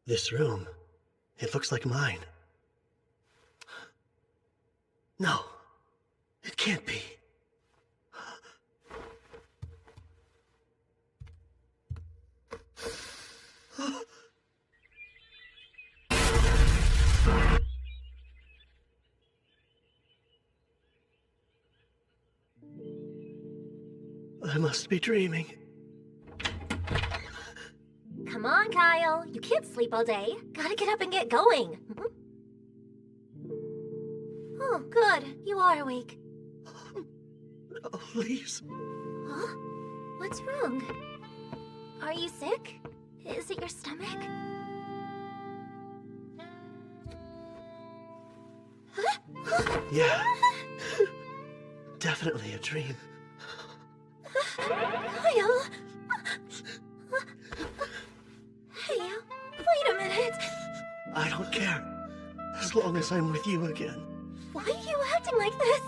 This room, it looks like mine. No, it can't be. I must be dreaming. Come on, Kyle. You can't sleep all day. Gotta get up and get going. Oh, good. You are awake. Oh, please. Huh? What's wrong? Are you sick? Is it your stomach? Yeah. Definitely a dream. Kyle! Hey, wait a minute. I don't care. As long as I'm with you again. Why are you acting like this?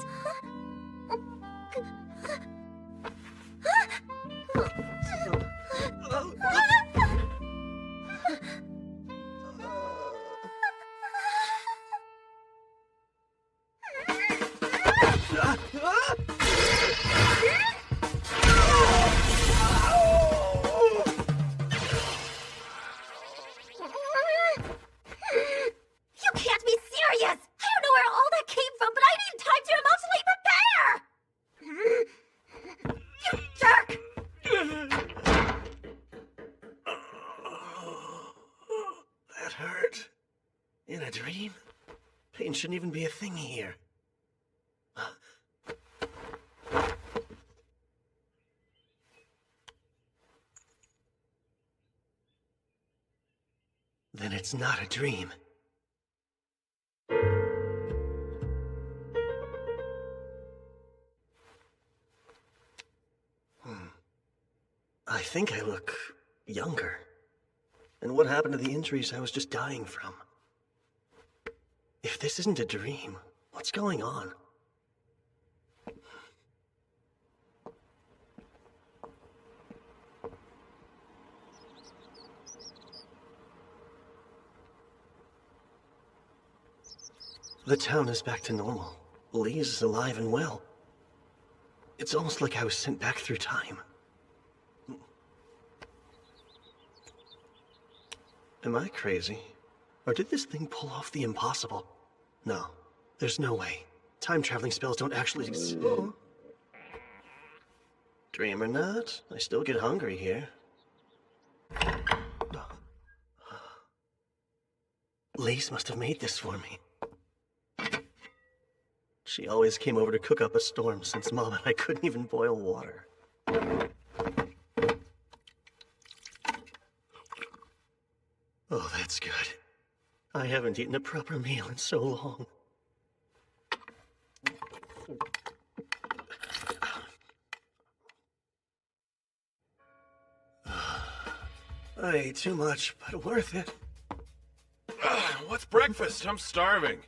You can't be serious! I don't know where all that came from, but I need time to emotionally prepare! You jerk! That hurt. In a dream? Pain shouldn't even be a thing here. Then it's not a dream. I think I look younger. And what happened to the injuries I was just dying from? If this isn't a dream, what's going on? The town is back to normal. Lise is alive and well. It's almost like I was sent back through time. Am I crazy? Or did this thing pull off the impossible? No, there's no way. Time-traveling spells don't actually exist. Dream or not, I still get hungry here. Lise must have made this for me. She always came over to cook up a storm since Mom and I couldn't even boil water. Oh, that's good. I haven't eaten a proper meal in so long. I ate too much, but worth it. What's breakfast? I'm starving.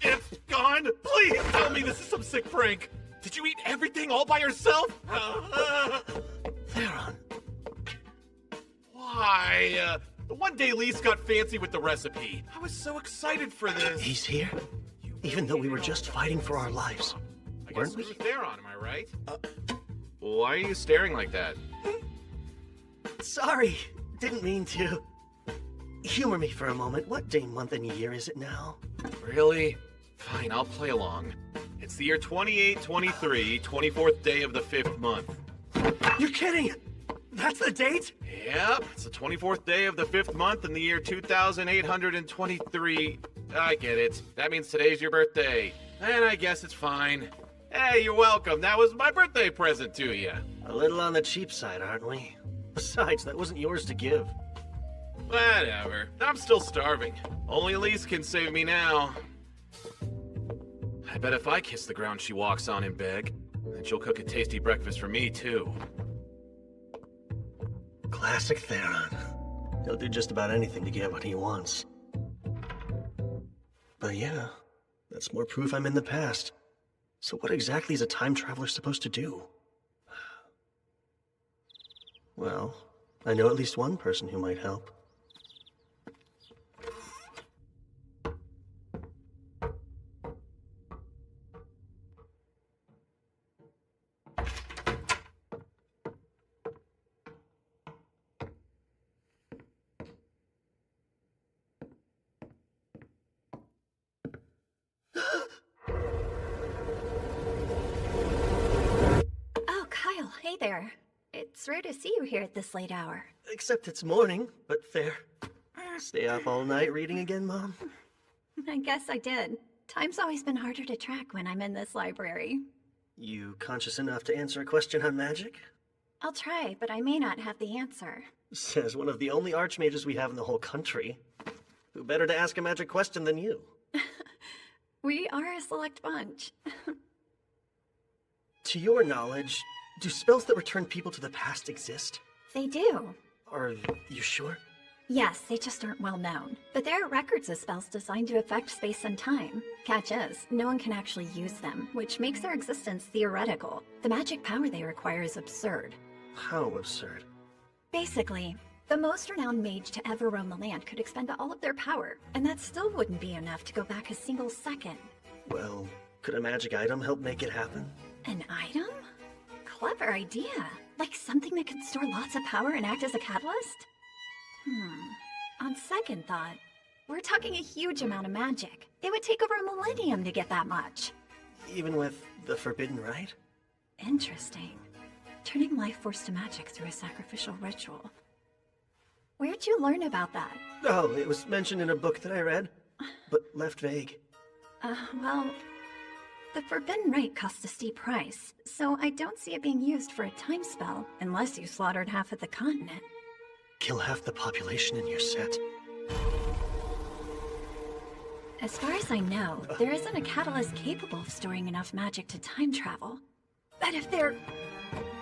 It's gone? Please tell me this is some sick prank. Did you eat everything all by yourself? Theron. Why? The one day Lise got fancy with the recipe. I was so excited for this. He's here? Even though we were just fighting for our lives. I Weren't guess we? it was Theron, am I right? Why are you staring like that? Sorry, didn't mean to. Humor me for a moment. What day, month, and year is it now? Really? Fine, I'll play along. It's the year 2823, 24th day of the 5th month. You're kidding! That's the date? Yep, it's the 24th day of the 5th month in the year 2823. I get it. That means today's your birthday. And I guess it's fine. Hey, you're welcome. That was my birthday present to you. A little on the cheap side, aren't we? Besides, that wasn't yours to give. Whatever. I'm still starving. Only Lise can save me now. I bet if I kiss the ground she walks on and beg, then she'll cook a tasty breakfast for me, too. Classic Theron. He'll do just about anything to get what he wants. But yeah, that's more proof I'm in the past. So what exactly is a time traveler supposed to do? Well, I know at least one person who might help. Oh, hey there. It's rare to see you here at this late hour. Except it's morning, but fair. Stay up all night reading again, Mom? I guess I did. Time's always been harder to track when I'm in this library. You conscious enough to answer a question on magic? I'll try, but I may not have the answer. Says one of the only archmages we have in the whole country. Who better to ask a magic question than you? We are a select bunch. To your knowledge, do spells that return people to the past exist? They do. Are you sure? Yes, they just aren't well known. But there are records of spells designed to affect space and time. Catch is, no one can actually use them, which makes their existence theoretical. The magic power they require is absurd. How absurd? Basically, the most renowned mage to ever roam the land could expend all of their power, and that still wouldn't be enough to go back a single second. Well, could a magic item help make it happen? An item? Clever idea. Like something that can store lots of power and act as a catalyst? On second thought, we're talking a huge amount of magic. It would take over a millennium to get that much. Even with the forbidden rite? Interesting. Turning life force to magic through a sacrificial ritual. Where'd you learn about that? Oh, it was mentioned in a book that I read, but left vague. Well, the forbidden rite costs a steep price, so I don't see it being used for a time spell unless you slaughtered half of the continent. Kill half the population in your set. As far as I know, there isn't a catalyst capable of storing enough magic to time travel. But if there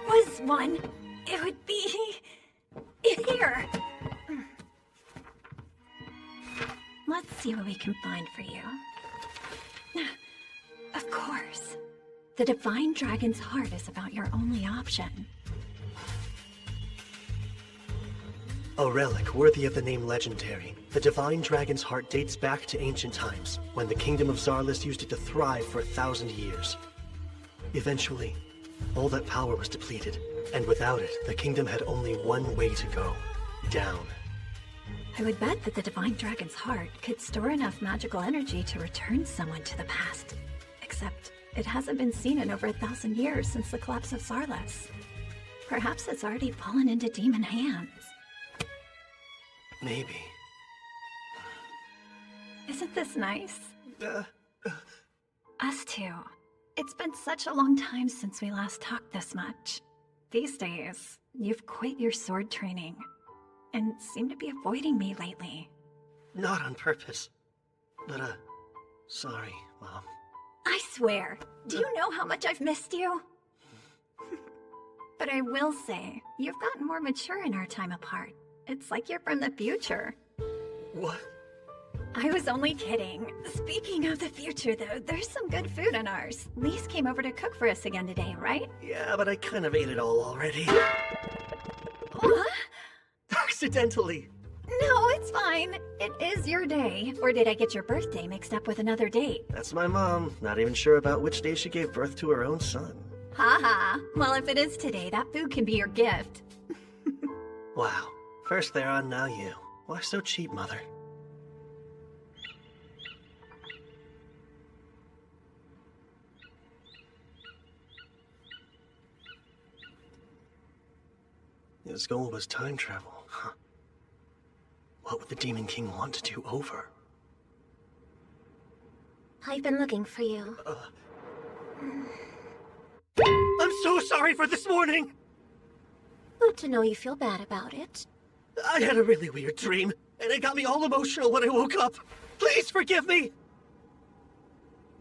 was one, it would be here. Let's see what we can find for you. Of course. The Divine Dragon's Heart is about your only option. A relic worthy of the name legendary. The Divine Dragon's Heart dates back to ancient times, when the Kingdom of Zarlis used it to thrive for 1,000 years. Eventually, all that power was depleted, and without it, the kingdom had only one way to go. Down. I would bet that the Divine Dragon's Heart could store enough magical energy to return someone to the past. Except, it hasn't been seen in over 1,000 years since the collapse of Zarlis. Perhaps it's already fallen into demon hands. Maybe. Isn't this nice? Us too. It's been such a long time since we last talked this much. These days, you've quit your sword training, and seem to be avoiding me lately. Not on purpose. But, sorry, Mom. I swear, do you know how much I've missed you? But I will say, you've gotten more mature in our time apart. It's like you're from the future. What? I was only kidding. Speaking of the future, though, there's some good food in ours. Lise came over to cook for us again today, right? Yeah, but I kind of ate it all already. What? Accidentally. No, it's fine. It is your day. Or did I get your birthday mixed up with another date? That's my mom. Not even sure about which day she gave birth to her own son. Haha. Well, if it is today, that food can be your gift. Wow. First they're on, now you. Why so cheap, Mother? His goal was time travel, huh? What would the Demon King want to do over? I've been looking for you. I'm so sorry for this morning! Good to know you feel bad about it. I had a really weird dream, and it got me all emotional when I woke up. Please forgive me!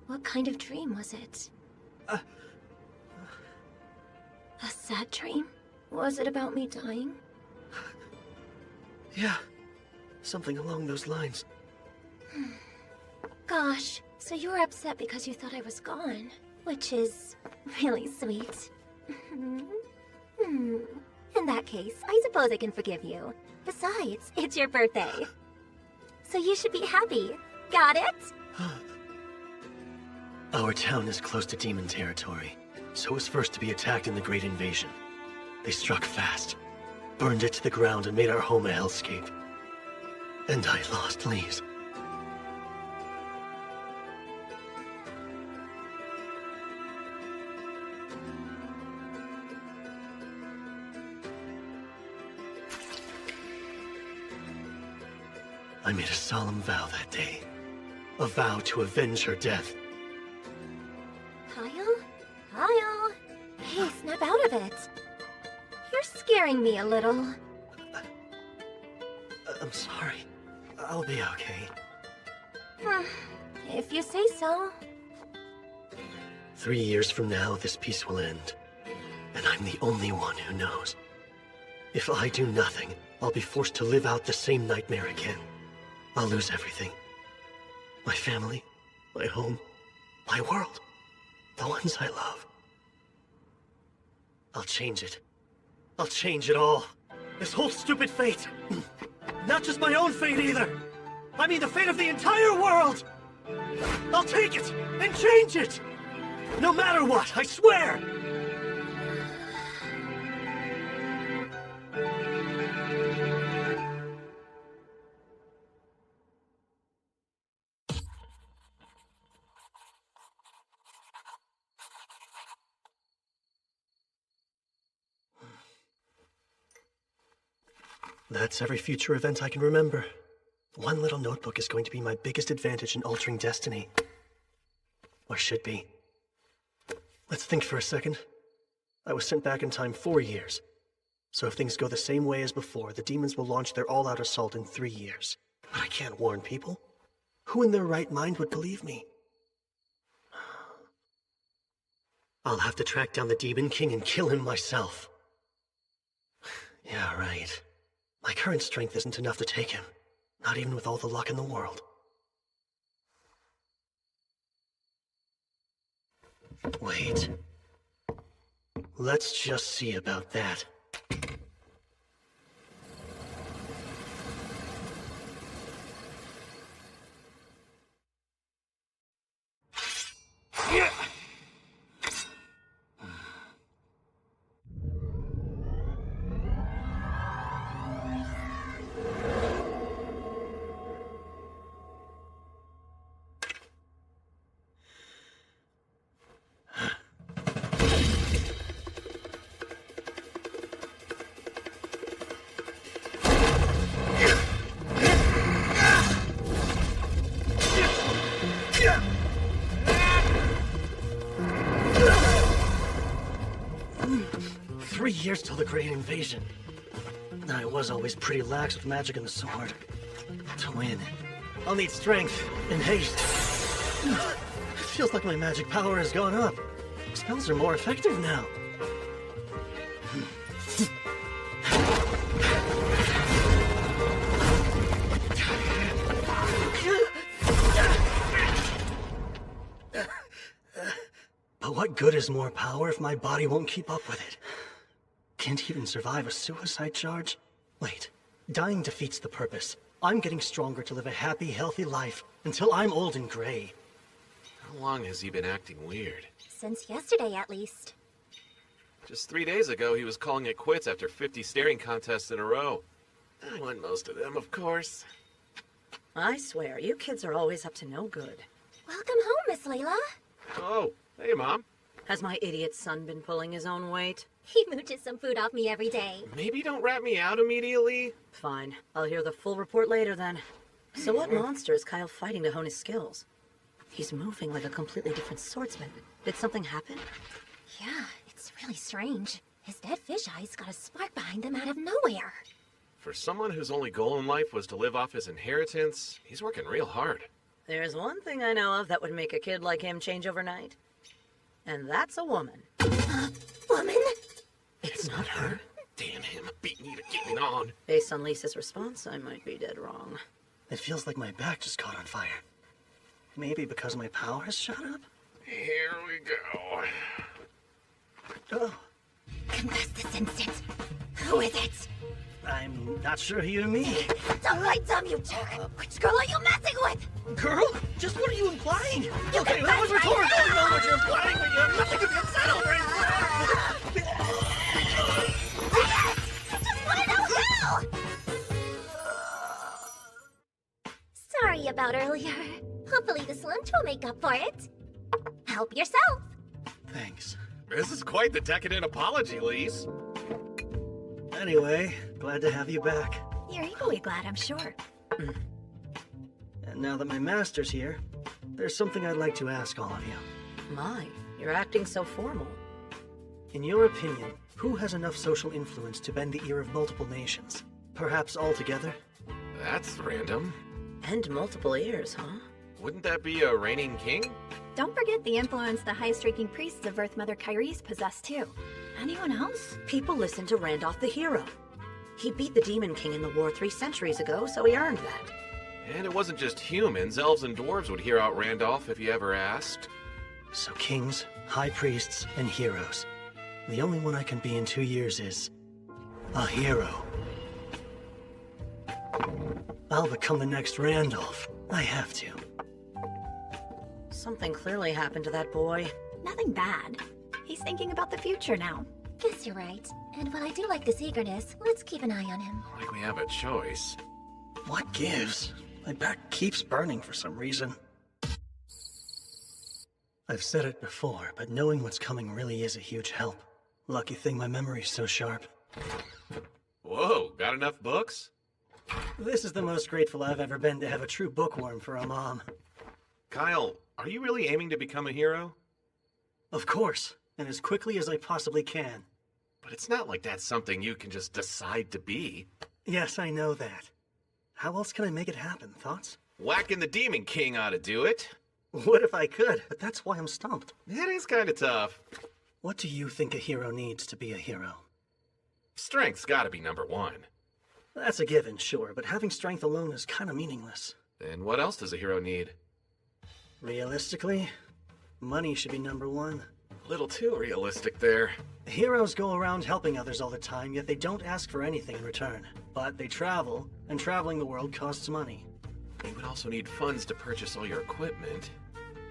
What kind of dream was it? Uh... A sad dream? Was it about me dying? Yeah, something along those lines. Gosh, so you were upset because you thought I was gone, which is really sweet. In that case, I suppose I can forgive you. Besides, it's your birthday. So you should be happy. Got it? Our town is close to demon territory, so it was first to be attacked in the Great Invasion. They struck fast, burned it to the ground, and made our home a hellscape. And I lost Lise. I made a solemn vow that day. A vow to avenge her death. Kyle? Kyle? Hey, snap out of it. You're scaring me a little. I'm sorry. I'll be okay. If you say so. 3 years from now, this peace will end. And I'm the only one who knows. If I do nothing, I'll be forced to live out the same nightmare again. I'll lose everything. My family, my home, my world. The ones I love. I'll change it. I'll change it all. This whole stupid fate. Not just my own fate either. I mean the fate of the entire world. I'll take it and change it. No matter what, I swear. That's every future event I can remember. One little notebook is going to be my biggest advantage in altering destiny. Or should be. Let's think for a second. I was sent back in time 4 years. So if things go the same way as before, the demons will launch their all-out assault in 3 years. But I can't warn people. Who in their right mind would believe me? I'll have to track down the Demon King and kill him myself. Yeah, right. My current strength isn't enough to take him. Not even with all the luck in the world. Wait. Let's just see about that. Years till the Great Invasion. I was always pretty lax with magic and the sword. To win, I'll need strength and haste. It feels like my magic power has gone up. Spells are more effective now. But what good is more power if my body won't keep up with it? Can't even survive a suicide charge? Wait, dying defeats the purpose. I'm getting stronger to live a happy, healthy life until I'm old and gray. How long has he been acting weird? Since yesterday, at least. Just 3 days ago, he was calling it quits after 50 staring contests in a row. I won most of them, of course. I swear, you kids are always up to no good. Welcome home, Miss Layla. Oh, hey, Mom. Has my idiot son been pulling his own weight? He mooches some food off me every day. Maybe don't rat me out immediately. Fine. I'll hear the full report later then. So what monster is Kyle fighting to hone his skills? He's moving like a completely different swordsman. Did something happen? Yeah, it's really strange. His dead fish eyes got a spark behind them out of nowhere. For someone whose only goal in life was to live off his inheritance, he's working real hard. There's one thing I know of that would make a kid like him change overnight. And that's a woman. Woman? It's not her. Damn him, beat me to get it on. Based on Lisa's response, I might be dead wrong. It feels like my back just caught on fire. Maybe because my power has shot up? Here we go. Oh, Confess this instant. Who is it? I'm not sure who you mean. Don't lie dumb, you jerk! Which girl are you messing with? Girl? Just what are you implying? Okay, that was rhetorical. I know what you're implying, but you have nothing to be upset over. Just wanna know who! Sorry about earlier. Hopefully this lunch will make up for it. Help yourself. Thanks. This is quite the decadent apology, Lise. Anyway, glad to have you back. You're equally glad, I'm sure. And now that my master's here, there's something I'd like to ask all of you. My, you're acting so formal. In your opinion, who has enough social influence to bend the ear of multiple nations? Perhaps all together? That's random. And multiple ears, huh? Wouldn't that be a reigning king? Don't forget the influence the high-streaking priests of Earth Mother Kyrie's possess too. Anyone else? People listen to Randolph the hero. He beat the Demon King in the war 3 centuries ago, so he earned that. And it wasn't just humans, elves and dwarves would hear out Randolph if he ever asked. So kings, high priests, and heroes. The only one I can be in 2 years is... a hero. I'll become the next Randolph. I have to. Something clearly happened to that boy. Nothing bad. He's thinking about the future now. Guess you're right. And while I do like this eagerness, let's keep an eye on him. Like we have a choice. What gives? My back keeps burning for some reason. I've said it before, but knowing what's coming really is a huge help. Lucky thing my memory's so sharp. Whoa, got enough books? This is the most grateful I've ever been to have a true bookworm for a mom. Kyle, are you really aiming to become a hero? Of course, and as quickly as I possibly can. But it's not like that's something you can just decide to be. Yes, I know that. How else can I make it happen? Thoughts? Whacking the Demon King ought to do it. What if I could? But that's why I'm stumped. That is kind of tough. What do you think a hero needs to be a hero? Strength's gotta be number one. That's a given, sure, but having strength alone is kind of meaningless. Then what else does a hero need? Realistically, money should be number one. A little too realistic there. Heroes go around helping others all the time, yet they don't ask for anything in return. But they travel, and traveling the world costs money. You would also need funds to purchase all your equipment.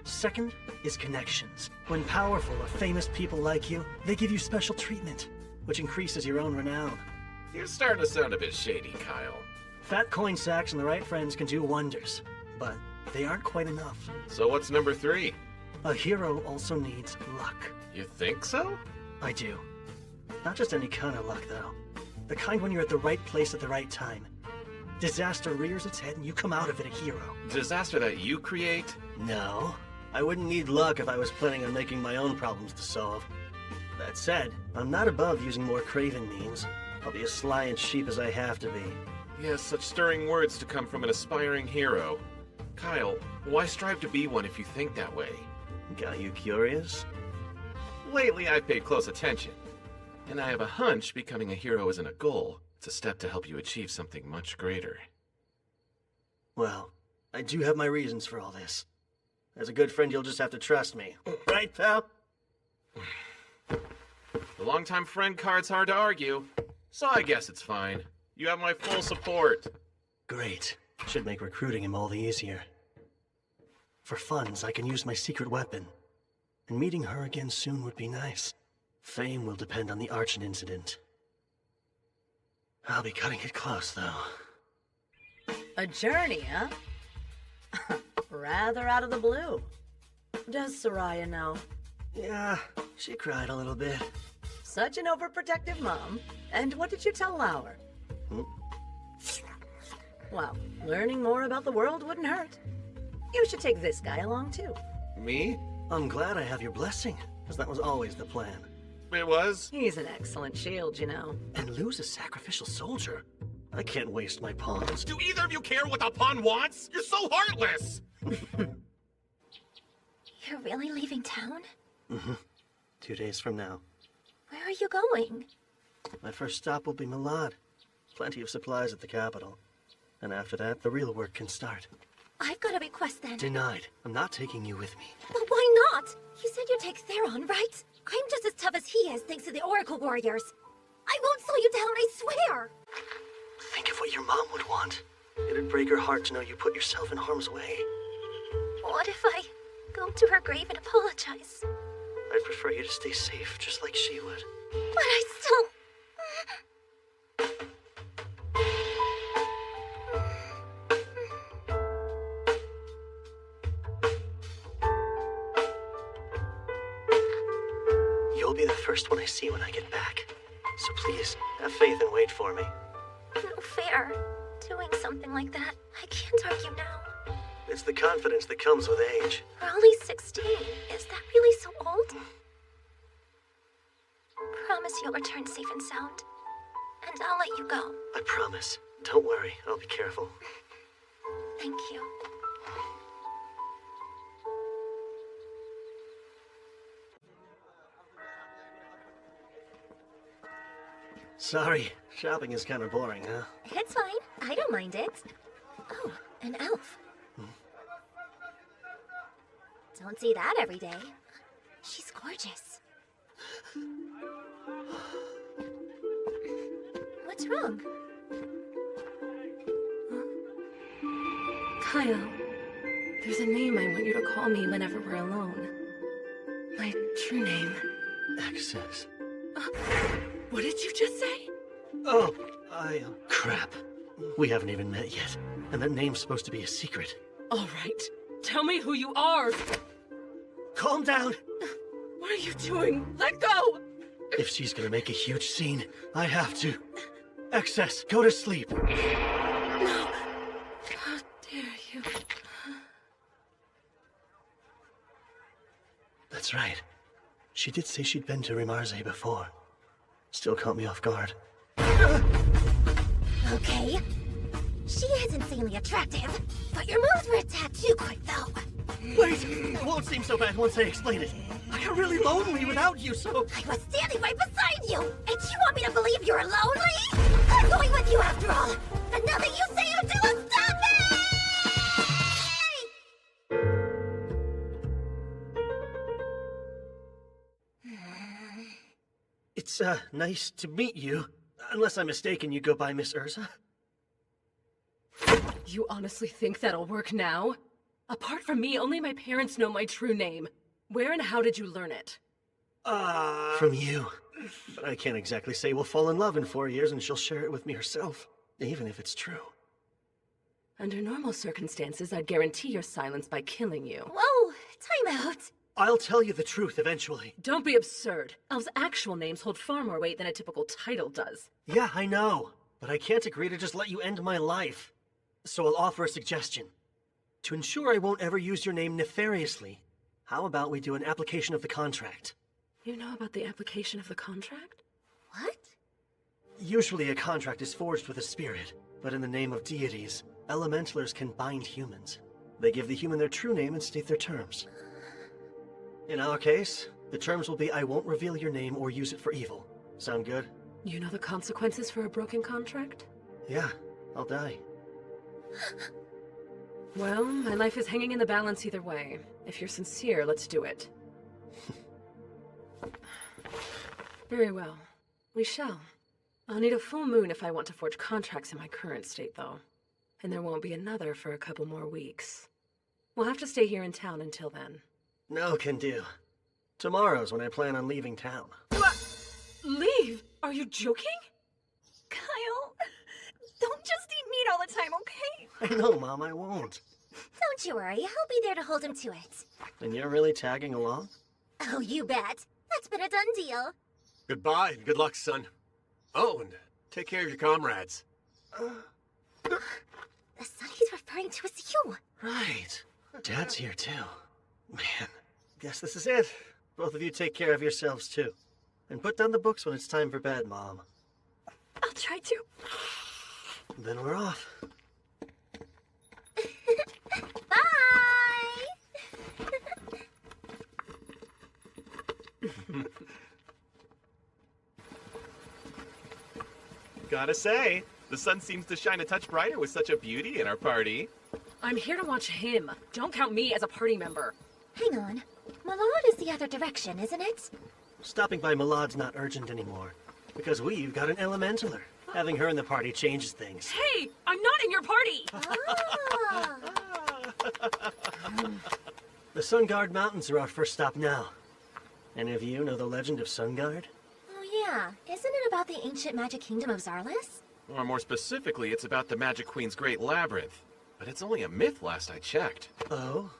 Second is connections. When powerful or famous people like you, they give you special treatment, which increases your own renown. You're starting to sound a bit shady, Kyle. Fat coin sacks and the right friends can do wonders, but they aren't quite enough. So what's number 3? A hero also needs luck. You think so? I do. Not just any kind of luck, though. The kind when you're at the right place at the right time. Disaster rears its head and you come out of it a hero. Disaster that you create? No. I wouldn't need luck if I was planning on making my own problems to solve. That said, I'm not above using more craven means. I'll be as sly and cheap as I have to be. Yes, such stirring words to come from an aspiring hero. Kyle, why strive to be one if you think that way? Got you curious? Lately, I've paid close attention. And I have a hunch becoming a hero isn't a goal. It's a step to help you achieve something much greater. Well, I do have my reasons for all this. As a good friend, you'll just have to trust me. Right, pal? The longtime friend card's hard to argue, so I guess it's fine. You have my full support. Great. Should make recruiting him all the easier. For funds, I can use my secret weapon. And meeting her again soon would be nice. Fame will depend on the Archon incident. I'll be cutting it close, though. A journey, huh? Rather out of the blue. Does Soraya know? Yeah, she cried a little bit. Such an overprotective mom. And what did you tell Lauer? Well, learning more about the world wouldn't hurt. You should take this guy along, too. Me? I'm glad I have your blessing, because that was always the plan. It was? He's an excellent shield, you know. And lose a sacrificial soldier? I can't waste my pawns. Do either of you care what the pawn wants? You're so heartless! You're really leaving town? Mm-hmm. 2 days from now. Where are you going? My first stop will be Malad. Plenty of supplies at the capital. And after that, the real work can start. I've got a request then. Denied. I'm not taking you with me. But why not? You said you'd take Theron, right? I'm just as tough as he is, thanks to the Oracle Warriors. I won't slow you down, I swear! Think of what your mom would want. It'd break her heart to know you put yourself in harm's way. What if I go to her grave and apologize? I'd prefer you to stay safe, just like she would. But I still... You'll be the first one I see when I get back. So please, have faith and wait for me. No fair. Doing something like that, I can't argue now. It's the confidence that comes with age. We're only 16. Is that really so old? Promise you'll return safe and sound. And I'll let you go. I promise. Don't worry, I'll be careful. Thank you. Sorry, shopping is kind of boring, huh? It's fine. I don't mind it. Oh, an elf. Don't see that every day. She's gorgeous. What's wrong? Kyle, there's a name I want you to call me whenever we're alone. My true name. Access. What did you just say? Oh, crap. We haven't even met yet. And that name's supposed to be a secret. All right, tell me who you are. Calm down! What are you doing? Let go! If she's gonna make a huge scene, I have to. Excess, go to sleep. No. How dare you? That's right. She did say she'd been to Rimarze before. Still caught me off guard. Okay. She is insanely attractive, but your moves were a tad too quick, though. Wait! It won't seem so bad once I explain it. I got really lonely without you, so... I was standing right beside you, and you want me to believe you're lonely? I'm going with you after all, and nothing you say or do will stop me! It's, nice to meet you. Unless I'm mistaken, you go by Miss Urza? You honestly think that'll work now? Apart from me, only my parents know my true name. Where and how did you learn it? From you. But I can't exactly say we'll fall in love in 4 years and she'll share it with me herself, even if it's true. Under normal circumstances, I'd guarantee your silence by killing you. Whoa, time out. I'll tell you the truth eventually. Don't be absurd. Elves' actual names hold far more weight than a typical title does. Yeah, I know. But I can't agree to just let you end my life. So I'll offer a suggestion. To ensure I won't ever use your name nefariously, how about we do an application of the contract? You know about the application of the contract? What? Usually a contract is forged with a spirit, but in the name of deities, elementalers can bind humans. They give the human their true name and state their terms. In our case, the terms will be I won't reveal your name or use it for evil. Sound good? You know the consequences for a broken contract? Yeah, I'll die. Well, my life is hanging in the balance either way. If you're sincere, let's do it. Very well. We shall. I'll need a full moon if I want to forge contracts in my current state, though. And there won't be another for a couple more weeks. We'll have to stay here in town until then. No can do. Tomorrow's when I plan on leaving town. What? Leave? Are you joking? Kyle, don't just eat meat all the time, okay? I know, Mom, I won't. Don't you worry, I'll be there to hold him to it. And you're really tagging along? Oh, you bet. That's been a done deal. Goodbye and good luck, son. Oh, and take care of your comrades. The son he's referring to is you. Right. Dad's here, too. Man, guess this is it. Both of you take care of yourselves, too. And put down the books when it's time for bed, Mom. I'll try to. Then we're off. Bye! Gotta say, the sun seems to shine a touch brighter with such a beauty in our party. I'm here to watch him. Don't count me as a party member. Hang on. Malad is the other direction, isn't it? Stopping by Malad's not urgent anymore. Because we've got an elementaler. Having her in the party changes things. Hey, I'm not in your party! Ah. The Sunguard Mountains are our first stop now. Any of you know the legend of Sunguard? Oh yeah, isn't it about the ancient magic kingdom of Zarlis? Or more specifically, it's about the Magic Queen's Great Labyrinth. But it's only a myth last I checked. Oh?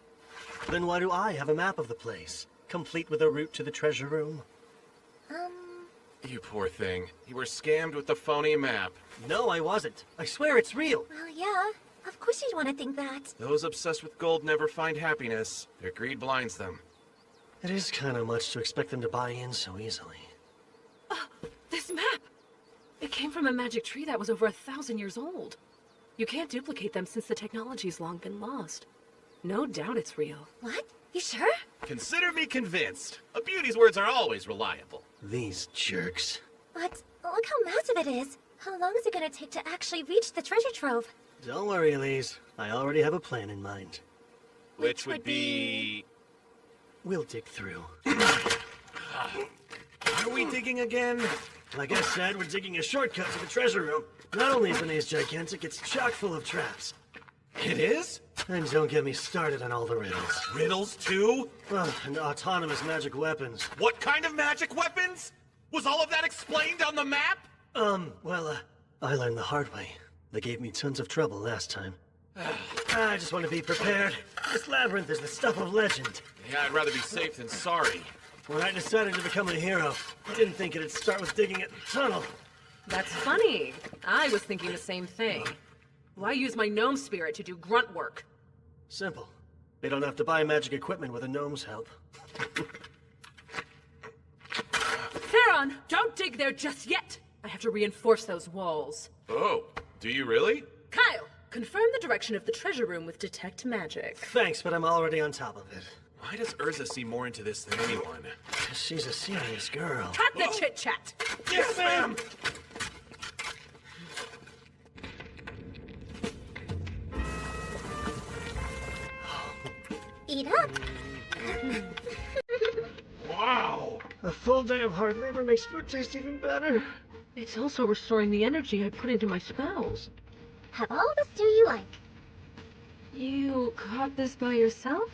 Then why do I have a map of the place, complete with a route to the treasure room? You poor thing. You were scammed with the phony map. No, I wasn't. I swear it's real. Well, yeah. Of course you'd want to think that. Those obsessed with gold never find happiness. Their greed blinds them. It is kind of much to expect them to buy in so easily. This map! It came from a magic tree that was over 1,000 years old. You can't duplicate them since the technology's long been lost. No doubt it's real. What? You sure? Consider me convinced. A beauty's words are always reliable. These jerks. But look how massive it is. How long is it gonna take to actually reach the treasure trove? Don't worry, Elise. I already have a plan in mind. Which would be... We'll dig through. Are we digging again? Like I said, we're digging a shortcut to the treasure room. Not only is the maze gigantic, it's chock full of traps. It is? And don't get me started on all the riddles. Riddles too? And autonomous magic weapons. What kind of magic weapons? Was all of that explained on the map? I learned the hard way. They gave me tons of trouble last time. I just want to be prepared. This labyrinth is the stuff of legend. Yeah, I'd rather be safe than sorry. When I decided to become a hero, I didn't think it'd start with digging a tunnel. That's funny. I was thinking the same thing. Why use my gnome spirit to do grunt work? Simple. They don't have to buy magic equipment with a gnome's help. Theron, don't dig there just yet! I have to reinforce those walls. Oh, do you really? Kyle, confirm the direction of the treasure room with Detect Magic. Thanks, but I'm already on top of it. Why does Urza see more into this than anyone? She's a serious girl. Cut the chit-chat! Yes, ma'am! Eat up. Wow! A full day of hard labor makes food taste even better. It's also restoring the energy I put into my spells. Have all the stew you like. You caught this by yourself?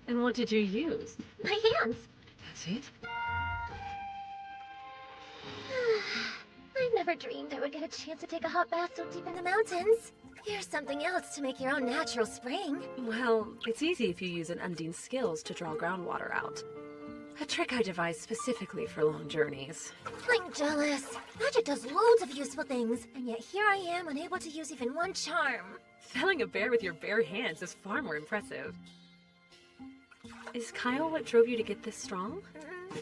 And what did you use? My hands. That's it? I never dreamed I would get a chance to take a hot bath so deep in the mountains. Here's something else to make your own natural spring. Well, it's easy if you use an Undine's skills to draw groundwater out. A trick I devised specifically for long journeys. I'm jealous. Magic does loads of useful things, and yet here I am unable to use even one charm. Felling a bear with your bare hands is far more impressive. Is Kyle what drove you to get this strong?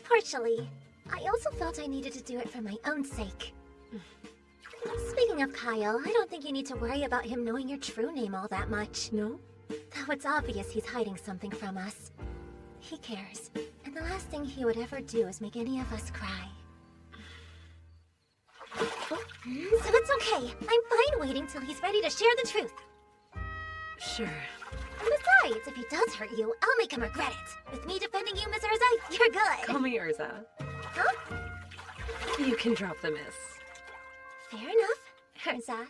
Partially. I also felt I needed to do it for my own sake. Speaking of Kyle, I don't think you need to worry about him knowing your true name all that much. No? Though it's obvious he's hiding something from us. He cares, and the last thing he would ever do is make any of us cry. So it's okay. I'm fine waiting till he's ready to share the truth. Sure. Besides, if he does hurt you, I'll make him regret it. With me defending you, Miss Urza, you're good. Call me Urza. Huh? You can drop the miss. Fair enough, Urza.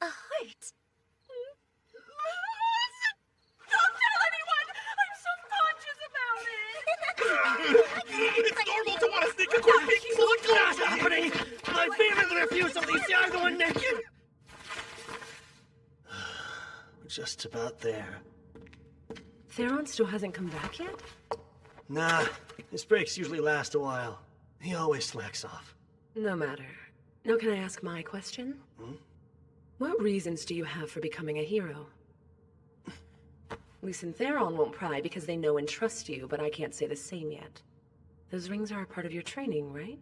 A heart. Don't tell anyone! I'm so conscious about it! It's normal to want to sneak a quick peek into the What's happening? My favorite refuse of these are going naked. We're just about there. Theron still hasn't come back yet? Nah, his breaks usually last a while. He always slacks off. No matter. Now can I ask my question? What reasons do you have for becoming a hero? Lys and Theron won't pry because they know and trust you, but I can't say the same yet. Those rings are a part of your training, right?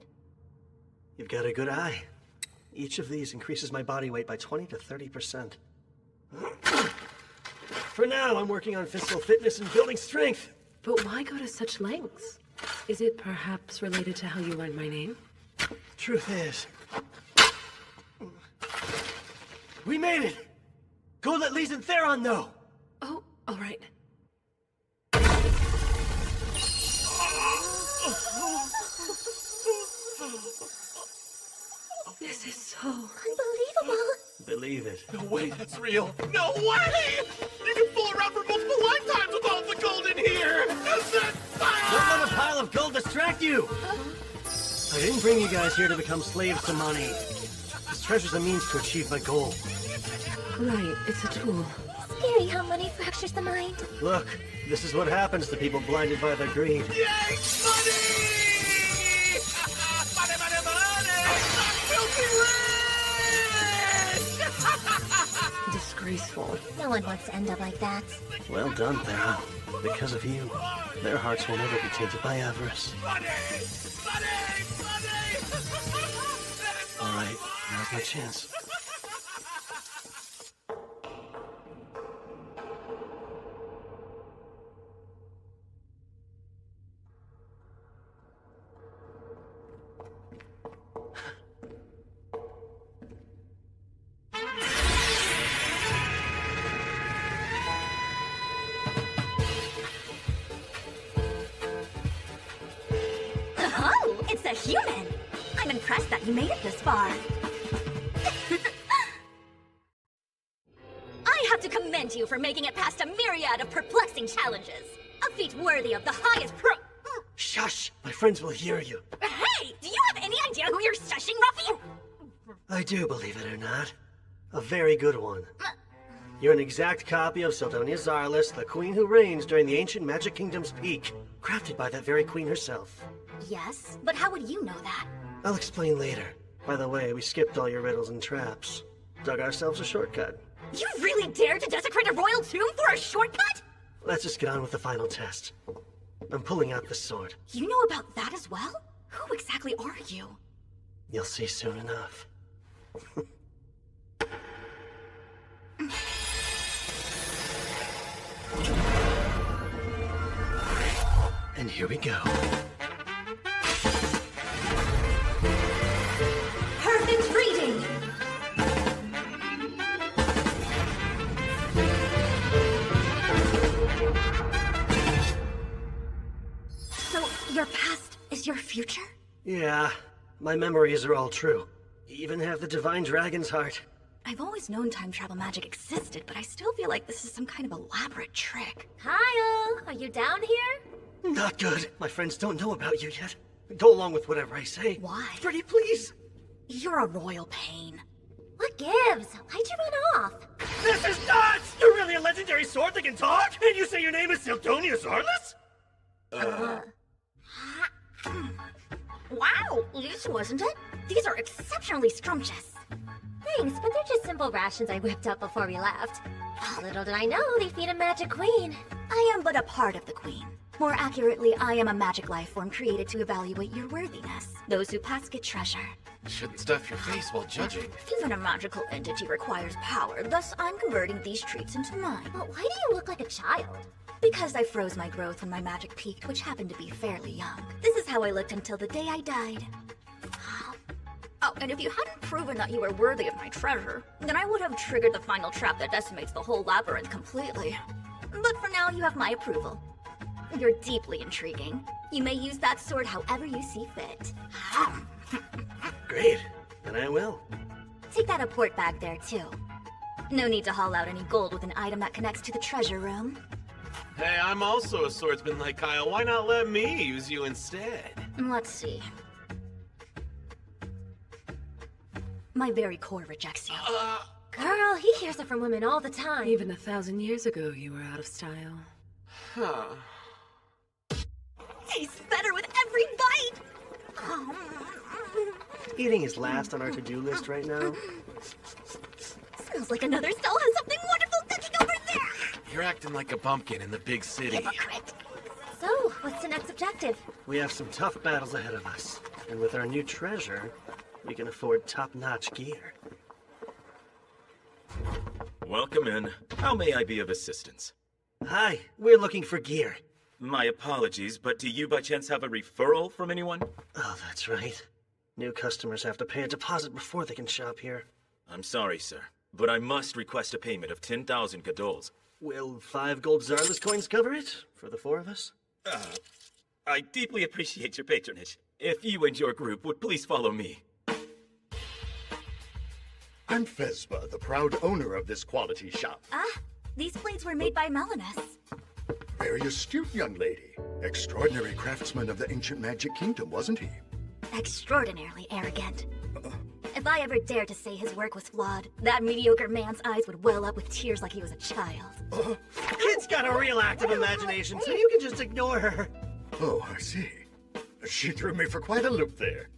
You've got a good eye. Each of these increases my body weight by 20 to 30%. For now, I'm working on physical fitness and building strength. But why go to such lengths? Is it perhaps related to how you learned my name? Truth is, we made it! Go let Lys and Theron know! Oh, all right. This is so... Unbelievable. Believe it. No way, that's real. No way! You can fool around for multiple lifetimes with all the gold in here! Don't let a pile of gold distract you! I didn't bring you guys here to become slaves to money. This treasure's a means to achieve my goal. Right, it's a tool. Scary how money fractures the mind. Look, this is what happens to people blinded by their greed. Yay! Money! Money, money, money! Filthy disgraceful. No one wants to end up like that. Well done, Thera. Because of you, their hearts will never be tainted by avarice. Alright, now's my chance. Oh, it's a human! I'm impressed that you made it this far. I have to commend you for making it past a myriad of perplexing challenges. A feat worthy of the highest Shush! My friends will hear you. Hey! Do you have any idea who you're shushing, Ruffy? I do, believe it or not. A very good one. You're an exact copy of Sildonia Zarlis, the queen who reigns during the ancient Magic Kingdom's peak, crafted by that very queen herself. Yes, but how would you know that? I'll explain later. By the way, we skipped all your riddles and traps. Dug ourselves a shortcut. You really dared to desecrate a royal tomb for a shortcut? Let's just get on with the final test. I'm pulling out the sword. You know about that as well? Who exactly are you? You'll see soon enough. And here we go. Perfect reading! So, your past is your future? Yeah, my memories are all true. Even have the Divine Dragon's heart. I've always known time travel magic existed, but I still feel like this is some kind of elaborate trick. Kyle, are you down here? Not good. My friends don't know about you yet. Go along with whatever I say. Why? Pretty please. You're a royal pain. What gives? Why'd you run off? This is nuts! You're really a legendary sword that can talk? And you say your name is Sildonia Zarlis? Wow, this wasn't it? These are exceptionally scrumptious. Thanks, but they're just simple rations I whipped up before we left. Little did I know they feed a magic queen. I am but a part of the queen. More accurately, I am a magic life form created to evaluate your worthiness. Those who pass get treasure. Shouldn't stuff your face while judging. Even a magical entity requires power, thus I'm converting these treats into mine. But why do you look like a child? Because I froze my growth when my magic peaked, which happened to be fairly young. This is how I looked until the day I died. Oh, and if you hadn't proven that you were worthy of my treasure, then I would have triggered the final trap that decimates the whole labyrinth completely. But for now, you have my approval. You're deeply intriguing. You may use that sword however you see fit. Great. Then I will. Take that apport bag there, too. No need to haul out any gold with an item that connects to the treasure room. Hey, I'm also a swordsman like Kyle. Why not let me use you instead? Let's see. My very core rejects you. Girl, he hears it from women all the time. Even 1,000 years ago, you were out of style. Huh. Tastes better with every bite! Eating is last on our to-do list right now. Smells like another cell has something wonderful cooking over there! You're acting like a bumpkin in the big city. Hypocrite. So, what's the next objective? We have some tough battles ahead of us. And with our new treasure, we can afford top-notch gear. Welcome in. How may I be of assistance? Hi, we're looking for gear. My apologies, but do you by chance have a referral from anyone? Oh, that's right. New customers have to pay a deposit before they can shop here. I'm sorry, sir, but I must request a payment of 10,000 gadols. Will 5 gold Zarlis coins cover it? For the 4 of us? I deeply appreciate your patronage. If you and your group would please follow me. I'm Fespa, the proud owner of this quality shop. These blades were made by Melanus. Very astute young lady. Extraordinary craftsman of the ancient Magic Kingdom, wasn't he? Extraordinarily arrogant. If I ever dared to say his work was flawed, that mediocre man's eyes would well up with tears like he was a child. Kid's got a real active imagination, so you can just ignore her. Oh, I see. She threw me for quite a loop there.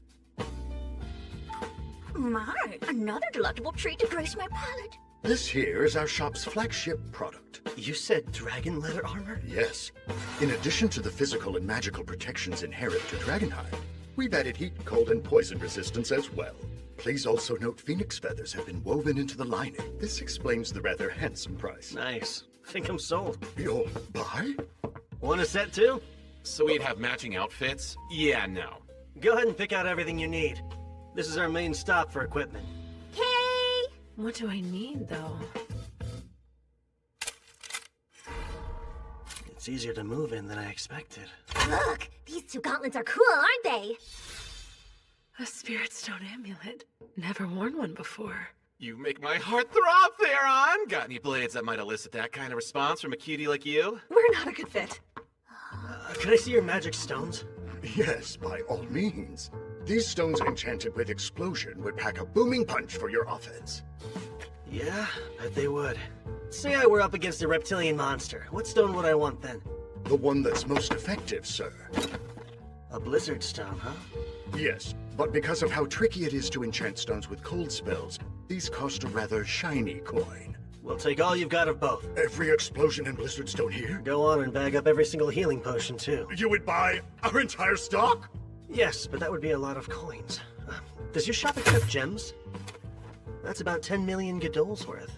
My, another delectable treat to grace my palate. This here is our shop's flagship product. You said dragon leather armor? Yes. In addition to the physical and magical protections inherent to dragonhide, we've added heat, cold, and poison resistance as well. Please also note phoenix feathers have been woven into the lining. This explains the rather handsome price. Nice. Think I'm sold. You'll buy? Want a set too? So we'd have matching outfits? Yeah, no. Go ahead and pick out everything you need. This is our main stop for equipment. Okay. What do I need, though? It's easier to move in than I expected. Look, these two gauntlets are cool, aren't they? A spirit stone amulet. Never worn one before. You make my heart throb, Theron! Got any blades that might elicit that kind of response from a cutie like you? We're not a good fit. Can I see your magic stones? Yes, by all means. These stones enchanted with explosion would pack a booming punch for your offense. Yeah, bet they would. Say I were up against a reptilian monster. What stone would I want then? The one that's most effective, sir. A blizzard stone, huh? Yes, but because of how tricky it is to enchant stones with cold spells, these cost a rather shiny coin. We'll take all you've got of both. Every explosion and blizzard stone here? Go on and bag up every single healing potion, too. You would buy our entire stock? Yes, but that would be a lot of coins. Does your shop accept gems? That's about 10 million Godol's worth.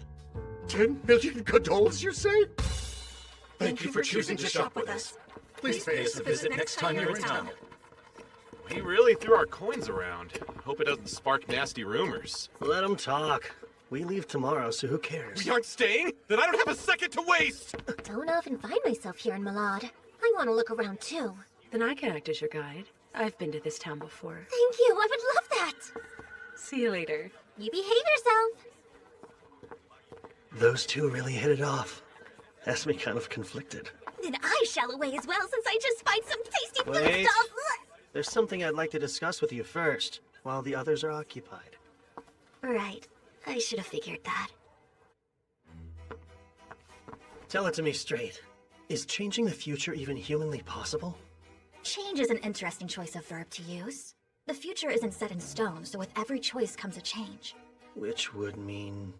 10 million Godols, you say? Thank you for choosing to shop with us. Please pay us a visit next time you're in town. We really threw our coins around. Hope it doesn't spark nasty rumors. Let them talk. We leave tomorrow, so who cares? We aren't staying? Then I don't have a second to waste! Don't often find myself here in Malad. I want to look around too. Then I can act as your guide. I've been to this town before. Thank you, I would love that. See you later. You behave yourself. Those two really hit it off. Has me kind of conflicted. Then I shall away as well since I just spied some tasty food Wait. stuff. There's something I'd like to discuss with you first, while the others are occupied. Right. I should have figured that. Tell it to me straight. Is changing the future even humanly possible? Change is an interesting choice of verb to use. The future isn't set in stone, so with every choice comes a change. Which would mean...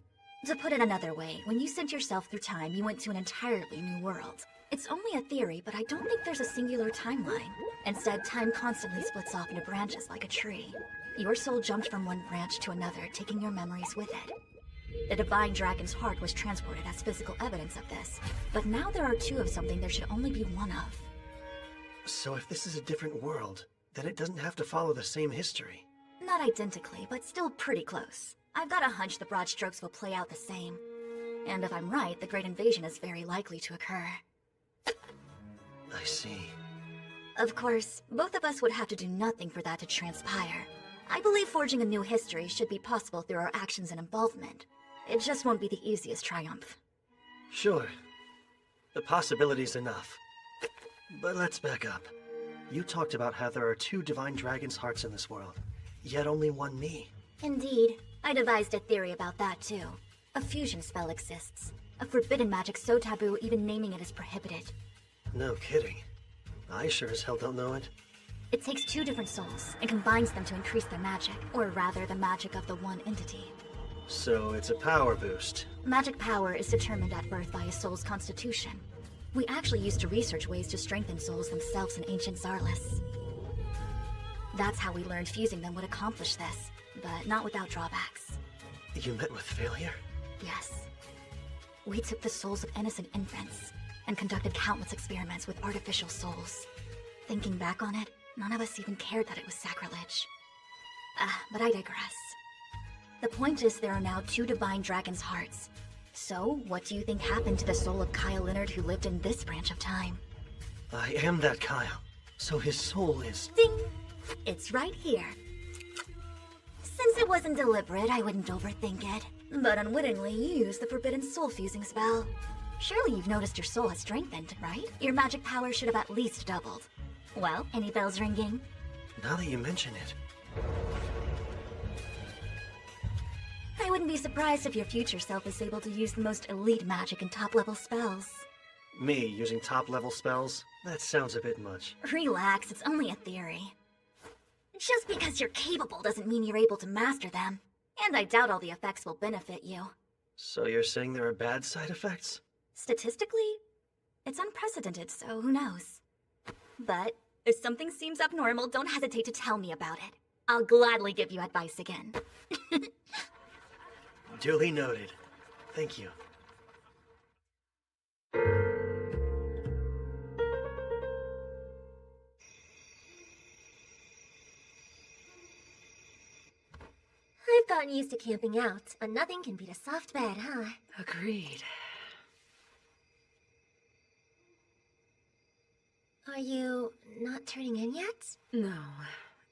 To put it another way, when you sent yourself through time, you went to an entirely new world. It's only a theory, but I don't think there's a singular timeline. Instead, time constantly splits off into branches like a tree. Your soul jumped from one branch to another, taking your memories with it. The divine dragon's heart was transported as physical evidence of this. But now there are two of something there should only be one of. So if this is a different world, then it doesn't have to follow the same history. Not identically, but still pretty close. I've got a hunch the broad strokes will play out the same. And if I'm right, the Great Invasion is very likely to occur. I see. Of course, both of us would have to do nothing for that to transpire. I believe forging a new history should be possible through our actions and involvement. It just won't be the easiest triumph. Sure. The possibility's enough. But let's back up. You talked about how there are two divine dragon's hearts in this world, yet only one me. Indeed. I devised a theory about that too. A fusion spell exists. A forbidden magic so taboo even naming it is prohibited. No kidding. I sure as hell don't know it. It takes two different souls and combines them to increase their magic, or rather the magic of the one entity. So it's a power boost. Magic power is determined at birth by a soul's constitution. We actually used to research ways to strengthen souls themselves in ancient Zarlis. That's how we learned fusing them would accomplish this, but not without drawbacks. You met with failure? Yes. We took the souls of innocent infants and conducted countless experiments with artificial souls. Thinking back on it, none of us even cared that it was sacrilege. But I digress. The point is there are now two divine dragon's hearts. So, what do you think happened to the soul of Kyle Leonard who lived in this branch of time? I am that Kyle. So his soul is... Ding! It's right here. Since it wasn't deliberate, I wouldn't overthink it. But unwittingly, you used the forbidden soul fusing spell. Surely you've noticed your soul has strengthened, right? Your magic power should have at least doubled. Well, any bells ringing? Now that you mention it... I wouldn't be surprised if your future self is able to use the most elite magic and top-level spells. Me using top-level spells? That sounds a bit much. Relax, it's only a theory. Just because you're capable doesn't mean you're able to master them. And I doubt all the effects will benefit you. So you're saying there are bad side effects? Statistically, it's unprecedented, so who knows? But if something seems abnormal, don't hesitate to tell me about it. I'll gladly give you advice again. Duly noted. Thank you. I've gotten used to camping out, but nothing can beat a soft bed, huh? Agreed. Are you not turning in yet? No,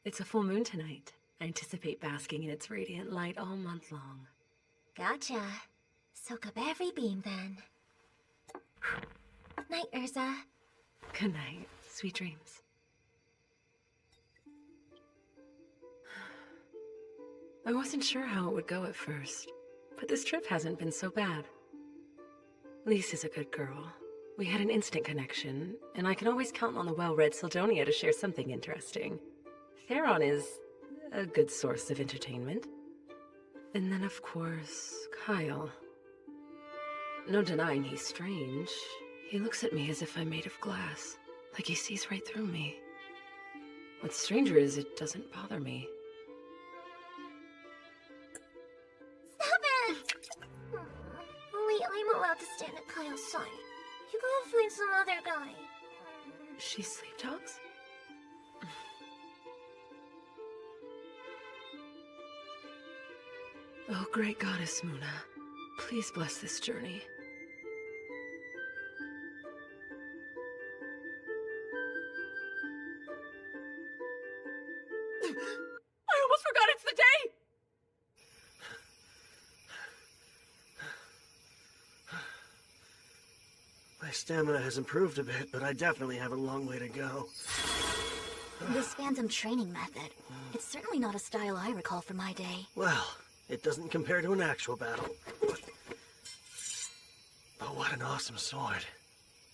it's a full moon tonight. I anticipate basking in its radiant light all month long. Gotcha. Soak up every beam, then. Night, Urza. Good night. Sweet dreams. I wasn't sure how it would go at first, but this trip hasn't been so bad. Lise is a good girl. We had an instant connection, and I can always count on the well-read Sildonia to share something interesting. Theron is a good source of entertainment. And then, of course, Kyle. No denying he's strange. He looks at me as if I'm made of glass, like he sees right through me. What's stranger is it doesn't bother me. Stop it! Only I'm allowed to stand at Kyle's side. You gotta find some other guy. She sleep talks? Oh, great goddess Muna, please bless this journey. I almost forgot it's the day! My stamina has improved a bit, but I definitely have a long way to go. This phantom training method, it's certainly not a style I recall from my day. Well, it doesn't compare to an actual battle. But what an awesome sword.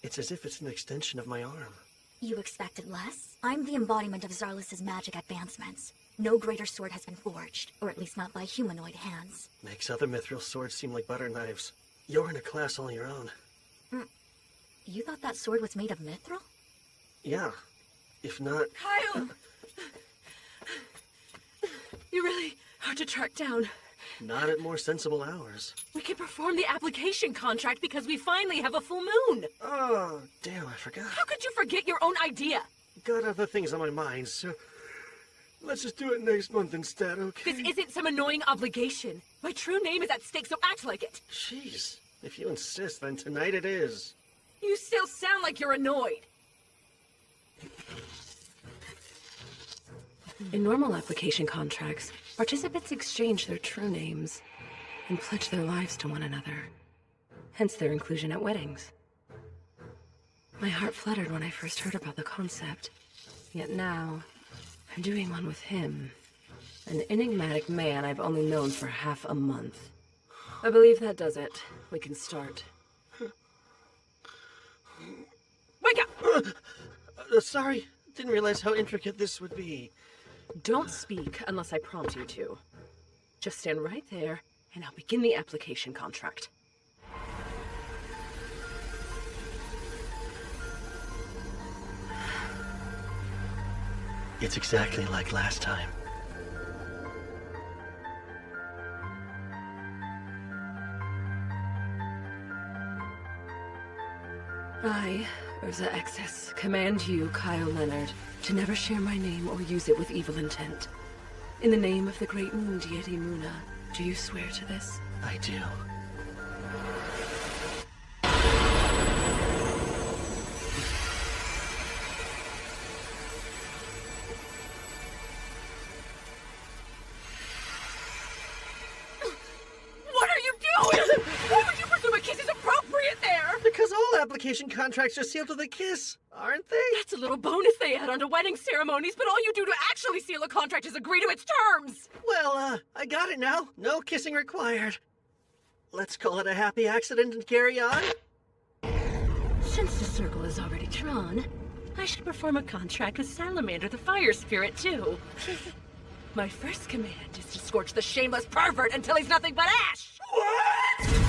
It's as if it's an extension of my arm. You expected less? I'm the embodiment of Zarlis' magic advancements. No greater sword has been forged, or at least not by humanoid hands. Makes other mithril swords seem like butter knives. You're in a class all your own. You thought that sword was made of mithril? Yeah. If not... Kyle! You're really hard to track down. Not at more sensible hours. We can perform the application contract because we finally have a full moon! Oh, damn, I forgot. How could you forget your own idea? Got other things on my mind, so... Let's just do it next month instead, okay? This isn't some annoying obligation. My true name is at stake, so act like it! Jeez. If you insist, then tonight it is. You still sound like you're annoyed. In normal application contracts, participants exchange their true names and pledge their lives to one another. Hence their inclusion at weddings. My heart fluttered when I first heard about the concept. Yet now, I'm doing one with him. An enigmatic man I've only known for half a month. I believe that does it. We can start. Wake up! Sorry. Didn't realize how intricate this would be. Don't speak unless I prompt you to. Just stand right there, and I'll begin the application contract. It's exactly like last time. I, Urza Exis, command you, Kyle Leonard, to never share my name or use it with evil intent. In the name of the great moon deity Muna, do you swear to this? I do. What are you doing? Why would you presume a kiss is appropriate there? Because all application contracts are sealed with a kiss, aren't they? That's a little bonus they add onto wedding ceremonies, but all you do to actually seal a contract is agree to its terms! Well, I got it now. No kissing required. Let's call it a happy accident and carry on. Since the circle is already drawn, I should perform a contract with Salamander the Fire Spirit, too. My first command is to scorch the shameless pervert until he's nothing but ash! What?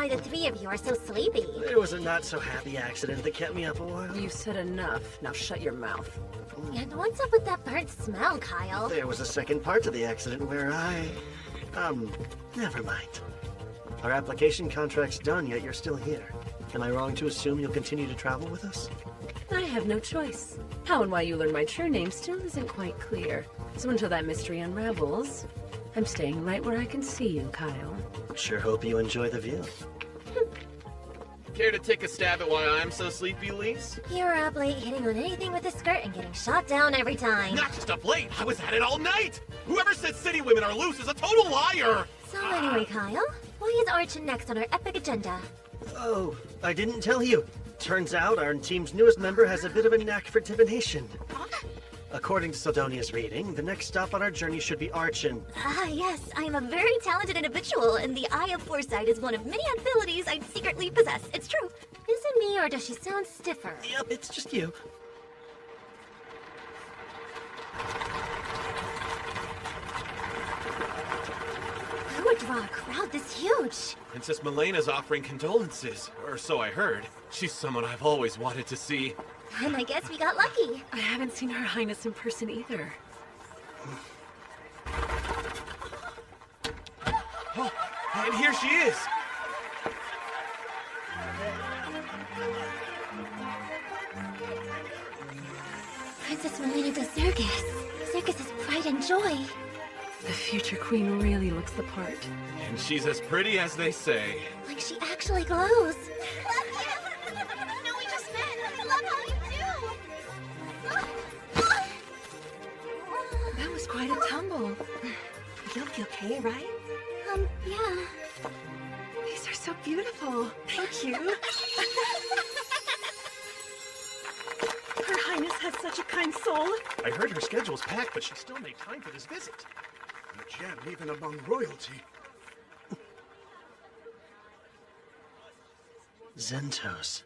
why the three of you are so sleepy. There was a not-so-happy accident that kept me up a while. You said enough. Now shut your mouth. And what's up with that burnt smell, Kyle? There was a second part to the accident where never mind. Our application contract's done, yet you're still here. Am I wrong to assume you'll continue to travel with us? I have no choice. How and why you learn my true name still isn't quite clear. So until that mystery unravels, I'm staying right where I can see you, Kyle. Sure hope you enjoy the view. Care to take a stab at why I'm so sleepy, Lise? You're up late hitting on anything with a skirt and getting shot down every time. Not just up late, I was at it all night! Whoever said city women are loose is a total liar! So anyway, Kyle, why is Archon next on our epic agenda? Oh, I didn't tell you. Turns out our team's newest member has a bit of a knack for divination. According to Sildonia's reading, the next stop on our journey should be Archon. Ah, yes, I am a very talented individual, and the Eye of Foresight is one of many abilities I secretly possess. It's true. Is it me or does she sound stiffer? Yep, it's just you. Who would draw a crowd this huge? Princess Milena's offering condolences, or so I heard. She's someone I've always wanted to see. And I guess we got lucky. I haven't seen Her Highness in person either. Oh, and here she is! Princess Milena de Circus. Circus's pride and joy. The future queen really looks the part. And she's as pretty as they say. Like she actually glows. Love you! No, we just met! I love how you do! That was quite a tumble. You'll be okay, right? Yeah. These are so beautiful. Thank you. Her Highness has such a kind soul. I heard her schedule's packed, but she still made time for this visit. A gem even among royalty. Zentos.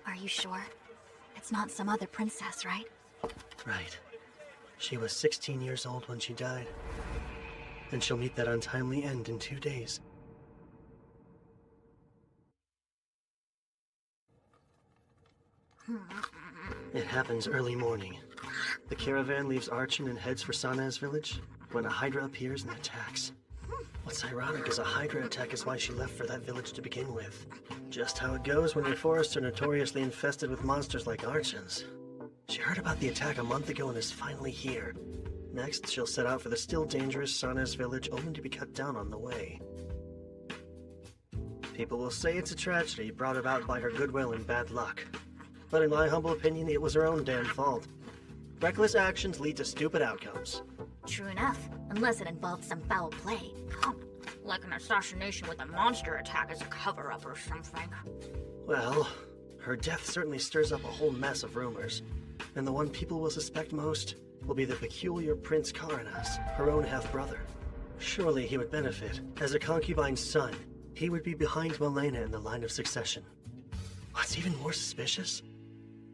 Are you sure? It's not some other princess, right? Right. She was 16 years old when she died. And she'll meet that untimely end in 2 days. It happens early morning. The caravan leaves Archon and heads for Sana's village when a Hydra appears and attacks. What's ironic is a Hydra attack is why she left for that village to begin with. Just how it goes when your forests are notoriously infested with monsters like Archons. She heard about the attack a month ago and is finally here. Next, she'll set out for the still dangerous Sana's village, only to be cut down on the way. People will say it's a tragedy brought about by her goodwill and bad luck. But in my humble opinion, it was her own damn fault. Reckless actions lead to stupid outcomes. True enough, unless it involved some foul play. Like an assassination with a monster attack as a cover-up or something. Well, her death certainly stirs up a whole mess of rumors. And the one people will suspect most will be the peculiar Prince Karanas, her own half-brother. Surely he would benefit. As a concubine's son, he would be behind Milena in the line of succession. What's even more suspicious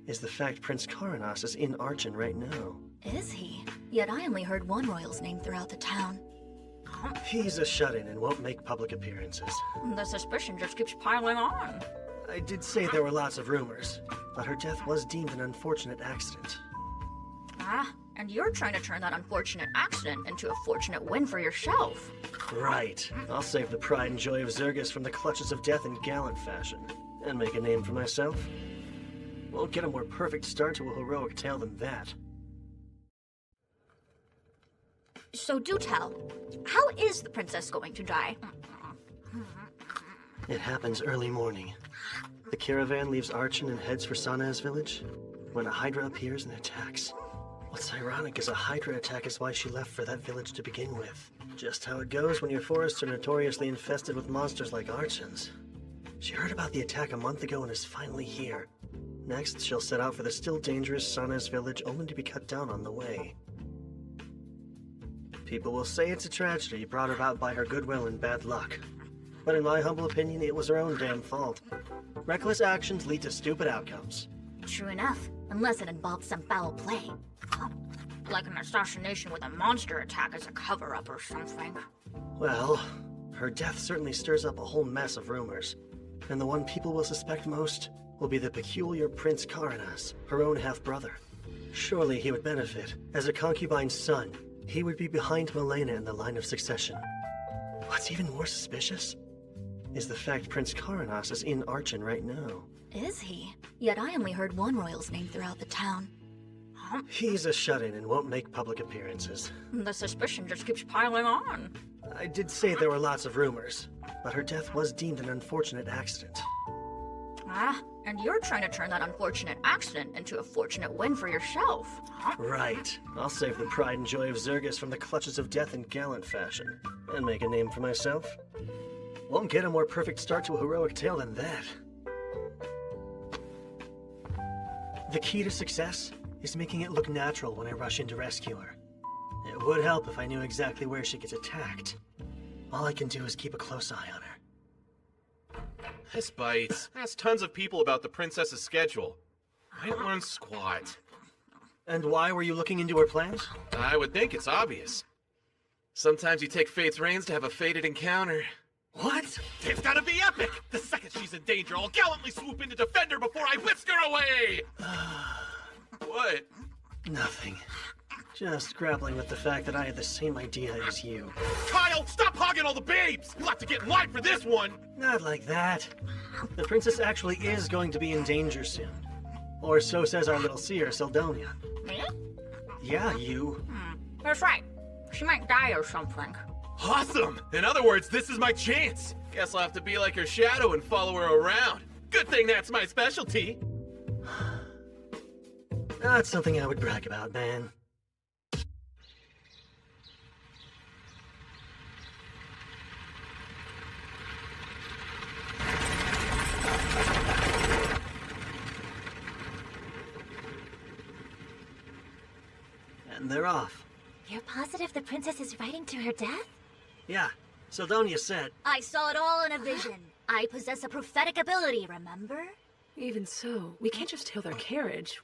is the fact Prince Karanas is in Archon right now. Is he? Yet I only heard one royal's name throughout the town. He's a shut-in and won't make public appearances. The suspicion just keeps piling on. I did say there were lots of rumors, but her death was deemed an unfortunate accident. Ah, and you're trying to turn that unfortunate accident into a fortunate win for yourself. Right. I'll save the pride and joy of Zergus from the clutches of death in gallant fashion, and make a name for myself. Won't get a more perfect start to a heroic tale than that. So do tell, how is the princess going to die? It happens early morning. The caravan leaves Archon and heads for Sana's village when a Hydra appears and attacks. What's ironic is a Hydra attack is why she left for that village to begin with. Just how it goes when your forests are notoriously infested with monsters like Archons. She heard about the attack a month ago and is finally here. Next, she'll set out for the still dangerous Sana's village, only to be cut down on the way. People will say it's a tragedy brought about by her goodwill and bad luck. But in my humble opinion, it was her own damn fault. Reckless actions lead to stupid outcomes. True enough, unless it involved some foul play. Like an assassination with a monster attack as a cover-up or something. Well, her death certainly stirs up a whole mess of rumors. And the one people will suspect most will be the peculiar Prince Karanas, her own half-brother. Surely he would benefit. As a concubine's son, he would be behind Milena in the line of succession. What's even more suspicious is the fact Prince Karanas is in Archon right now. Is he? Yet I only heard one royal's name throughout the town. Huh? He's a shut-in and won't make public appearances. The suspicion just keeps piling on. I did say there were lots of rumors, but her death was deemed an unfortunate accident. Ah, and you're trying to turn that unfortunate accident into a fortunate win for yourself. Huh? Right. I'll save the pride and joy of Zergus from the clutches of death in gallant fashion, and make a name for myself. Won't get a more perfect start to a heroic tale than that. The key to success is making it look natural when I rush in to rescue her. It would help if I knew exactly where she gets attacked. All I can do is keep a close eye on her. This bites. I asked tons of people about the princess's schedule. I don't learn squat. And why were you looking into her plans? I would think it's obvious. Sometimes you take fate's reins to have a fated encounter. What? It's gotta be epic! The second she's in danger, I'll gallantly swoop in to defend her before I whisk her away! What? Nothing. Just grappling with the fact that I had the same idea as you. Kyle, stop hogging all the babes! You'll have to get in line for this one! Not like that. The princess actually is going to be in danger soon. Or so says our little seer, Seldonia. Me? Yeah, you. That's right. She might die or something. Awesome! In other words, this is my chance! Guess I'll have to be like her shadow and follow her around. Good thing that's my specialty! Not something I would brag about, man. And they're off. You're positive the princess is riding to her death? Yeah, Seldonia said. I saw it all in a vision. I possess a prophetic ability, remember? Even so, we can't just tail their carriage.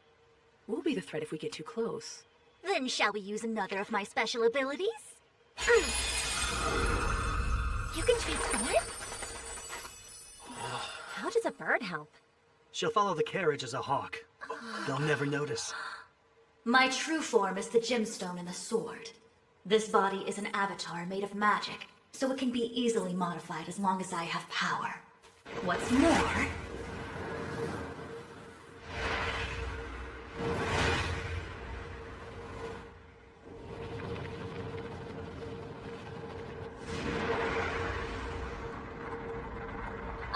We'll be the threat if we get too close. Then shall we use another of my special abilities? You can transform? How does a bird help? She'll follow the carriage as a hawk. They'll never notice. My true form is the gemstone and the sword. This body is an avatar made of magic, so it can be easily modified as long as I have power. What's more...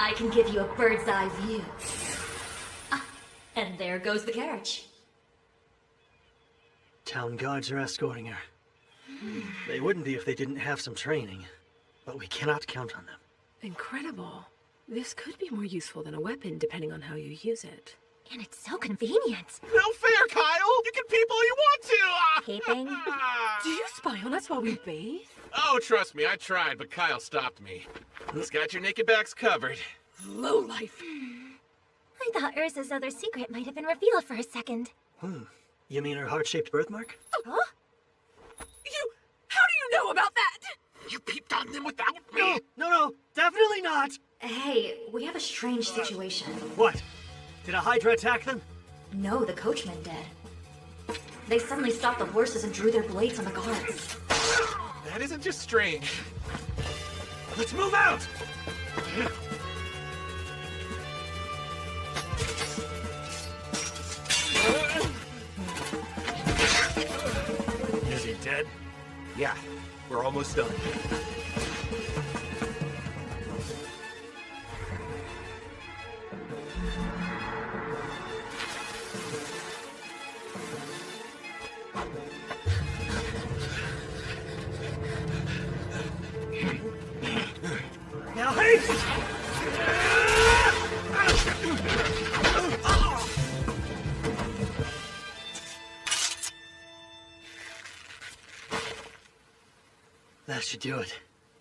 I can give you a bird's eye view. Ah, and there goes the carriage. Town guards are escorting her. They wouldn't be if they didn't have some training, but we cannot count on them. Incredible. This could be more useful than a weapon, depending on how you use it. And it's so convenient. No fair, Kyle! You can peep all you want to! Peeping? Do you spy on us while we bathe? Oh, trust me, I tried, but Kyle stopped me. He's got your naked backs covered. Lowlife. I thought Ursa's other secret might have been revealed for a second. You mean her heart-shaped birthmark? Huh? How do you know about that? You peeped on them without me! No, definitely not! Hey, we have a strange situation. What? Did a Hydra attack them? No, the coachman did. They suddenly stopped the horses and drew their blades on the guards. That isn't just strange. Let's move out! Is he dead? Yeah, we're almost done. Now haste! That should do it.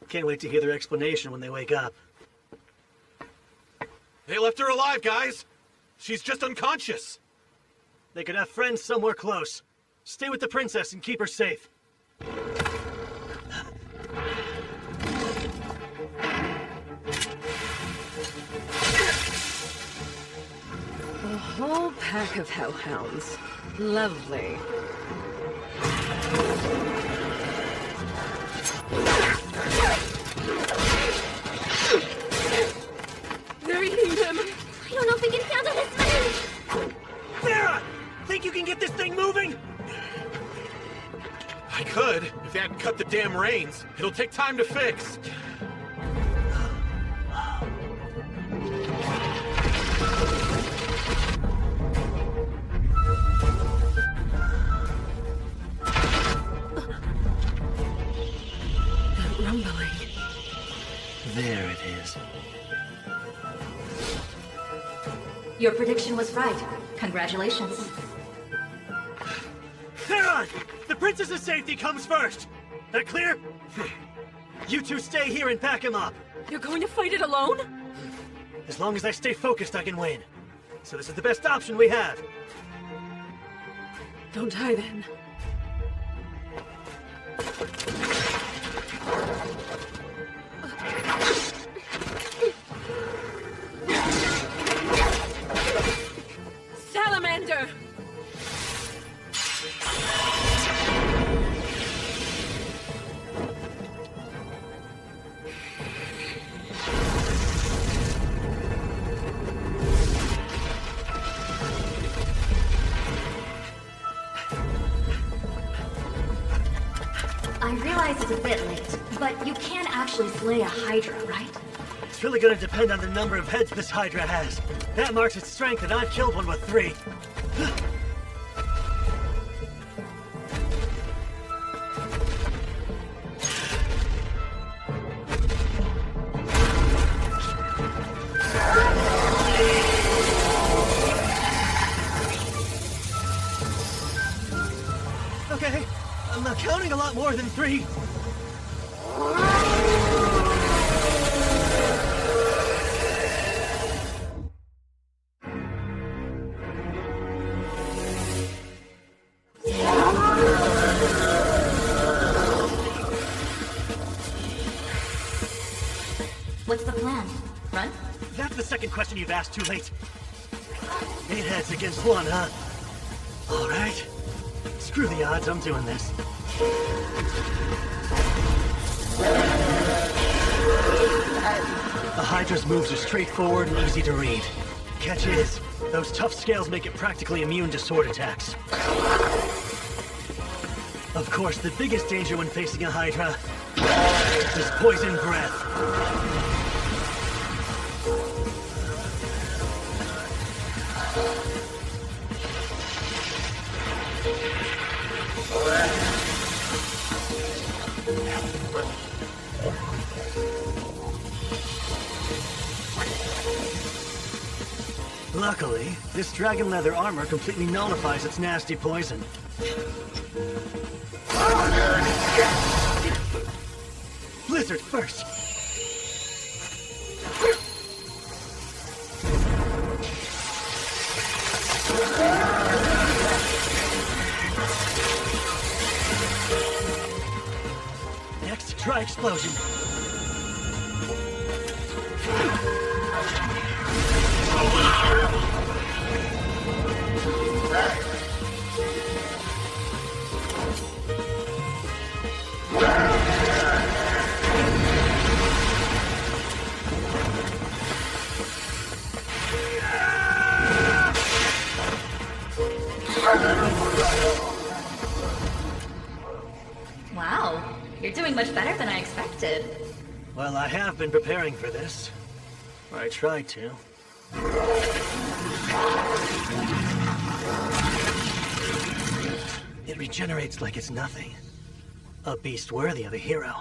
Can't wait to hear their explanation when they wake up. They left her alive, guys! She's just unconscious! They could have friends somewhere close. Stay with the princess and keep her safe. A whole pack of hellhounds. Lovely. They're eating them! I don't know if we can handle this many! Sarah! Think you can get this thing moving? I could, if they hadn't cut the damn reins. It'll take time to fix. That rumbling. There it is. Your prediction was right. Congratulations. Theron! The princess's safety comes first! That clear? You two stay here and back him up. You're going to fight it alone? As long as I stay focused, I can win. So this is the best option we have. Don't die then. Salamander! I realize it's a bit late, but you can actually slay a Hydra, right? It's really gonna depend on the number of heads this Hydra has. That marks its strength, and I've killed one with 3. Okay, I'm not counting a lot more than 3. What's the plan? Run? That's the second question you've asked too late. 8 heads against 1, huh? All right. Screw the odds, I'm doing this. The Hydra's moves are straightforward and easy to read. Catch is, those tough scales make it practically immune to sword attacks. Of course, the biggest danger when facing a Hydra is poison breath. Luckily, this dragon leather armor completely nullifies its nasty poison. Blizzard first! Next, try explosion. Wow, you're doing much better than I expected. Well, I have been preparing for this. Or I tried to. It regenerates like it's nothing. A beast worthy of a hero.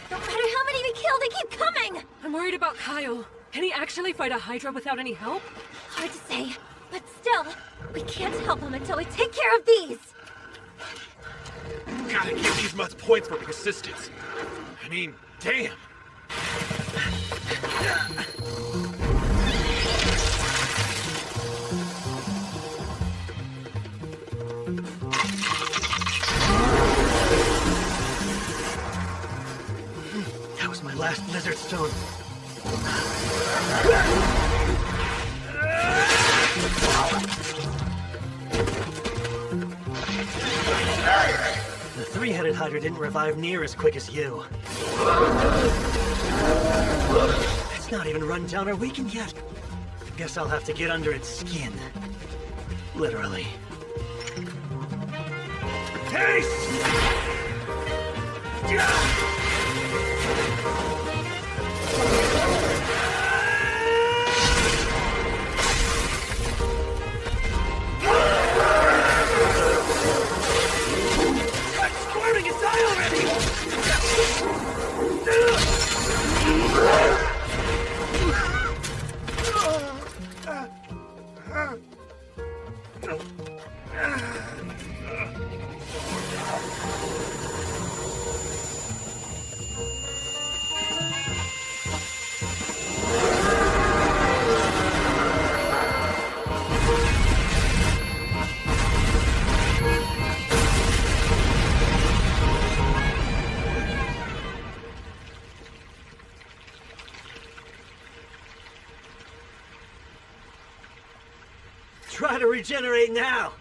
No matter how many we kill, they keep coming! I'm worried about Kyle. Can he actually fight a Hydra without any help? Hard to say, but still, we can't help him until we take care of these! Gotta give these mutts points for persistence. I mean, damn. That was my last lizard stone. The three-headed Hydra didn't revive near as quick as you. It's not even run down or weakened yet. Guess I'll have to get under its skin. Literally. Taste! Squirming and die already! Try to regenerate now!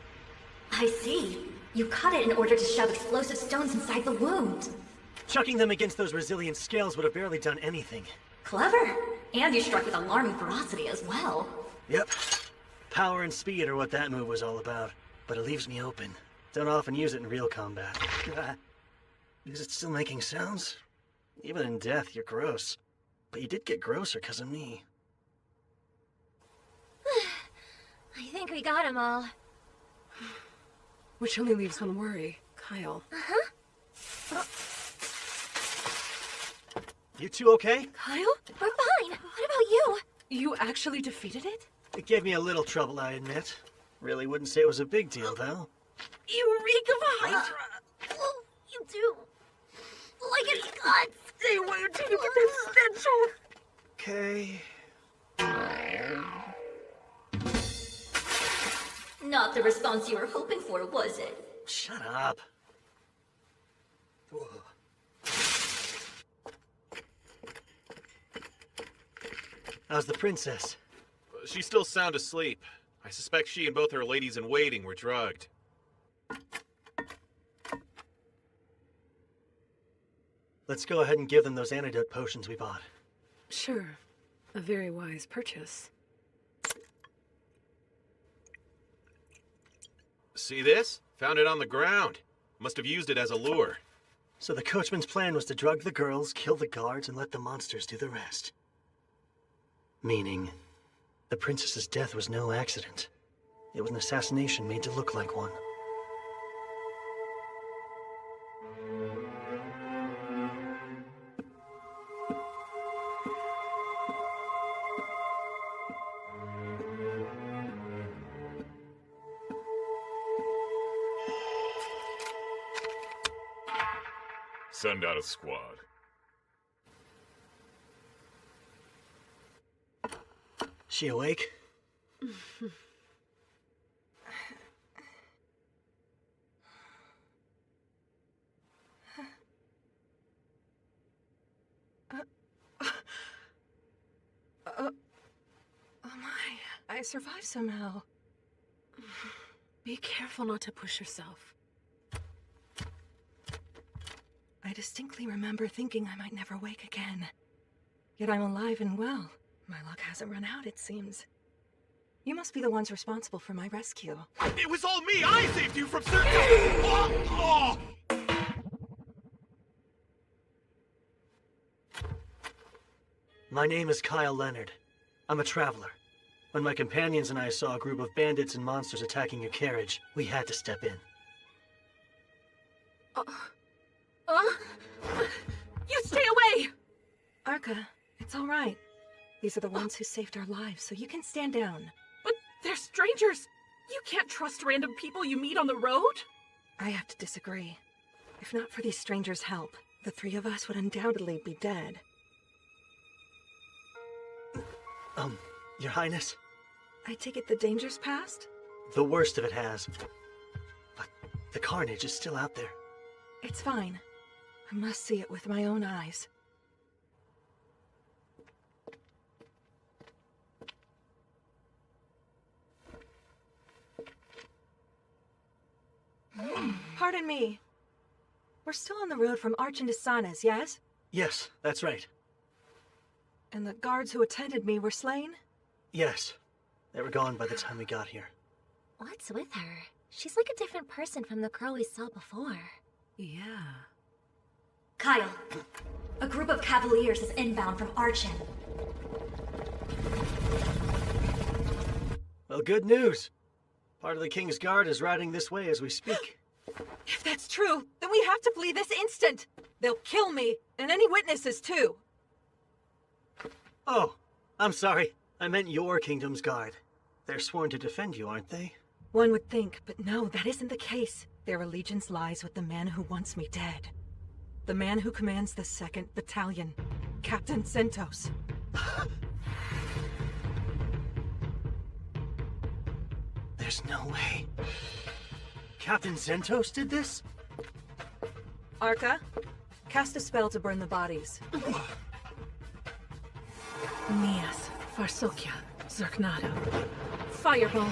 I see. You cut it in order to shove explosive stones inside the wound. Chucking them against those resilient scales would have barely done anything. Clever. And you struck with alarming ferocity as well. Yep. Power and speed are what that move was all about. But it leaves me open. Don't often use it in real combat. Is it still making sounds? Even in death, you're gross. But you did get grosser because of me. I think we got them all. Which only leaves one worry. Kyle. Uh-huh. You two okay? Kyle? We're fine. What about you? You actually defeated it? It gave me a little trouble, I admit. Really wouldn't say it was a big deal, though. You reek of Hydra! Oh, you do. Like it's guts. Stay away until you get that stench off! Okay. Not the response you were hoping for, was it? Shut up. How's the princess? She's still sound asleep. I suspect she and both her ladies-in-waiting were drugged. Let's go ahead and give them those antidote potions we bought. Sure. A very wise purchase. See this? Found it on the ground. Must have used it as a lure. So the coachman's plan was to drug the girls, kill the guards, and let the monsters do the rest. Meaning, the princess's death was no accident. It was an assassination made to look like one. Send out a squad. She awake? Oh my, I survived somehow. Be careful not to push yourself. I distinctly remember thinking I might never wake again. Yet I'm alive and well. My luck hasn't run out, it seems. You must be the ones responsible for my rescue. It was all me! I saved you from certain... Oh! My name is Kyle Leonard. I'm a traveler. When my companions and I saw a group of bandits and monsters attacking your carriage, we had to step in. You stay away! Arca, it's all right. These are the ones who saved our lives, so you can stand down. But they're strangers! You can't trust random people you meet on the road? I have to disagree. If not for these strangers' help, the three of us would undoubtedly be dead. Your Highness? I take it the danger's past? The worst of it has. But the carnage is still out there. It's fine. I must see it with my own eyes. Pardon me. We're still on the road from Arch into Sana's, yes? Yes, that's right. And the guards who attended me were slain? Yes. They were gone by the time we got here. What's with her? She's like a different person from the girl we saw before. Yeah. Kyle, a group of cavaliers is inbound from Archin. Well, good news. Part of the King's Guard is riding this way as we speak. If that's true, then we have to flee this instant! They'll kill me, and any witnesses too! Oh, I'm sorry. I meant your Kingdom's Guard. They're sworn to defend you, aren't they? One would think, but no, that isn't the case. Their allegiance lies with the man who wants me dead. The man who commands the 2nd Battalion, Captain Sentos. There's no way. Captain Zentos did this? Arca, cast a spell to burn the bodies. Nias, Farsokia, Zerknado. Fireball.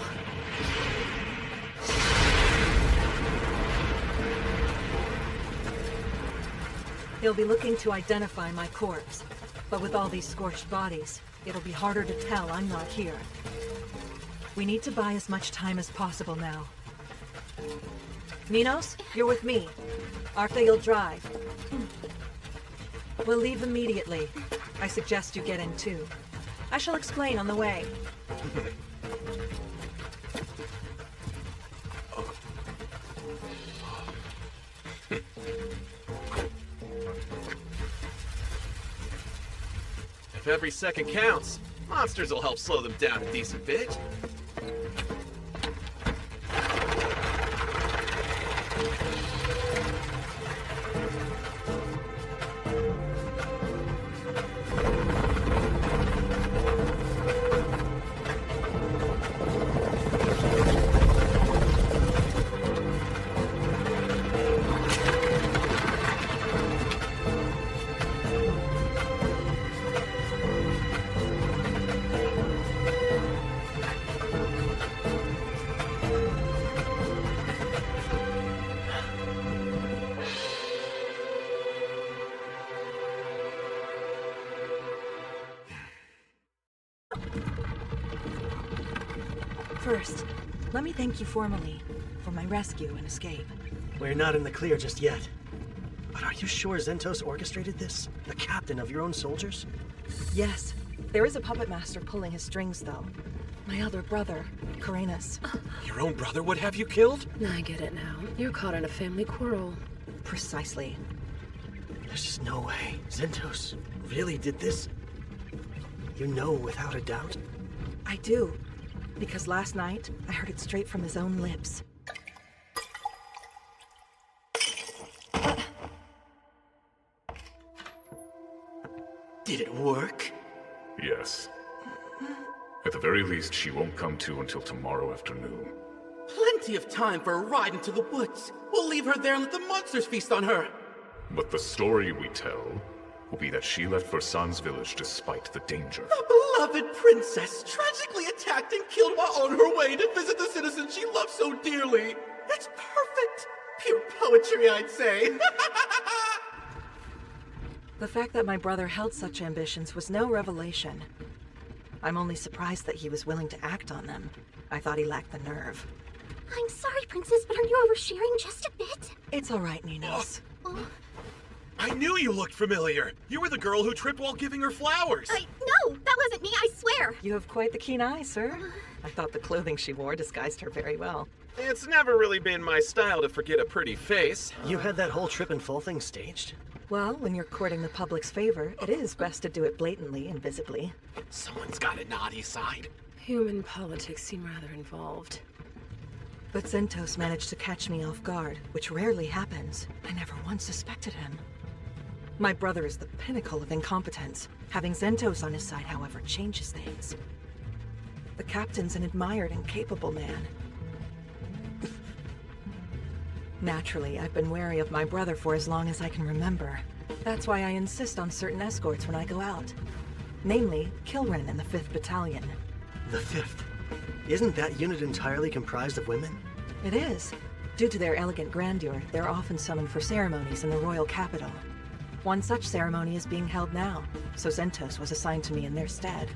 He'll be looking to identify my corpse. But with all these scorched bodies, it'll be harder to tell I'm not here. We need to buy as much time as possible now. Minos, you're with me. Arca, you'll drive. We'll leave immediately. I suggest you get in too. I shall explain on the way. If every second counts, monsters will help slow them down a decent bit. First, let me thank you formally for my rescue and escape. We're not in the clear just yet. But are you sure Zentos orchestrated this? The captain of your own soldiers? Yes. There is a puppet master pulling his strings, though. My other brother, Karenas. Your own brother would have you killed? I get it now. You're caught in a family quarrel. Precisely. There's just no way. Zentos really did this? You know without a doubt? I do. Because last night, I heard it straight from his own lips. Did it work? Yes. At the very least, she won't come to until tomorrow afternoon. Plenty of time for a ride into the woods. We'll leave her there and let the monsters feast on her. But the story we tell will be that she left for San's village despite the danger. The beloved princess tragically attacked and killed while on her way to visit the citizens she loved so dearly. It's perfect. Pure poetry, I'd say. The fact that my brother held such ambitions was no revelation. I'm only surprised that he was willing to act on them. I thought he lacked the nerve. I'm sorry, Princess, but are you oversharing just a bit? It's all right, Ninos. I knew you looked familiar. You were the girl who tripped while giving her flowers. No, that wasn't me, I swear. You have quite the keen eye, sir. I thought the clothing she wore disguised her very well. It's never really been my style to forget a pretty face. You had that whole trip and fall thing staged? Well, when you're courting the public's favor, it is best to do it blatantly and visibly. Someone's got a naughty side. Human politics seem rather involved. But Zentos managed to catch me off guard, which rarely happens. I never once suspected him. My brother is the pinnacle of incompetence. Having Zentos on his side, however, changes things. The captain's an admired and capable man. Naturally, I've been wary of my brother for as long as I can remember. That's why I insist on certain escorts when I go out. Namely, Kilren and the 5th Battalion. The 5th? Isn't that unit entirely comprised of women? It is. Due to their elegant grandeur, they're often summoned for ceremonies in the royal capital. One such ceremony is being held now, so Zentos was assigned to me in their stead.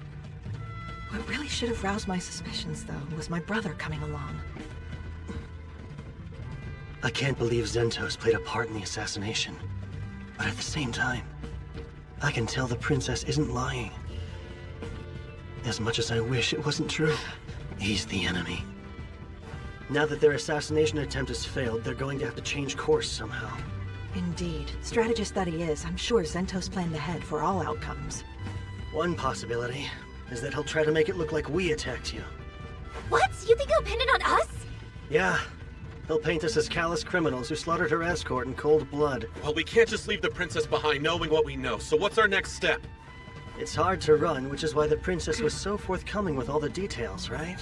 What really should have roused my suspicions, though, was my brother coming along. I can't believe Zentos played a part in the assassination. But at the same time, I can tell the princess isn't lying. As much as I wish it wasn't true, he's the enemy. Now that their assassination attempt has failed, they're going to have to change course somehow. Indeed. Strategist that he is, I'm sure Zentos planned ahead for all outcomes. One possibility is that he'll try to make it look like we attacked you. What? You think he'll pin it on us? Yeah. He'll paint us as callous criminals who slaughtered her escort in cold blood. Well, we can't just leave the princess behind knowing what we know, so what's our next step? It's hard to run, which is why the princess was so forthcoming with all the details, right?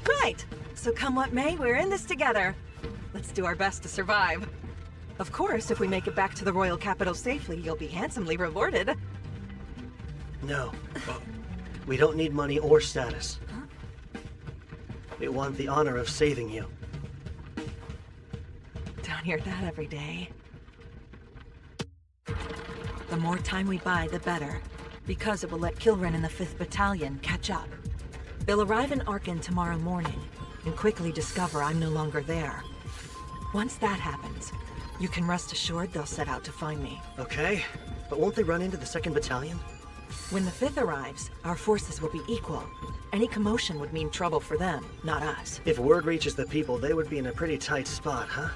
Right! So come what may, we're in this together. Let's do our best to survive. Of course, if we make it back to the royal capital safely, you'll be handsomely rewarded. No. We don't need money or status. We want the honor of saving you. Don't hear that every day. The more time we buy, the better. Because it will let Kilren and the 5th Battalion catch up. They'll arrive in Arkin tomorrow morning, and quickly discover I'm no longer there. Once that happens, you can rest assured they'll set out to find me. Okay, but won't they run into the 2nd Battalion? When the 5th arrives, our forces will be equal. Any commotion would mean trouble for them, not us. If word reaches the people, they would be in a pretty tight spot, huh?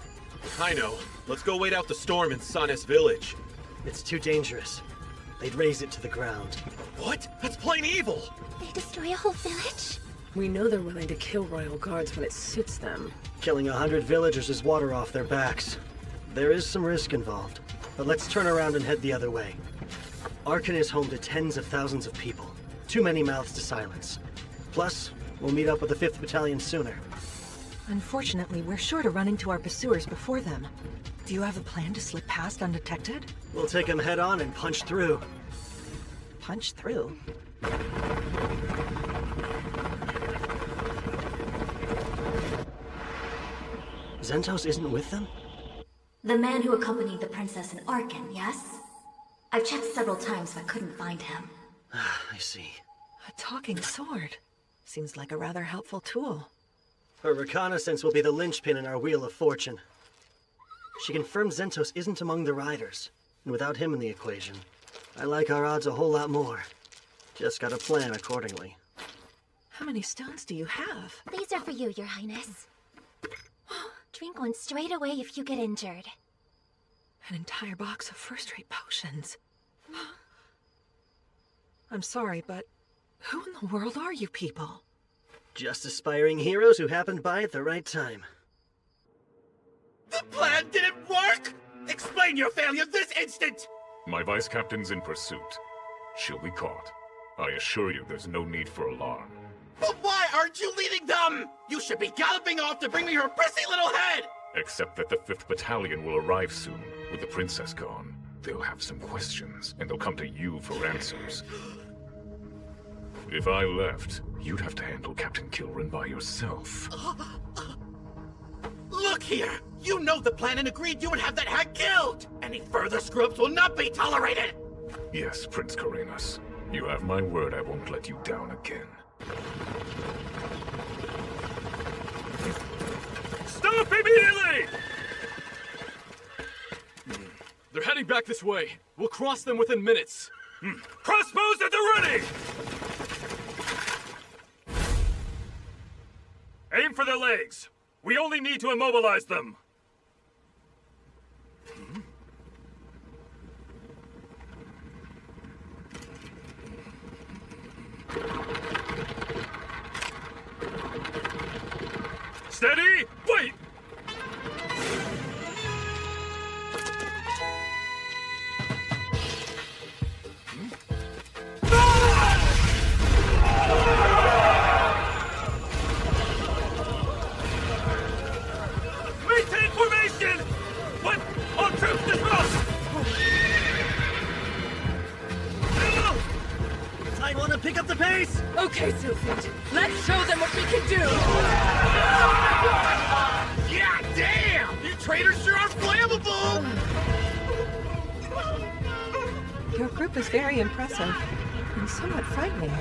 I know. Let's go wait out the storm in Sanes village. It's too dangerous. They'd raze it to the ground. What? That's plain evil! They destroy a whole village? We know they're willing to kill royal guards when it suits them. Killing 100 villagers is water off their backs. There is some risk involved, but let's turn around and head the other way. Arkin is home to tens of thousands of people. Too many mouths to silence. Plus, we'll meet up with the 5th Battalion sooner. Unfortunately, we're sure to run into our pursuers before them. Do you have a plan to slip past undetected? We'll take them head on and punch through. Punch through? Zentos isn't with them? The man who accompanied the princess in Arkin, yes? I've checked several times but couldn't find him. I see. A talking sword. Seems like a rather helpful tool. Her reconnaissance will be the linchpin in our Wheel of Fortune. She confirmed Zentos isn't among the riders, and without him in the equation, I like our odds a whole lot more. Just gotta plan accordingly. How many stones do you have? These are for you, Your Highness. Drink one straight away if you get injured. An entire box of first-rate potions. I'm sorry, but who in the world are you people? Just aspiring heroes who happened by at the right time. The plan didn't work! Explain your failure this instant! My vice captain's in pursuit. She'll be caught. I assure you there's no need for alarm. But why aren't you leading them? You should be galloping off to bring me her prissy little head! Except that the 5th Battalion will arrive soon. With the princess gone, they'll have some questions, and they'll come to you for answers. If I left, you'd have to handle Captain Kilren by yourself. Look here! You know the plan and agreed you would have that hag killed! Any further scrubs will not be tolerated! Yes, Prince Carenas. You have my word I won't let you down again. Stop immediately! They're heading back this way. We'll cross them within minutes. Crossbows at the ready! Aim for their legs. We only need to immobilize them. Steady! Wait! Okay, Sylphid. Let's show them what we can do! God damn! You traitors sure are flammable! Your group is very impressive and somewhat frightening.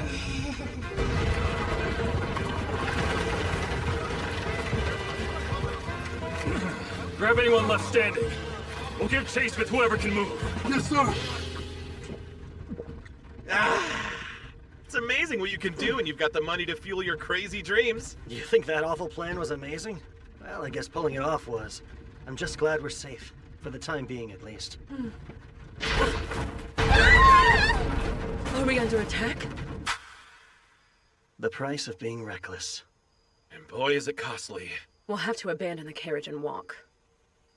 Grab anyone left standing. We'll give chase with whoever can move. Yes, sir. It's amazing what you can do when you've got the money to fuel your crazy dreams. You think that awful plan was amazing? Well, I guess pulling it off was. I'm just glad we're safe. For the time being, at least. Are we under attack? The price of being reckless. And boy, is it costly. We'll have to abandon the carriage and walk.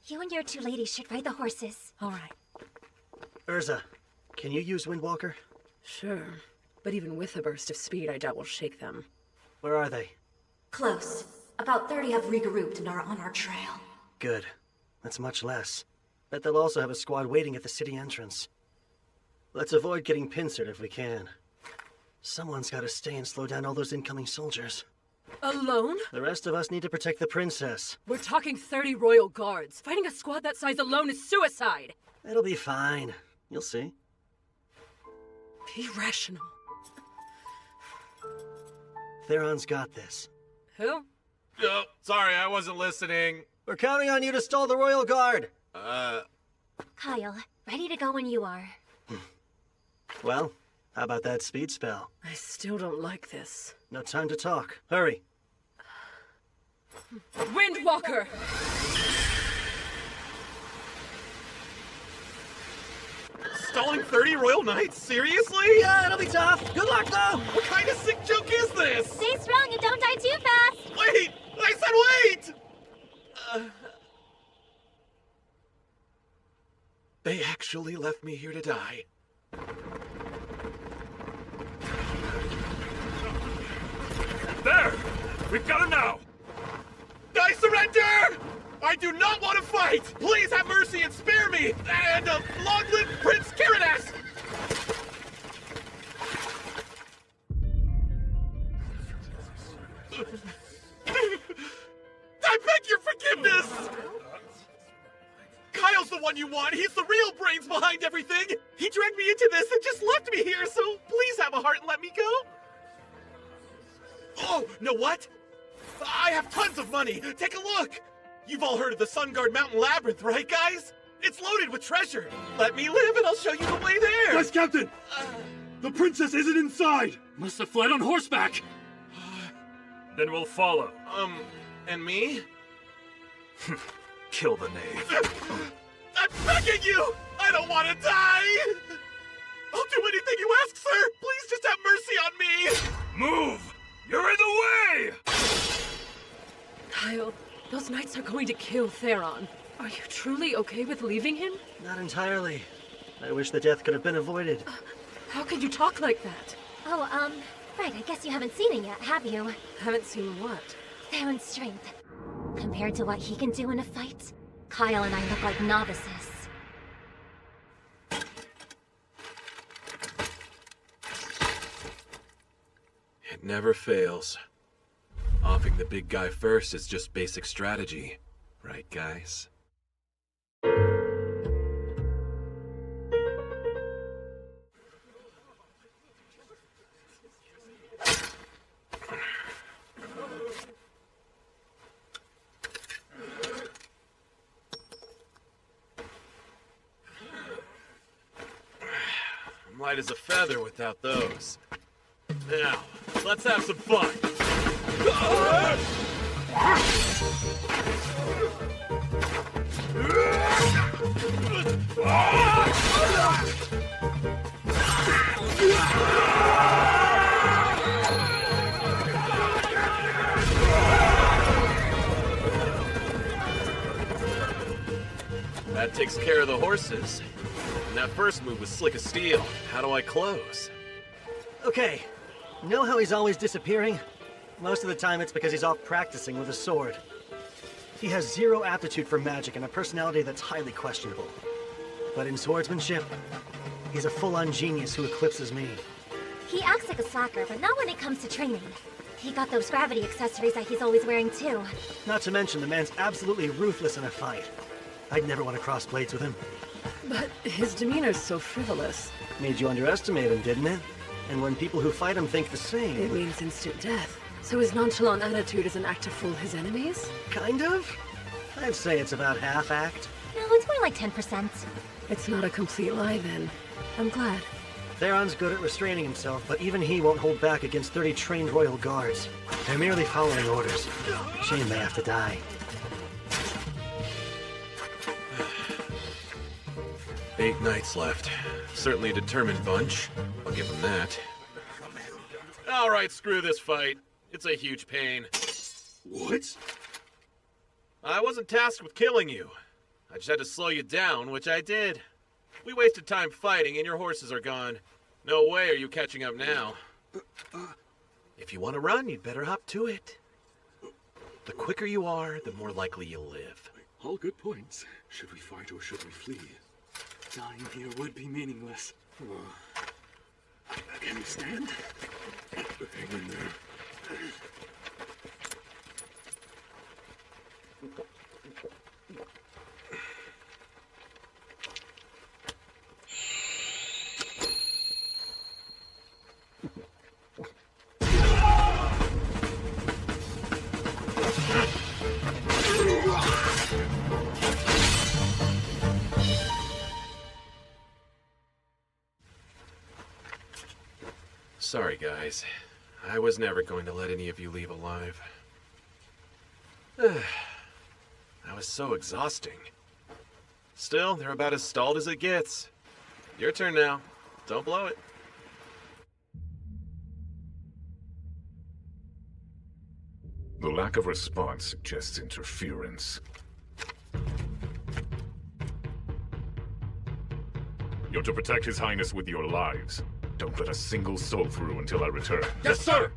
You and your two ladies should ride the horses. All right. Urza, can you use Windwalker? Sure. But even with a burst of speed, I doubt we'll shake them. Where are they? Close. About 30 have regrouped and are on our trail. Good. That's much less. Bet they'll also have a squad waiting at the city entrance. Let's avoid getting pincered if we can. Someone's got to stay and slow down all those incoming soldiers. Alone? The rest of us need to protect the princess. We're talking 30 royal guards. Fighting a squad that size alone is suicide. It'll be fine. You'll see. Be rational. Theron's got this. Who? Oh, sorry, I wasn't listening. We're counting on you to stall the royal guard. Kyle, ready to go when you are. Well, how about that speed spell? I still don't like this. No time to talk. Hurry. Windwalker! Stalling 30 royal knights? Seriously? Yeah, it'll be tough. Good luck, though. What kind of sick joke is this? Stay strong and don't die too fast. Wait! I said wait! They actually left me here to die. There! We've got him now! I surrender! I do not want to fight! Please have mercy and spare me! And long live Prince Kiradas! I beg your forgiveness! Kyle's the one you want. He's the real brains behind everything. He dragged me into this and just left me here, so please have a heart and let me go. Oh, know what? I have tons of money. Take a look. You've all heard of the Sunguard Mountain Labyrinth, right, guys? It's loaded with treasure. Let me live and I'll show you the way there. Yes, Captain! The princess isn't inside! Must have fled on horseback. Then we'll follow. And me? Kill the knave. I'm begging you! I don't want to die! I'll do anything you ask, sir! Please just have mercy on me! Move! You're in the way! Kyle, those knights are going to kill Theron. Are you truly okay with leaving him? Not entirely. I wish the death could have been avoided. How can you talk like that? Oh, right, I guess you haven't seen it yet, have you? Haven't seen what? Theron's strength. Compared to what he can do in a fight, Kyle and I look like novices. It never fails. Offing the big guy first is just basic strategy. Right, guys? I'm light as a feather without those. Now, let's have some fun. That takes care of the horses. And that first move was slick as steel. How do I close? Okay. Know how he's always disappearing? Most of the time it's because he's off practicing with a sword. He has zero aptitude for magic and a personality that's highly questionable. But in swordsmanship, he's a full-on genius who eclipses me. He acts like a slacker, but not when it comes to training. He got those gravity accessories that he's always wearing too. Not to mention, the man's absolutely ruthless in a fight. I'd never want to cross blades with him. But his demeanor's so frivolous. Made you underestimate him, didn't it? And when people who fight him think the same... It means instant death. So his nonchalant attitude is an act to fool his enemies? Kind of? I'd say it's about half-act. No, it's more like 10%. It's not a complete lie, then. I'm glad. Theron's good at restraining himself, but even he won't hold back against 30 trained royal guards. They're merely following orders. Shame they have to die. 8 nights left. Certainly a determined bunch. I'll give them that. Alright, screw this fight. It's a huge pain. What? I wasn't tasked with killing you. I just had to slow you down, which I did. We wasted time fighting and your horses are gone. No way are you catching up now. If you want to run, you'd better hop to it. The quicker you are, the more likely you'll live. All good points. Should we fight or should we flee? Dying here would be meaningless. Can you stand? Hang in there. Sorry, guys. I was never going to let any of you leave alive. That was so exhausting. Still, they're about as stalled as it gets. Your turn now. Don't blow it. The lack of response suggests interference. You're to protect His Highness with your lives. Don't let a single soul through until I return. Yes, sir!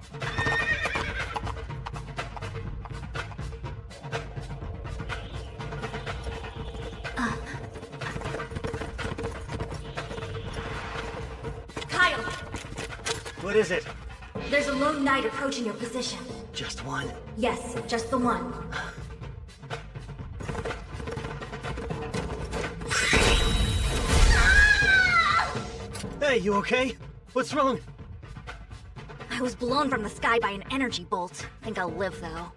Kyle! What is it? There's a lone knight approaching your position. Just one? Yes, just the one. Hey, you okay? What's wrong? I was blown from the sky by an energy bolt. Think I'll live, though.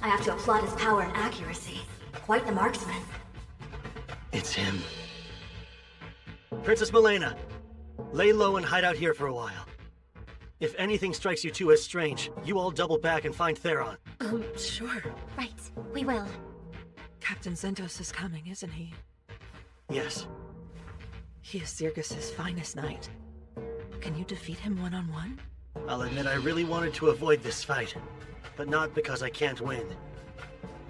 I have to applaud his power and accuracy. Quite the marksman. It's him. Princess Milena, lay low and hide out here for a while. If anything strikes you two as strange, you all double back and find Theron. Sure. Right, we will. Captain Zentos is coming, isn't he? Yes. He is Zirgus's finest knight. Can you defeat him one-on-one? I'll admit I really wanted to avoid this fight, but not because I can't win.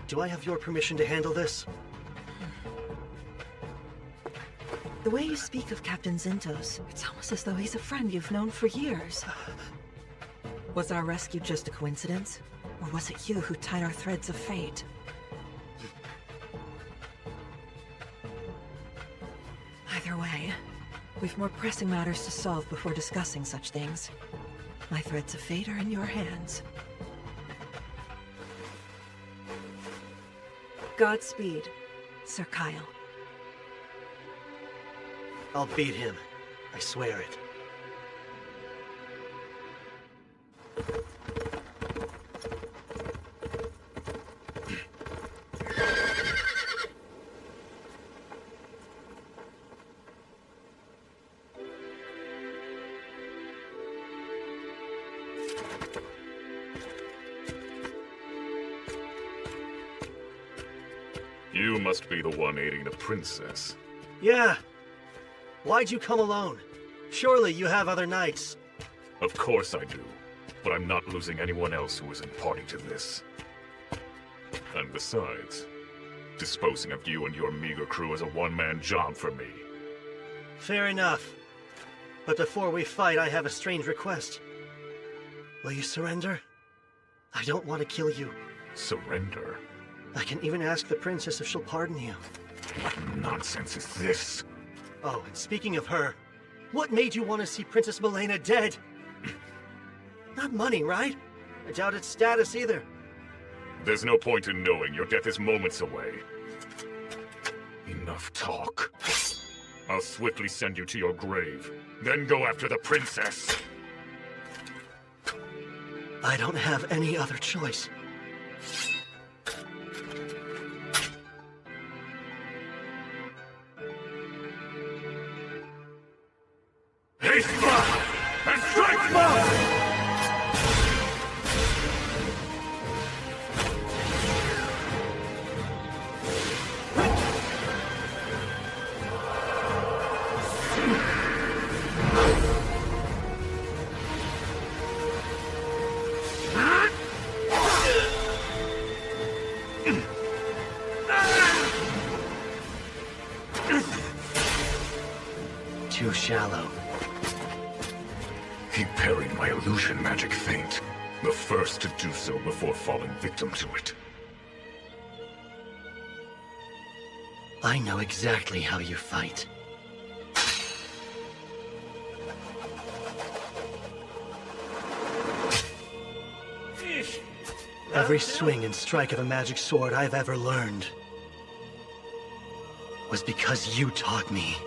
Do I have your permission to handle this? The way you speak of Captain Zentos, it's almost as though he's a friend you've known for years. Was our rescue just a coincidence? Or was it you who tied our threads of fate? Either way, we've more pressing matters to solve before discussing such things. My threads of fate are in your hands. Godspeed, Sir Kyle. I'll beat him. I swear it. You must be the one aiding the princess. Yeah. Why'd you come alone? Surely you have other knights. Of course I do. But I'm not losing anyone else who isn't party to this. And besides, disposing of you and your meager crew is a one-man job for me. Fair enough. But before we fight, I have a strange request. Will you surrender? I don't want to kill you. Surrender? I can even ask the princess if she'll pardon you. What nonsense is this? Oh, and speaking of her, what made you want to see Princess Milena dead? Not money, right? I doubt its status either. There's no point in knowing. Your death is moments away. Enough talk. I'll swiftly send you to your grave. Then go after the princess. I don't have any other choice. Haste back and strike back! Too shallow. He parried my illusion magic feint. The first to do so before falling victim to it. I know exactly how you fight. Every swing and strike of a magic sword I've ever learned was because you taught me.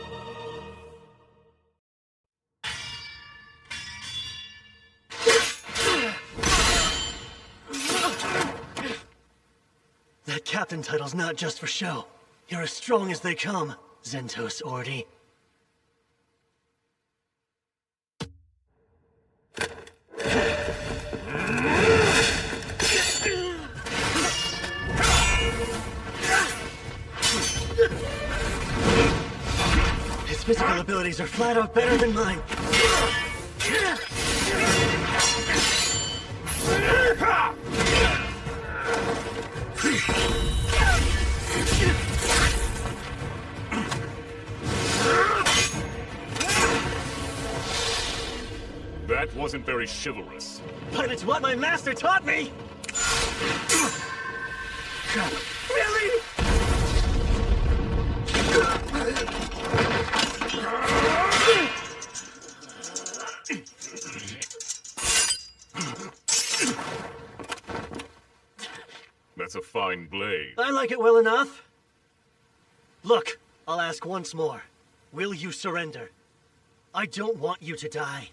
That captain title's not just for show. You're as strong as they come, Zentos Ordi. His physical abilities are flat out better than mine. That wasn't very chivalrous. But it's what my master taught me! Really? That's a fine blade. I like it well enough. Look, I'll ask once more. Will you surrender? I don't want you to die.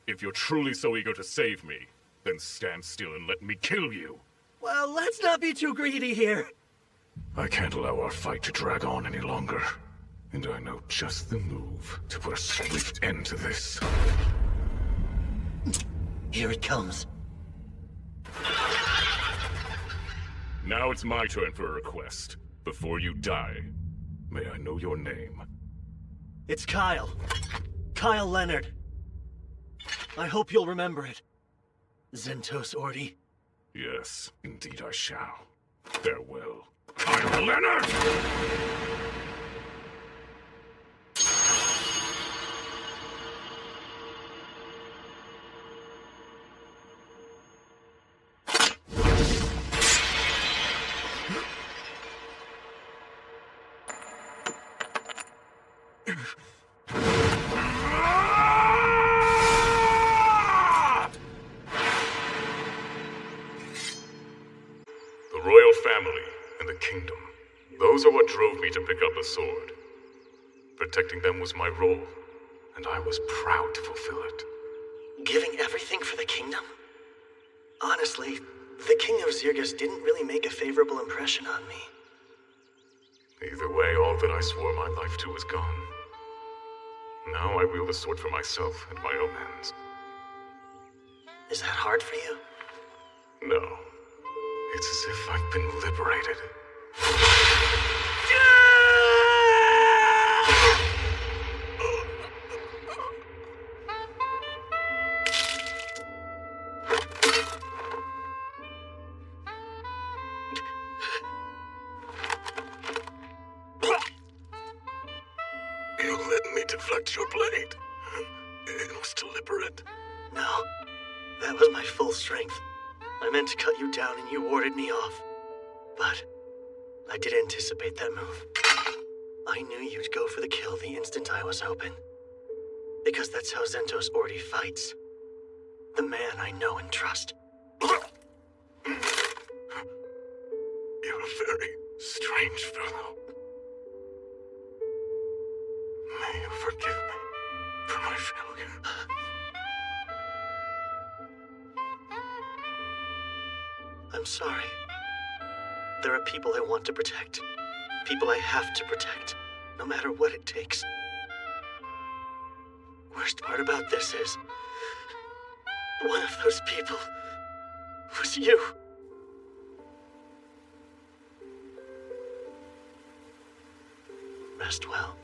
If you're truly so eager to save me, then stand still and let me kill you. Well, let's not be too greedy here. I can't allow our fight to drag on any longer. And I know just the move to put a swift end to this. Here it comes. Now it's my turn for a request. Before you die, may I know your name? It's Kyle. Kyle Leonard. I hope you'll remember it. Zentos Ordi. Yes, indeed I shall. Farewell, Kyle Leonard! Those are what drove me to pick up a sword. Protecting them was my role, and I was proud to fulfill it. Giving everything for the kingdom? Honestly, the King of Zirgus didn't really make a favorable impression on me. Either way, all that I swore my life to is gone. Now I wield the sword for myself and my own ends. Is that hard for you? No. It's as if I've been liberated. You let me deflect your blade. It was deliberate. No, that was my full strength. I meant to cut you down and you warded me off. But I did anticipate that move. I knew you'd go for the kill the instant I was open. Because that's how Zentos Ordi fights. The man I know and trust. You're a very strange fellow. May you forgive me for my failure. I'm sorry. There are people I want to protect. People I have to protect, no matter what it takes. Worst part about this is, one of those people was you. Rest well,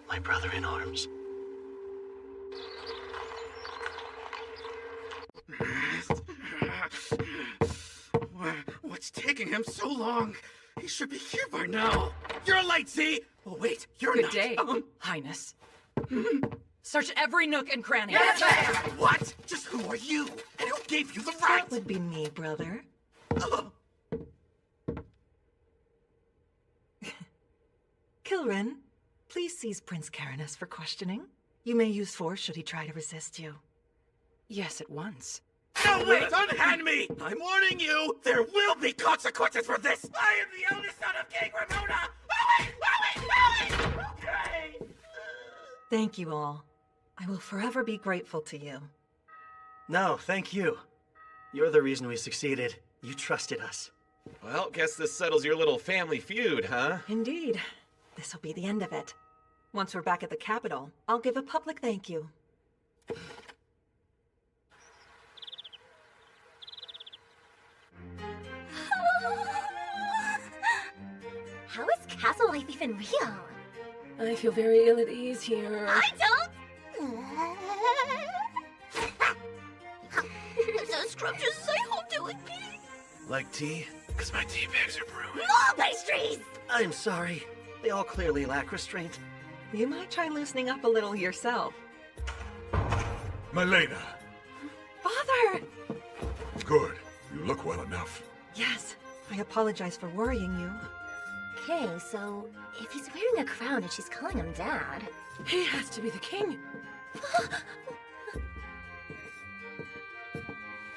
my brother in arms. What's taking him so long? He should be here by now. You're late, Z! Oh, wait, you're Good not. day, Highness. Search every nook and cranny. Yes, ma'am! What? Just who are you? And who gave you the right? That would be me, brother. Kilrin, please seize Prince Caranus for questioning. You may use force should he try to resist you. Yes, at once. No, wait! Unhand me! I'm warning you! There will be consequences for this! I am the eldest son of King Ramona! Okay! Thank you all. I will forever be grateful to you. No, thank you. You're the reason we succeeded. You trusted us. Well, guess this settles your little family feud, huh? Indeed. This will be the end of it. Once we're back at the capital, I'll give a public thank you. How is castle life even real? I feel very ill at ease here. I don't! I'm so scrumptious as I hope to would be. Like tea? Because my tea bags are brewing. More pastries! I'm sorry. They all clearly lack restraint. You might try loosening up a little yourself. Milena! Father! Good. You look well enough. Yes, I apologize for worrying you. Okay, so if he's wearing a crown and she's calling him Dad... He has to be the king.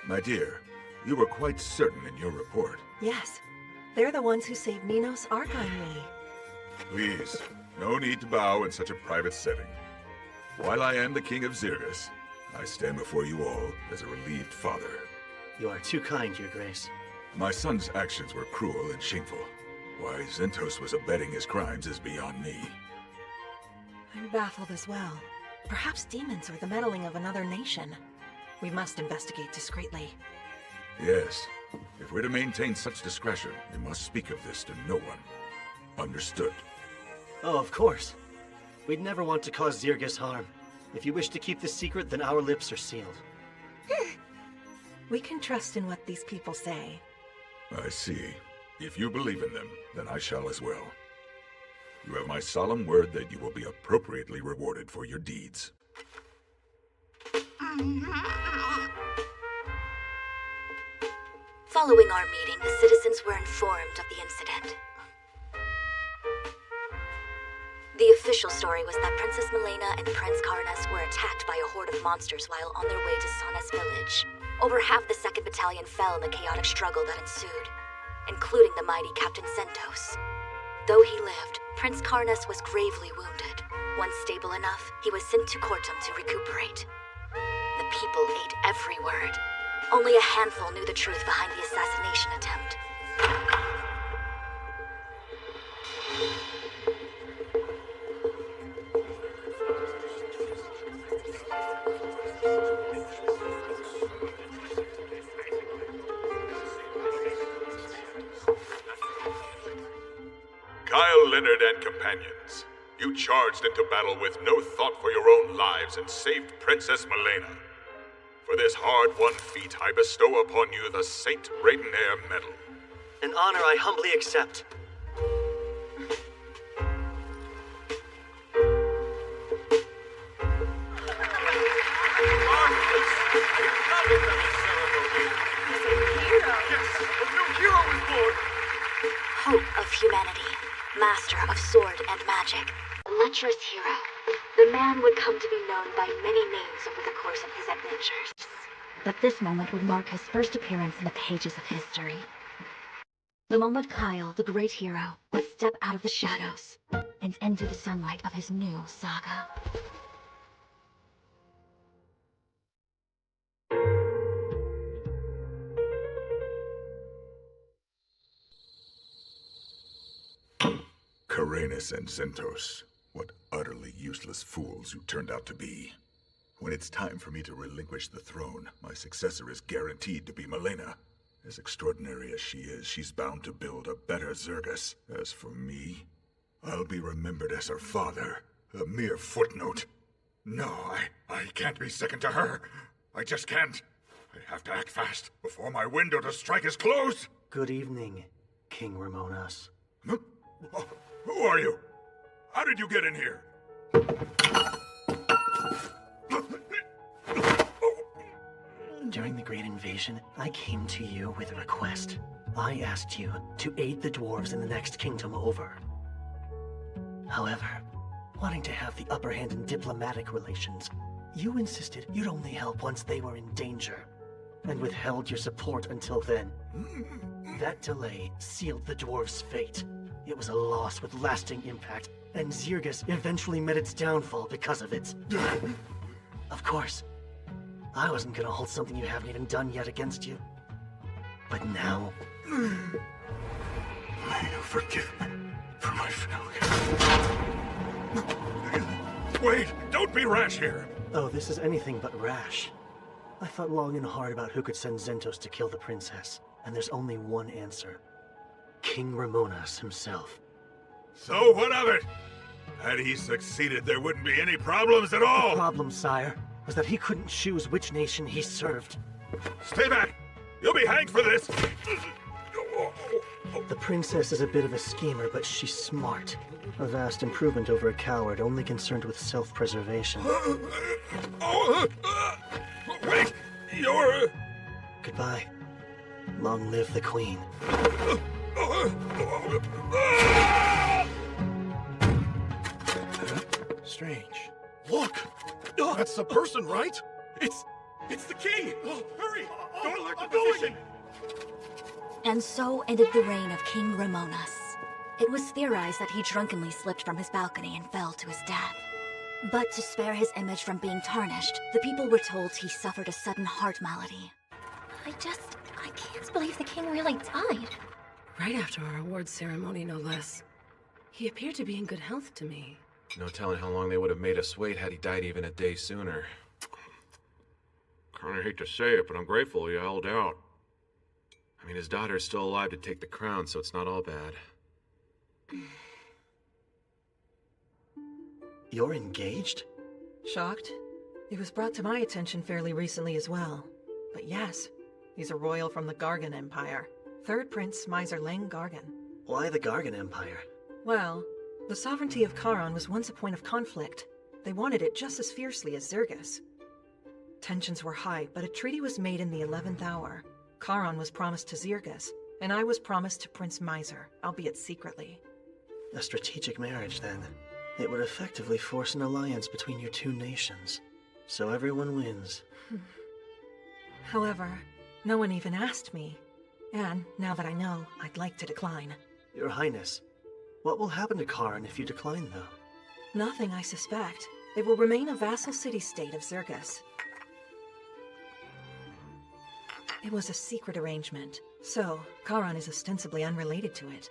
My dear, you were quite certain in your report. Yes, they're the ones who saved Minos Archon me. Please, no need to bow in such a private setting. While I am the king of Zirgus, I stand before you all as a relieved father. You are too kind, Your Grace. My son's actions were cruel and shameful. Why Zentos was abetting his crimes is beyond me. I'm baffled as well. Perhaps demons or the meddling of another nation. We must investigate discreetly. Yes. If we're to maintain such discretion, we must speak of this to no one. Understood. Oh, of course. We'd never want to cause Zirgus harm. If you wish to keep this secret, then our lips are sealed. We can trust in what these people say. I see. If you believe in them, then I shall as well. You have my solemn word that you will be appropriately rewarded for your deeds. Following our meeting, the citizens were informed of the incident. The official story was that Princess Milena and Prince Caranus were attacked by a horde of monsters while on their way to Sona's village. Over half the 2nd Battalion fell in the chaotic struggle that ensued, including the mighty Captain Zentos. Though he lived, Prince Caranus was gravely wounded. Once stable enough, he was sent to Cortum to recuperate. The people ate every word. Only a handful knew the truth behind the assassination attempt. Kyle, Leonard, and companions, you charged into battle with no thought for your own lives and saved Princess Milena. For this hard-won feat, I bestow upon you the Saint Raidenair Medal. An honor I humbly accept. Hope of humanity, master of sword and magic, a lecherous hero. The man would come to be known by many names over the course of his adventures. But this moment would mark his first appearance in the pages of history. The moment Kyle, the great hero, would step out of the shadows and into the sunlight of his new saga. Karenis and Zentos. What utterly useless fools you turned out to be. When it's time for me to relinquish the throne, my successor is guaranteed to be Malena. As extraordinary as she is, she's bound to build a better Zergus. As for me, I'll be remembered as her father, a mere footnote. No, I can't be second to her. I just can't. I have to act fast before my window to strike is closed. Good evening, King Ramonas. Who are you? How did you get in here? During the Great Invasion, I came to you with a request. I asked you to aid the dwarves in the next kingdom over. However, wanting to have the upper hand in diplomatic relations, you insisted you'd only help once they were in danger, and withheld your support until then. That delay sealed the dwarves' fate. It was a loss with lasting impact, and Zergus eventually met its downfall because of it. Of course, I wasn't gonna hold something you haven't even done yet against you. But now... May you forgive me for my failure. Wait! Don't be rash here! Oh, this is anything but rash. I thought long and hard about who could send Zentos to kill the princess, and there's only one answer. King Ramonas himself. So what of it? Had he succeeded, there wouldn't be any problems at all! The problem, sire, was that he couldn't choose which nation he served. Stay back! You'll be hanged for this! The princess is a bit of a schemer, but she's smart. A vast improvement over a coward only concerned with self-preservation. Wait! You're... Goodbye. Long live the queen. Strange. Look! That's the person, right? It's the king! Hurry! Don't alert the physician! And so ended the reign of King Ramonas. It was theorized that he drunkenly slipped from his balcony and fell to his death. But to spare his image from being tarnished, the people were told he suffered a sudden heart malady. I can't believe the king really died. Right after our awards ceremony, no less. He appeared to be in good health to me. No telling how long they would have made us wait had he died even a day sooner. Kinda hate to say it, but I'm grateful he held out. I mean, his daughter's still alive to take the crown, so it's not all bad. You're engaged? Shocked? It was brought to my attention fairly recently as well. But yes, he's a royal from the Gargan Empire. Third Prince Miser Leng Gargan. Why the Gargan Empire? Well, the sovereignty of Charon was once a point of conflict. They wanted it just as fiercely as Zergus. Tensions were high, but a treaty was made in the 11th hour. Charon was promised to Zergus, and I was promised to Prince Miser, albeit secretly. A strategic marriage, then. It would effectively force an alliance between your two nations. So everyone wins. However, no one even asked me. And, now that I know, I'd like to decline. Your Highness, what will happen to Charon if you decline, though? Nothing, I suspect. It will remain a vassal city-state of Zergus. It was a secret arrangement, so Charon is ostensibly unrelated to it.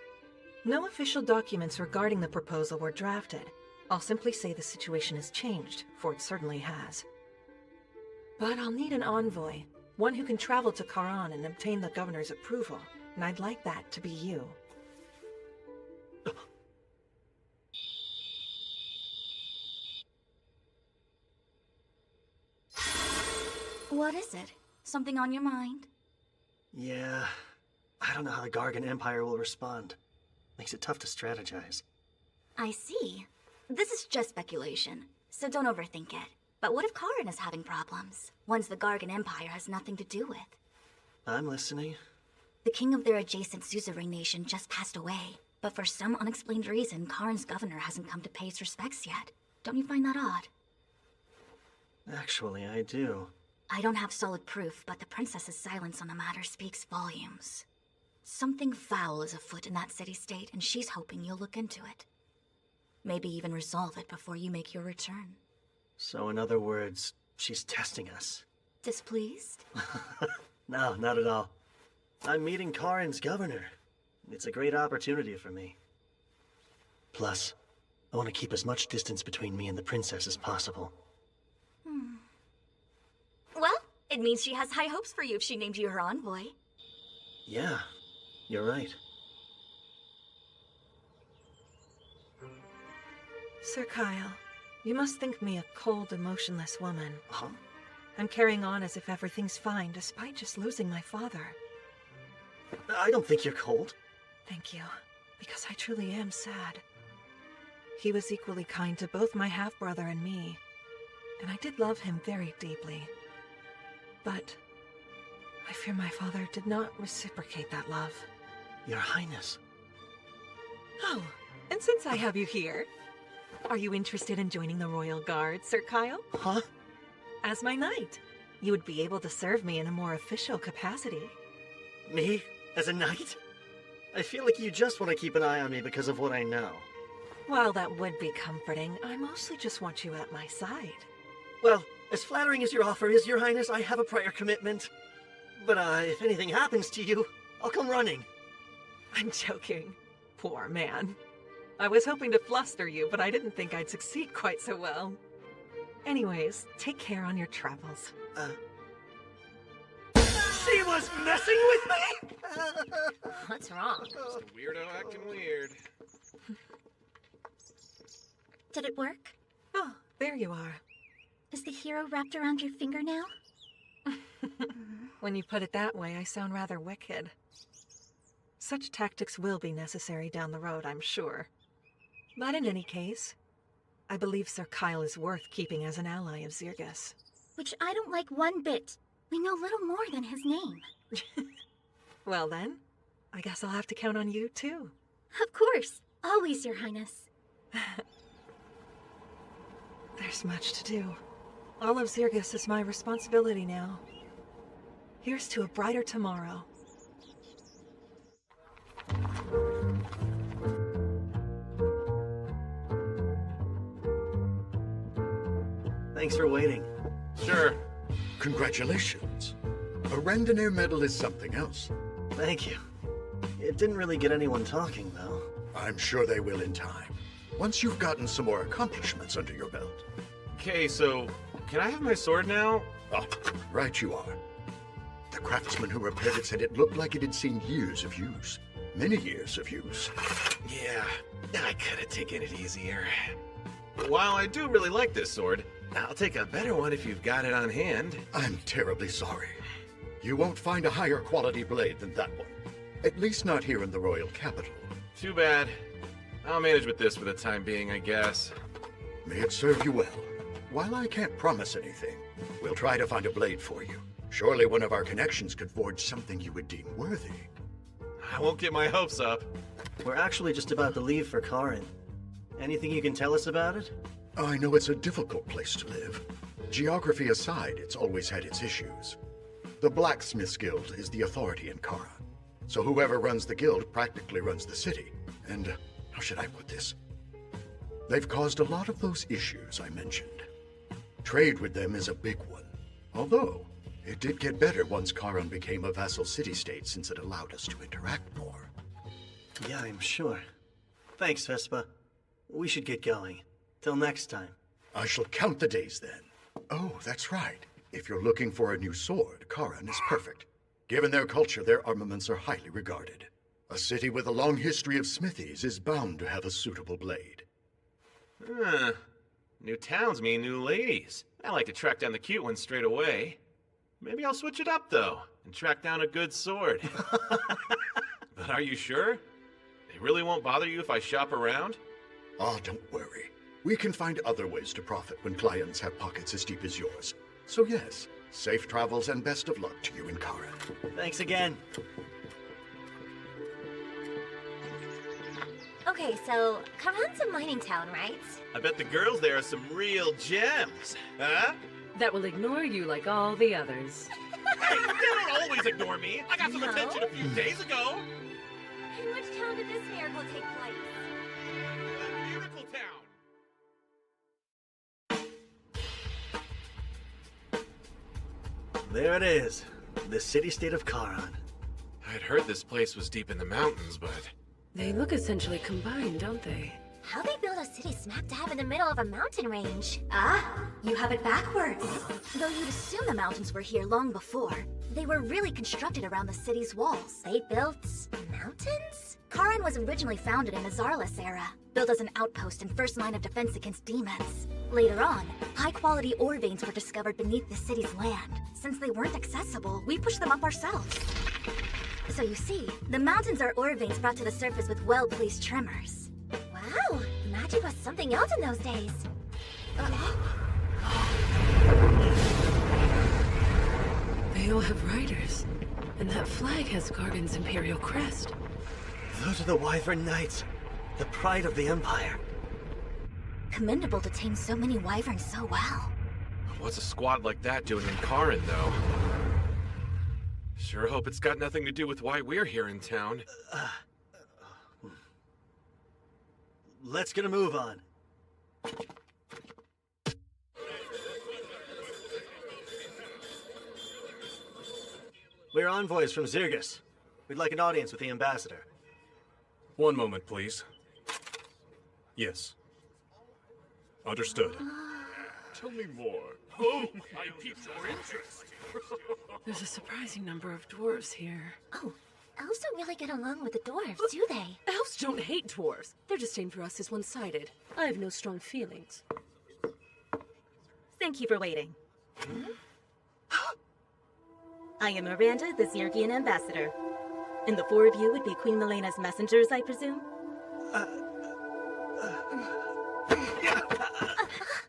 No official documents regarding the proposal were drafted. I'll simply say the situation has changed, for it certainly has. But I'll need an envoy, one who can travel to Charon and obtain the governor's approval, and I'd like that to be you. What is it? Something on your mind? Yeah, I don't know how the Gargan Empire will respond. Makes it tough to strategize. I see. This is just speculation, so don't overthink it. But what if Charon is having problems? Ones the Gargan Empire has nothing to do with. I'm listening. The king of their adjacent suzerain nation just passed away. But for some unexplained reason, Charon's governor hasn't come to pay his respects yet. Don't you find that odd? Actually, I do. I don't have solid proof, but the princess's silence on the matter speaks volumes. Something foul is afoot in that city-state, and she's hoping you'll look into it. Maybe even resolve it before you make your return. So in other words, she's testing us. Displeased? No, not at all. I'm meeting Karin's governor. It's a great opportunity for me. Plus, I want to keep as much distance between me and the princess as possible. Well, it means she has high hopes for you if she named you her envoy. Yeah, you're right. Sir Kyle, you must think me a cold, emotionless woman. Huh? I'm carrying on as if everything's fine, despite just losing my father. I don't think you're cold. Thank you, because I truly am sad. He was equally kind to both my half-brother and me, and I did love him very deeply. But I fear my father did not reciprocate that love. Your Highness. Oh, and since I have you here, are you interested in joining the Royal Guard, Sir Kyle? Huh? As my knight, you would be able to serve me in a more official capacity. Me? As a knight? I feel like you just want to keep an eye on me because of what I know. While that would be comforting, I mostly just want you at my side. Well, as flattering as your offer is, Your Highness, I have a prior commitment. But, if anything happens to you, I'll come running. I'm joking. Poor man. I was hoping to fluster you, but I didn't think I'd succeed quite so well. Anyways, take care on your travels. She was messing with me?! What's wrong? Just a weirdo acting weird. Did it work? Oh, there you are. Is the hero wrapped around your finger now? When you put it that way, I sound rather wicked. Such tactics will be necessary down the road, I'm sure. But in any case, I believe Sir Kyle is worth keeping as an ally of Zirgus. Which I don't like one bit. We know little more than his name. Well then, I guess I'll have to count on you too. Of course. Always, Your Highness. There's much to do. All of Zirgus is my responsibility now. Here's to a brighter tomorrow. Thanks for waiting. Sure. Congratulations. A Randonnair medal is something else. Thank you. It didn't really get anyone talking, though. I'm sure they will in time. Once you've gotten some more accomplishments under your belt. Okay, so can I have my sword now? Ah, right you are. The craftsman who repaired it said it looked like it had seen years of use. Many years of use. Yeah, I could have taken it easier. While I do really like this sword, I'll take a better one if you've got it on hand. I'm terribly sorry. You won't find a higher quality blade than that one. At least not here in the royal capital. Too bad. I'll manage with this for the time being, I guess. May it serve you well. While I can't promise anything, we'll try to find a blade for you. Surely one of our connections could forge something you would deem worthy. I won't get my hopes up. We're actually just about to leave for Karin. Anything you can tell us about it? I know it's a difficult place to live. Geography aside, it's always had its issues. The Blacksmiths Guild is the authority in Kara. So whoever runs the guild practically runs the city. And, how should I put this? They've caused a lot of those issues I mentioned. Trade with them is a big one. Although, it did get better once Karan became a vassal city-state since it allowed us to interact more. Yeah, I'm sure. Thanks, Vespa. We should get going. Till next time. I shall count the days then. Oh, that's right. If you're looking for a new sword, Karan is perfect. Given their culture, their armaments are highly regarded. A city with a long history of smithies is bound to have a suitable blade. New towns mean new ladies. I like to track down the cute ones straight away. Maybe I'll switch it up, though, and track down a good sword. But are you sure? They really won't bother you if I shop around? Ah, don't worry. We can find other ways to profit when clients have pockets as deep as yours. So yes, safe travels and best of luck to you and Karan. Thanks again. Okay, so Karan's a mining town, right? I bet the girls there are some real gems, huh? That will ignore you like all the others. Hey, they don't always ignore me. I got some attention a few days ago. In which town did this miracle take place? Miracle Town. There it is. The city-state of Karan. I'd heard this place was deep in the mountains, but... They look essentially combined, don't they? How they build a city smack dab in the middle of a mountain range? Ah, you have it backwards. Though you'd assume the mountains were here long before, they were really constructed around the city's walls. They built mountains? Karan was originally founded in the Zarlus era, built as an outpost and first line of defense against demons. Later on, high-quality ore veins were discovered beneath the city's land. Since they weren't accessible, we pushed them up ourselves. So you see, the mountains are ore veins brought to the surface with well-placed tremors. Wow, magic was something else in those days. They all have riders. And that flag has Gargan's imperial crest. Those are the Wyvern Knights, the pride of the Empire. Commendable to tame so many wyverns so well. What's a squad like that doing in Karan, though? Sure hope it's got nothing to do with why we're here in town. Let's get a move on. We're envoys from Zirgus. We'd like an audience with the ambassador. One moment, please. Yes. Understood. Tell me more. Oh, I piqued your interest. There's a surprising number of dwarves here. Oh, elves don't really get along with the dwarves, do they? Elves don't hate dwarves. Their disdain for us is one-sided. I have no strong feelings. Thank you for waiting. I am Miranda, the Zirgian ambassador. And the four of you would be Queen Milena's messengers, I presume?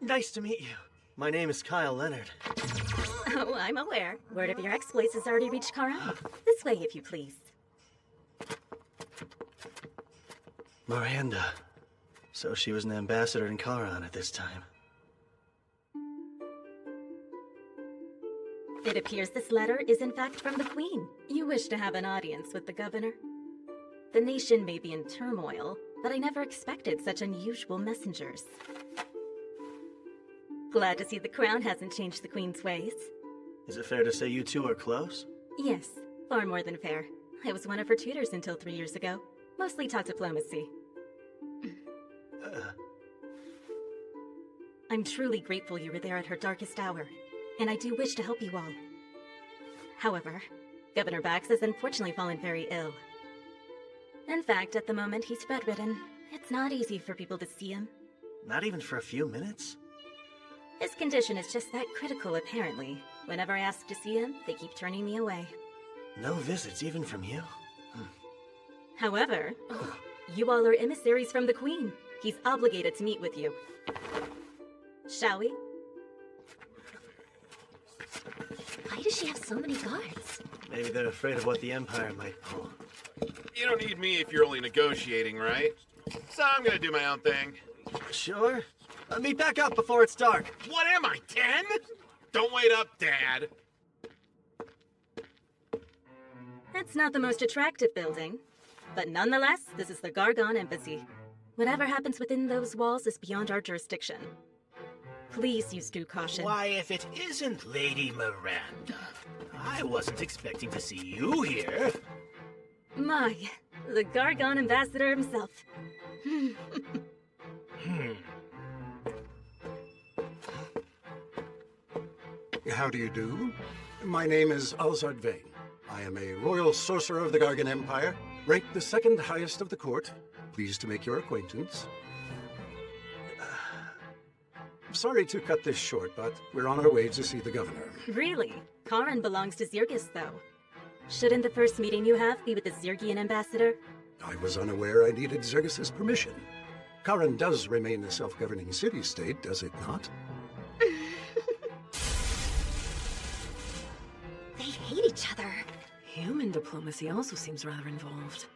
Nice to meet you. My name is Kyle Leonard. Oh, I'm aware. Word of your exploits has already reached Karan. This way, if you please. Miranda. So she was an ambassador in Karan at this time. It appears this letter is in fact from the Queen. You wish to have an audience with the governor? The nation may be in turmoil, but I never expected such unusual messengers. Glad to see the crown hasn't changed the Queen's ways. Is it fair to say you two are close? Yes, far more than fair. I was one of her tutors until 3 years ago. Mostly taught diplomacy. I'm truly grateful you were there at her darkest hour, and I do wish to help you all. However, Governor Bax has unfortunately fallen very ill. In fact, at the moment he's bedridden. It's not easy for people to see him. Not even for a few minutes? His condition is just that critical, apparently. Whenever I ask to see him, they keep turning me away. No visits, even from you? However, you all are emissaries from the Queen. He's obligated to meet with you. Shall we? Why does she have so many guards? Maybe they're afraid of what the Empire might pull. You don't need me if you're only negotiating, right? So I'm gonna do my own thing. Sure. Meet back up before it's dark. What am I, 10? Don't wait up, Dad. It's not the most attractive building, but nonetheless, this is the Gargon Embassy. Whatever happens within those walls is beyond our jurisdiction. Please use due caution. Why, if it isn't Lady Miranda, I wasn't expecting to see you here. My, the Gargon Ambassador himself. How do you do? My name is Alzard Vane. I am a royal sorcerer of the Gargan Empire, ranked the second highest of the court. Pleased to make your acquaintance. Sorry to cut this short, but we're on our way to see the governor. Really? Karan belongs to Zirgus, though. Shouldn't the first meeting you have be with the Zirgian ambassador? I was unaware I needed Zirgus's permission. Karan does remain a self-governing city-state, does it not? They hate each other. Human diplomacy also seems rather involved.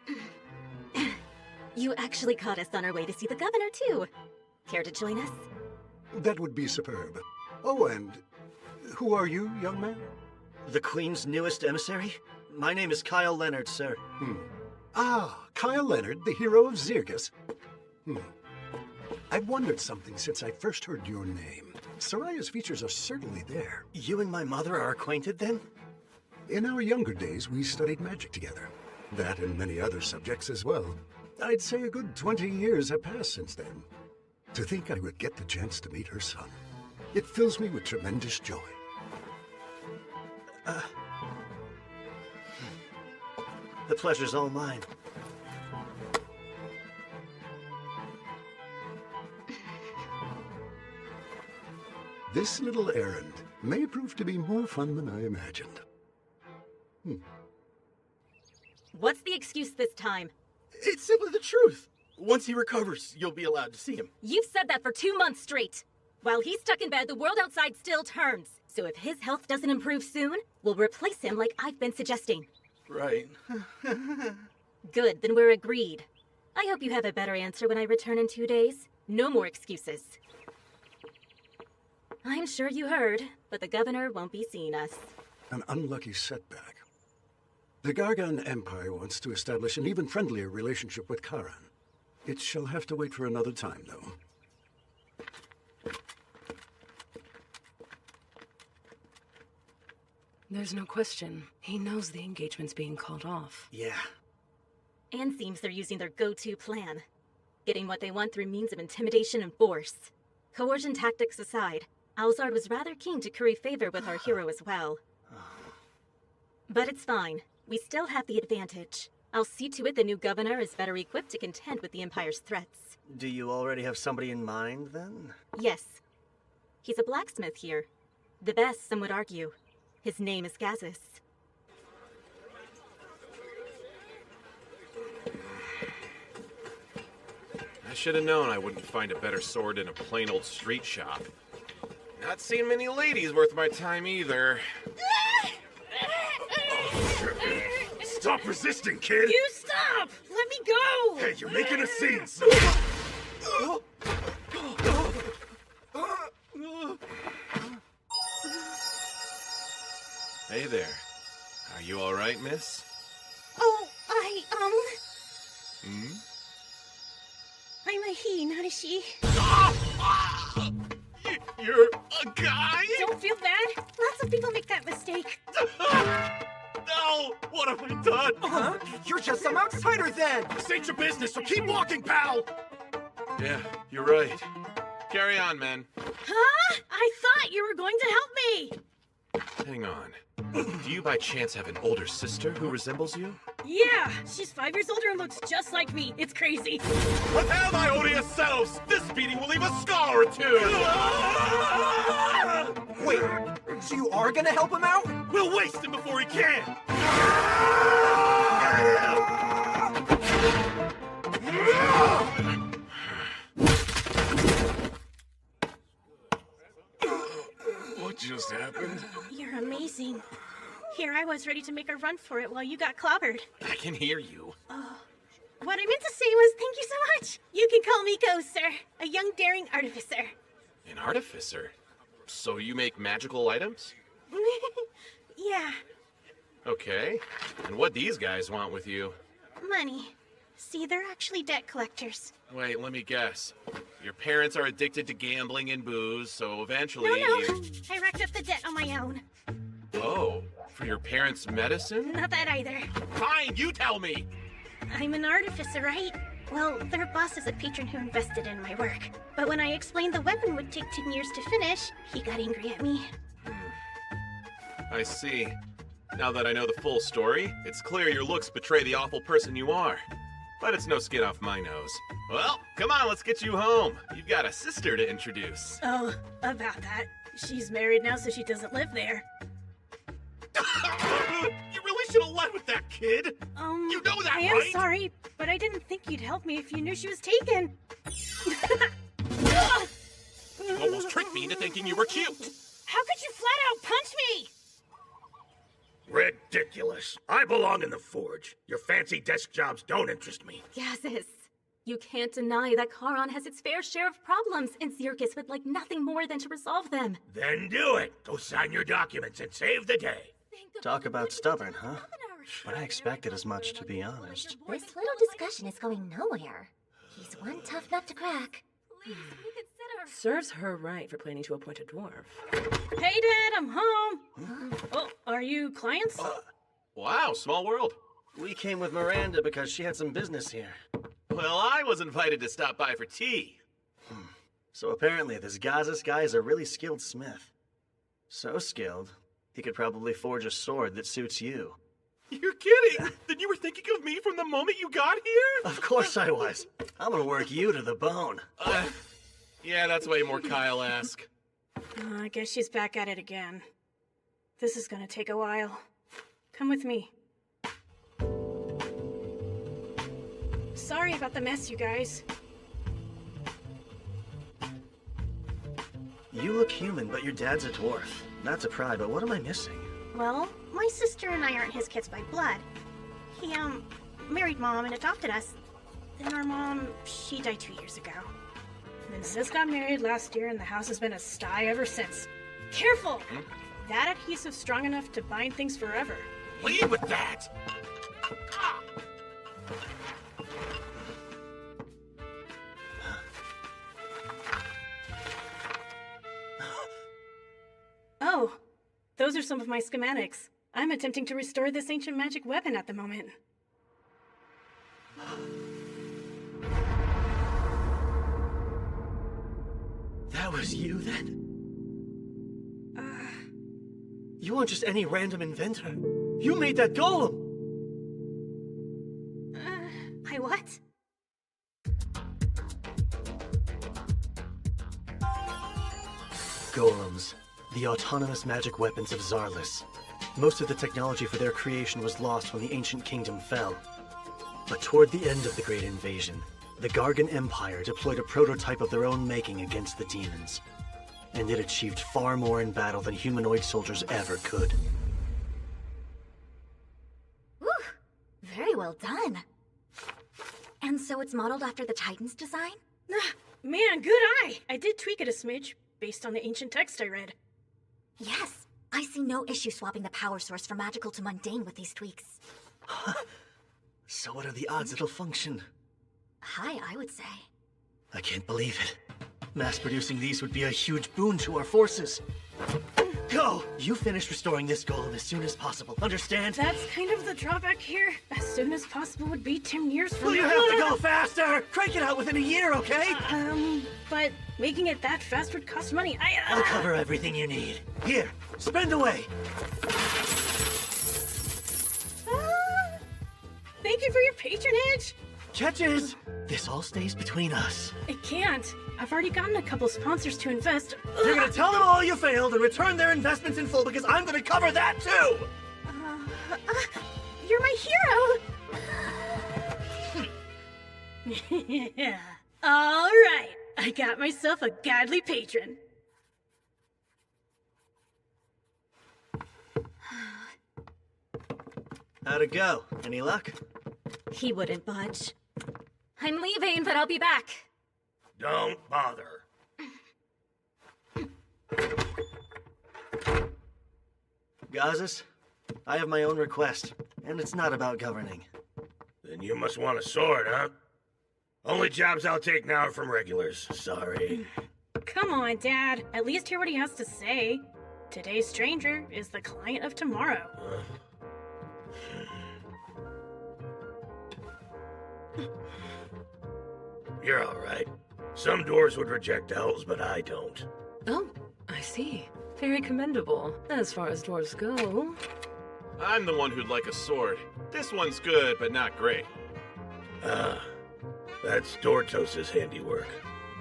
You actually caught us on our way to see the governor, too. Care to join us? That would be superb. Oh, and Who are you, young man? The Queen's newest emissary? My name is Kyle Leonard, sir. Ah, Kyle Leonard, the hero of Zirgus. I've wondered something since I first heard your name. Soraya's features are certainly there. You and my mother are acquainted, then? In our younger days, we studied magic together. That and many other subjects as well. I'd say a good 20 years have passed since then. To think I would get the chance to meet her son. It fills me with tremendous joy. The pleasure's all mine. This little errand may prove to be more fun than I imagined. What's the excuse this time? It's simply the truth. Once he recovers, you'll be allowed to see him. You've said that for 2 months straight. While he's stuck in bed, the world outside still turns. So if his health doesn't improve soon, we'll replace him like I've been suggesting. Right. Good, then we're agreed. I hope you have a better answer when I return in 2 days. No more excuses. I'm sure you heard, but the governor won't be seeing us. An unlucky setback. The Gargan Empire wants to establish an even friendlier relationship with Karan. It shall have to wait for another time, though. There's no question. He knows the engagement's being called off. Yeah. And seems they're using their go-to plan. Getting what they want through means of intimidation and force. Coercion tactics aside, Alzard was rather keen to curry favor with our hero as well. But it's fine. We still have the advantage. I'll see to it the new governor is better equipped to contend with the Empire's threats. Do you already have somebody in mind, then? Yes. He's a blacksmith here. The best, some would argue. His name is Gazis. I should have known I wouldn't find a better sword in a plain old street shop. Not seen many ladies worth my time either. Stop resisting, kid! You stop! Let me go! Hey, you're making a scene, son! Hey there. Are you alright, miss? Oh, Hmm? I'm a he, not a she. You're a guy? Don't feel bad. Lots of people make that mistake. No! What have I done? Huh? You're just some outsider then! This ain't your business, so keep walking, pal! Yeah, you're right. Carry on, men. Huh? I thought you were going to help me! Hang on. Do you by chance have an older sister who resembles you? Yeah, she's 5 years older and looks just like me. It's crazy. Prepare my odious selves! This beating will leave a scar or two! Wait, so you are gonna help him out? We'll waste him before he can! What just happened? You're amazing. Here I was ready to make a run for it while you got clobbered. I can hear you. What I meant to say was thank you so much. You can call me Ghost, sir. A young daring artificer. An artificer? So you make magical items? Yeah, Okay. And what these guys want with you? money. See, they're actually debt collectors. Wait, let me guess. Your parents are addicted to gambling and booze, so eventually No, you... I racked up the debt on my own. Oh, for your parents' medicine? Not that either. Fine, you tell me! I'm an artificer, right? Well, their boss is a patron who invested in my work. But when I explained the weapon would take 10 years to finish, he got angry at me. I see. Now that I know the full story, it's clear your looks betray the awful person you are. But it's no skin off my nose. Well, come on, let's get you home. You've got a sister to introduce. Oh, about that. She's married now, so she doesn't live there. You really should have led with that, kid! You know that, I am right? sorry, but I didn't think you'd help me if you knew she was taken. You almost tricked me into thinking you were cute. How could you flat out punch me? Ridiculous. I belong in the forge. Your fancy desk jobs don't interest me. Gazis. You can't deny that Charon has its fair share of problems, and Zirkus would like nothing more than to resolve them. Then do it! Go sign your documents and save the day! Talk about stubborn, huh? But I expected as much, to be honest. This little discussion is going nowhere. He's one tough nut to crack. Serves her right for planning to appoint a dwarf. Hey, Dad, I'm home. Oh, are you clients? Wow, small world. We came with Miranda because she had some business here. Well, I was invited to stop by for tea. So apparently this Gazas guy is a really skilled smith. So skilled, he could probably forge a sword that suits you. You're kidding! Then you were thinking of me from the moment you got here? Of course I was. I'm gonna work you to the bone. Yeah, that's way more Kyle-esque. I guess she's back at it again. This is gonna take a while. Come with me. Sorry about the mess, you guys. You look human, but your dad's a dwarf. Not to pry, but what am I missing? Well, my sister and I aren't his kids by blood. He, married Mom and adopted us. Then our mom, she died 2 years ago. And then Sis got married last year, and the house has been a sty ever since. Careful! That adhesive's strong enough to bind things forever. Leave with that! Oh, those are some of my schematics. I'm attempting to restore this ancient magic weapon at the moment. That was you, then? You weren't just any random inventor. You made that golem! I what? Golems, the autonomous magic weapons of Zarlis. Most of the technology for their creation was lost when the ancient kingdom fell. But toward the end of the Great Invasion, the Gargan Empire deployed a prototype of their own making against the demons. And it achieved far more in battle than humanoid soldiers ever could. Whew! Very well done. And so it's modeled after the Titan's design? Man, good eye! I did tweak it a smidge, based on the ancient text I read. Yes, I see no issue swapping the power source from magical to mundane with these tweaks. So what are the odds it'll function? High, I would say. I can't believe it. Mass-producing these would be a huge boon to our forces. Go! You finish restoring this golem as soon as possible, understand? That's kind of the drawback here. As soon as possible would be 10 years from Well, now. you have to go faster! Crank it out within a year, okay? But making it that fast would cost money. I'll cover everything you need. Here, spend away! Thank you for your patronage! Catches! This all stays between us. It can't. I've already gotten a couple sponsors to invest. You're gonna tell them all you failed and return their investments in full because I'm gonna cover that too! You're my hero! Yeah. All right. I got myself a godly patron. How'd it go? Any luck? He wouldn't budge. I'm leaving, but I'll be back. Don't bother. Gazas, I have my own request, and it's not about governing. Then you must want a sword, huh? Only jobs I'll take now are from regulars. Sorry. Come on, Dad. At least hear what he has to say. Today's stranger is the client of tomorrow. You're all right. Some dwarves would reject elves, but I don't. Oh, I see. Very commendable, as far as dwarves go. I'm the one who'd like a sword. This one's good, but not great. That's Dortos' handiwork.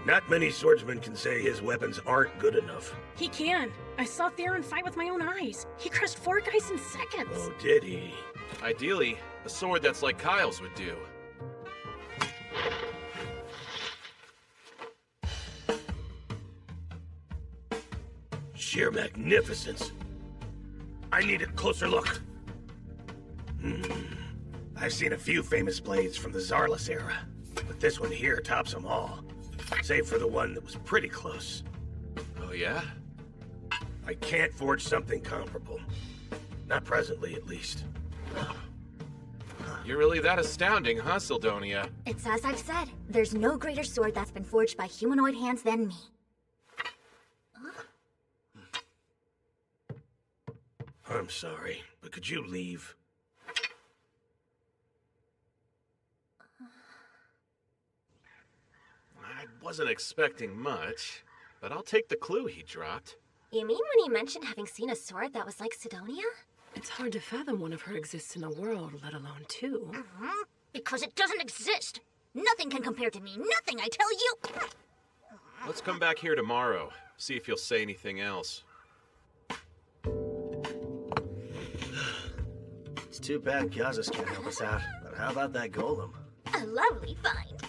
Not many swordsmen can say his weapons aren't good enough. He can. I saw Theron fight with my own eyes. He crushed 4 guys in seconds. Oh, did he? Ideally, a sword that's like Kyle's would do. Sheer magnificence. I need a closer look. I've seen a few famous blades from the Zarlis era. But this one here tops them all. Save for the one that was pretty close. Oh, yeah? I can't forge something comparable. Not presently, at least. You're really that astounding, huh, Sildonia? It's as I've said. There's no greater sword that's been forged by humanoid hands than me. I'm sorry, but could you leave? I wasn't expecting much, but I'll take the clue he dropped. You mean when he mentioned having seen a sword that was like Sidonia? It's hard to fathom one of her exists in a world, let alone two. Because it doesn't exist. Nothing can compare to me. Nothing, I tell you. Let's come back here tomorrow, see if you'll say anything else. It's too bad Gazas can't help us out. But how about that golem? A lovely find.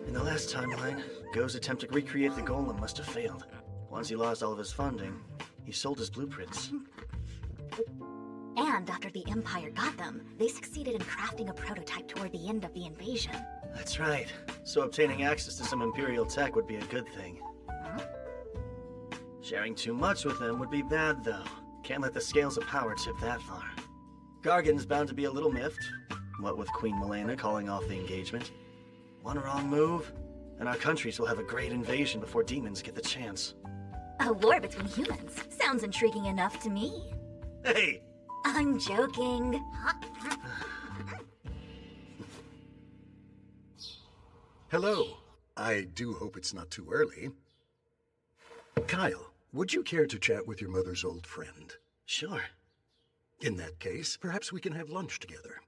In the last timeline, Go's attempt to recreate the golem must have failed. Once he lost all of his funding, he sold his blueprints. And after the Empire got them, they succeeded in crafting a prototype toward the end of the invasion. That's right. So obtaining access to some Imperial tech would be a good thing. Sharing too much with them would be bad, though. Can't let the scales of power tip that far. Gargan's bound to be a little miffed, what with Queen Milena calling off the engagement. One wrong move, and our countries will have a great invasion before demons get the chance. A war between humans. Sounds intriguing enough to me. Hey! I'm joking. Hello. I do hope it's not too early. Kyle, would you care to chat with your mother's old friend? Sure. In that case, perhaps we can have lunch together.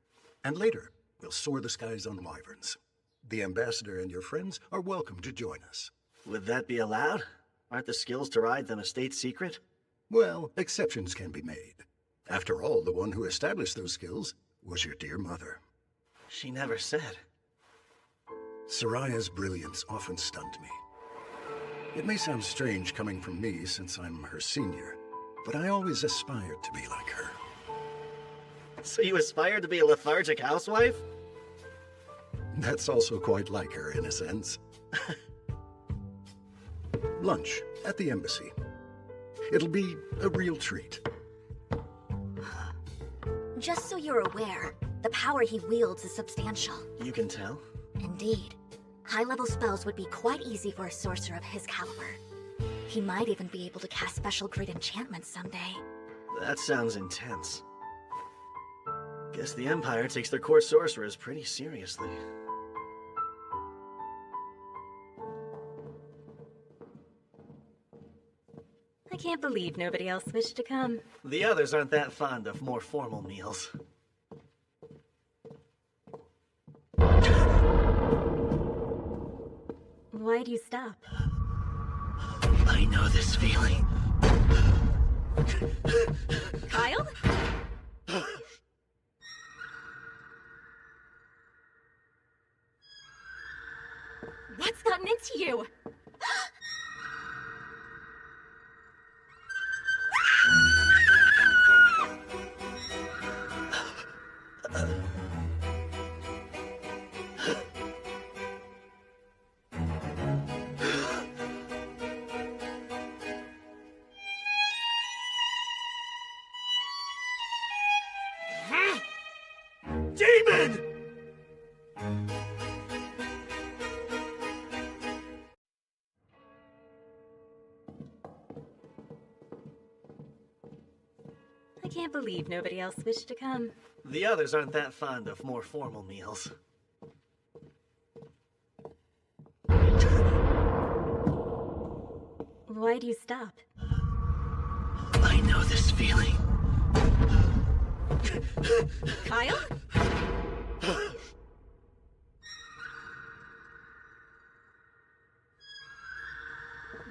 And later, we'll soar the skies on wyverns. The ambassador and your friends are welcome to join us. Would that be allowed? Aren't the skills to ride them a state secret? Well, exceptions can be made. After all, the one who established those skills was your dear mother. She never said. Soraya's brilliance often stunned me. It may sound strange coming from me since I'm her senior, but I always aspired to be like her. So you aspire to be a lethargic housewife? That's also quite like her in a sense. Lunch at the embassy. It'll be a real treat. Just so you're aware, the power he wields is substantial. You can tell? Indeed. High-level spells would be quite easy for a sorcerer of his caliber. He might even be able to cast special grade enchantments someday. That sounds intense. Guess the Empire takes their court sorcerers pretty seriously. I can't believe nobody else wished to come. The others aren't that fond of more formal meals. Why'd you stop? I know this feeling. Kyle? What's gotten into you? Demon! I can't believe nobody else wished to come. The others aren't that fond of more formal meals. Why'd you stop? I know this feeling. Kyle?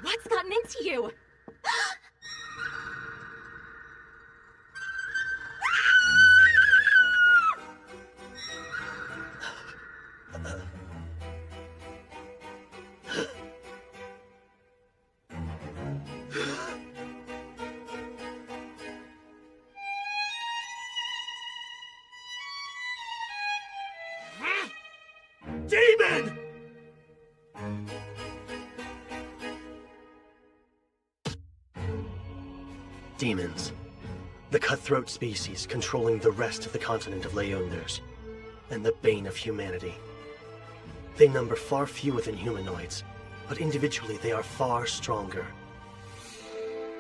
What's gotten into you? demon! Demons. The cutthroat species controlling the rest of the continent of Leonders, and the bane of humanity. They number far fewer than humanoids, but individually they are far stronger.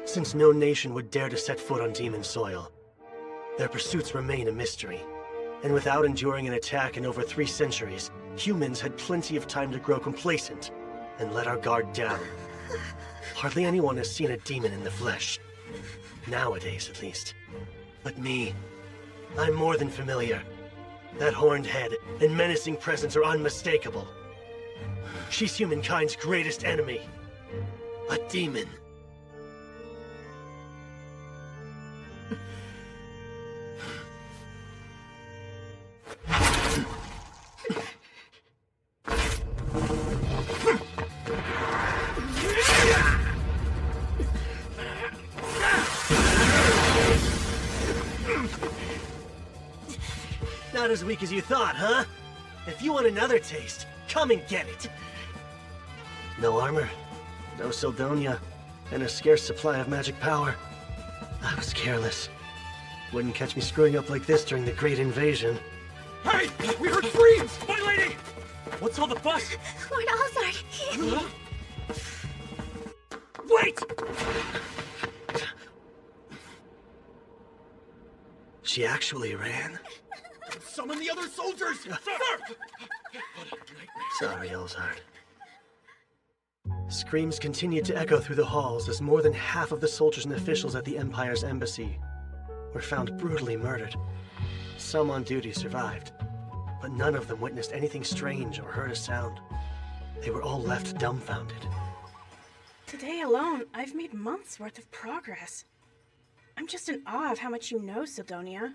Since no nation would dare to set foot on demon soil, their pursuits remain a mystery. And without enduring an attack in over 3 centuries, humans had plenty of time to grow complacent and let our guard down. Hardly anyone has seen a demon in the flesh. Nowadays, at least. But me, I'm more than familiar. That horned head and menacing presence are unmistakable. She's humankind's greatest enemy. A demon. Not as weak as you thought, huh? If you want another taste, come and get it. No armor, no Sildonia, and a scarce supply of magic power. I was careless. Wouldn't catch me screwing up like this during the Great Invasion. Hey! We heard screams! My lady! What's all the fuss? Lord Alzard! Wait! She actually ran? Summon the other soldiers! Sir! Sorry, Elzard. Screams continued to echo through the halls as more than half of the soldiers and officials at the Empire's embassy were found brutally murdered. Some on duty survived, but none of them witnessed anything strange or heard a sound. They were all left dumbfounded. Today alone, I've made months' worth of progress. I'm just in awe of how much you know, Sildonia.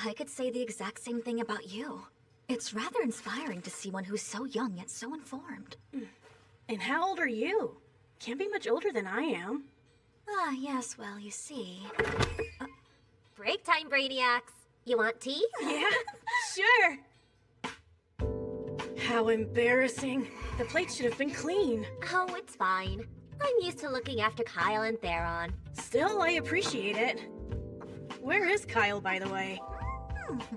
I could say the exact same thing about you. It's rather inspiring to see one who's so young yet so informed. And how old are you? Can't be much older than I am. Ah, yes, well, you see. Break time, Brainiacs. You want tea? Yeah, sure. How embarrassing. The plate should have been clean. Oh, it's fine. I'm used to looking after Kyle and Theron. Still, I appreciate it. Where is Kyle, by the way?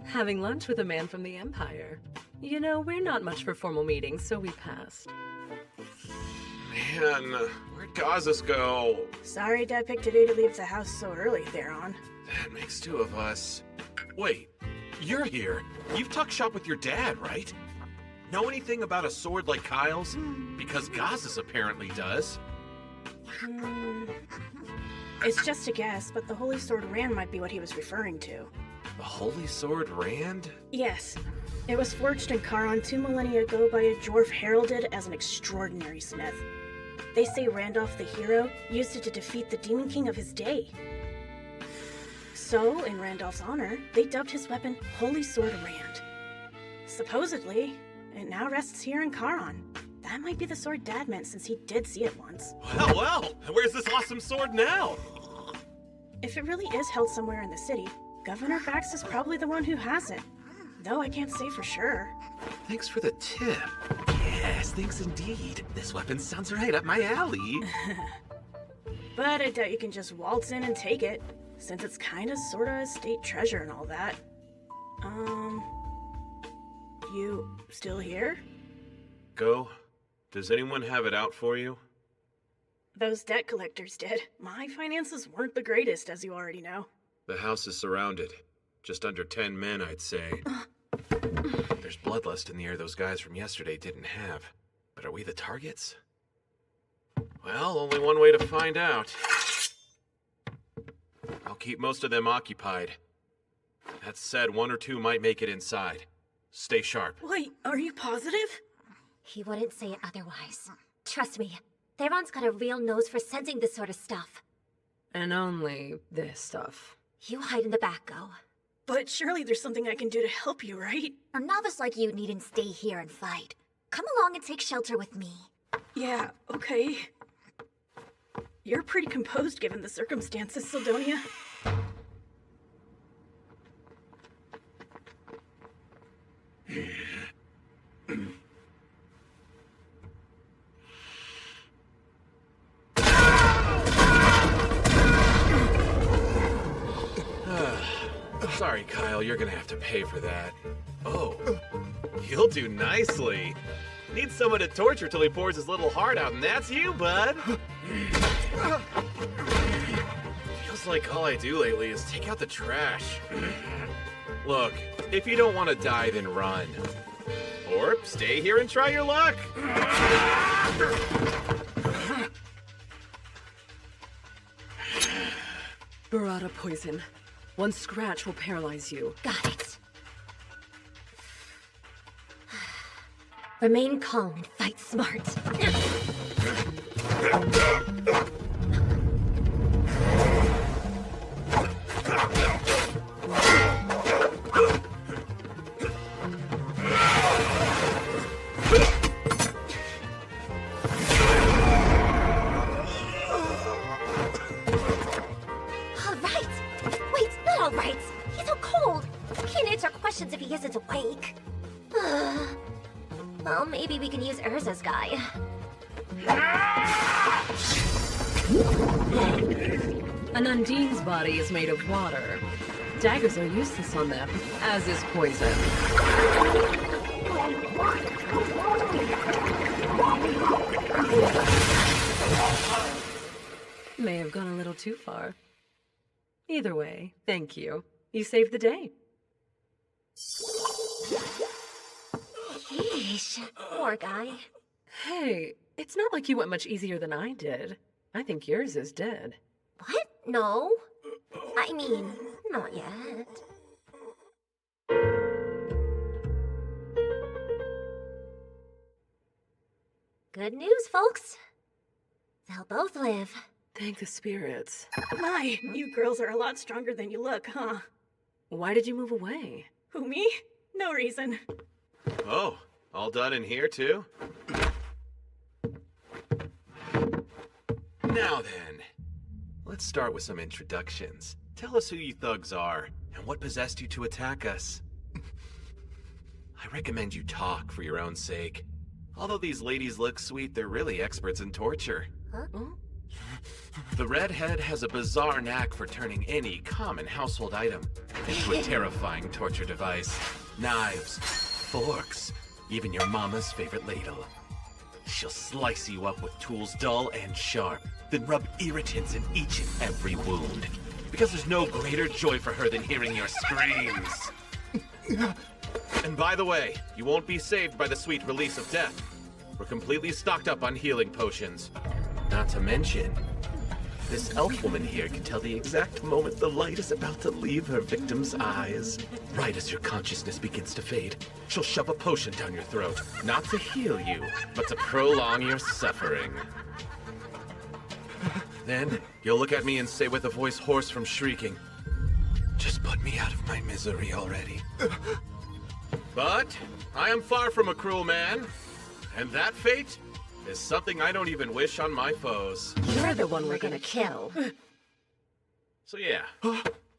Having lunch with a man from the Empire. You know, we're not much for formal meetings, so we passed. Man, where'd Gazas go? Sorry Dad picked today to leave the house so early, Theron. That makes 2 of us. Wait, you're here. You've tucked shop with your dad, right? Know anything about a sword like Kyle's? Because Gazas apparently does. It's just a guess, but the Holy Sword Rand might be what he was referring to. The Holy Sword Rand? Yes. It was forged in Charon 2 millennia ago by a dwarf heralded as an extraordinary smith. They say Randolph the hero used it to defeat the Demon King of his day. So, in Randolph's honor, they dubbed his weapon Holy Sword Rand. Supposedly, it now rests here in Charon. That might be the sword Dad meant since he did see it once. Well, where's this awesome sword now? If it really is held somewhere in the city, Governor Bax is probably the one who has it. Though I can't say for sure. Thanks for the tip. Yes, thanks indeed. This weapon sounds right up my alley. But I doubt you can just waltz in and take it, since it's kinda sorta a state treasure and all that. You still here? Go. Does anyone have it out for you? Those debt collectors did. My finances weren't the greatest, as you already know. The house is surrounded. Just under 10 men, I'd say. There's bloodlust in the air those guys from yesterday didn't have. But are we the targets? Well, only one way to find out. I'll keep most of them occupied. That said, 1 or 2 might make it inside. Stay sharp. Wait, are you positive? He wouldn't say it otherwise. Trust me, Theron's got a real nose for sensing this sort of stuff. And only this stuff. You hide in the back, Go. But surely there's something I can do to help you, right? A novice like you needn't stay here and fight. Come along and take shelter with me. Yeah, okay. You're pretty composed given the circumstances, Sildonia. Sorry, Kyle, you're gonna have to pay for that. Oh, you'll do nicely. Need someone to torture till he pours his little heart out, and that's you, bud. Feels like all I do lately is take out the trash. Look, if you don't want to die, then run. Or stay here and try your luck. Burrata poison. One scratch will paralyze you. Got it. Remain calm and fight smart. If he isn't awake. Well, maybe we can use Urza's guy. An Undine's body is made of water. Daggers are useless on them, as is poison. May have gone a little too far. Either way, thank you. You saved the day. Yeesh, poor guy. Hey, it's not like you went much easier than I did. I think yours is dead. What? No. I mean, not yet. Good news, folks. They'll both live. Thank the spirits. My, you girls are a lot stronger than you look, huh? Why did you move away? Who, me? No reason. Oh, all done in here, too? Now then, let's start with some introductions. Tell us who you thugs are, and what possessed you to attack us. I recommend you talk for your own sake. Although these ladies look sweet, they're really experts in torture. Huh? The redhead has a bizarre knack for turning any common household item into a terrifying torture device. Knives, forks, even your mama's favorite ladle. She'll slice you up with tools dull and sharp, then rub irritants in each and every wound. Because there's no greater joy for her than hearing your screams. And by the way, you won't be saved by the sweet release of death. We're completely stocked up on healing potions. Not to mention, this elf woman here can tell the exact moment the light is about to leave her victim's eyes. Right as your consciousness begins to fade, she'll shove a potion down your throat, not to heal you, but to prolong your suffering. Then, you'll look at me and say with a voice hoarse from shrieking, "Just put me out of my misery already." But I am far from a cruel man, and that fate is something I don't even wish on my foes. You're the one we're gonna kill. So yeah,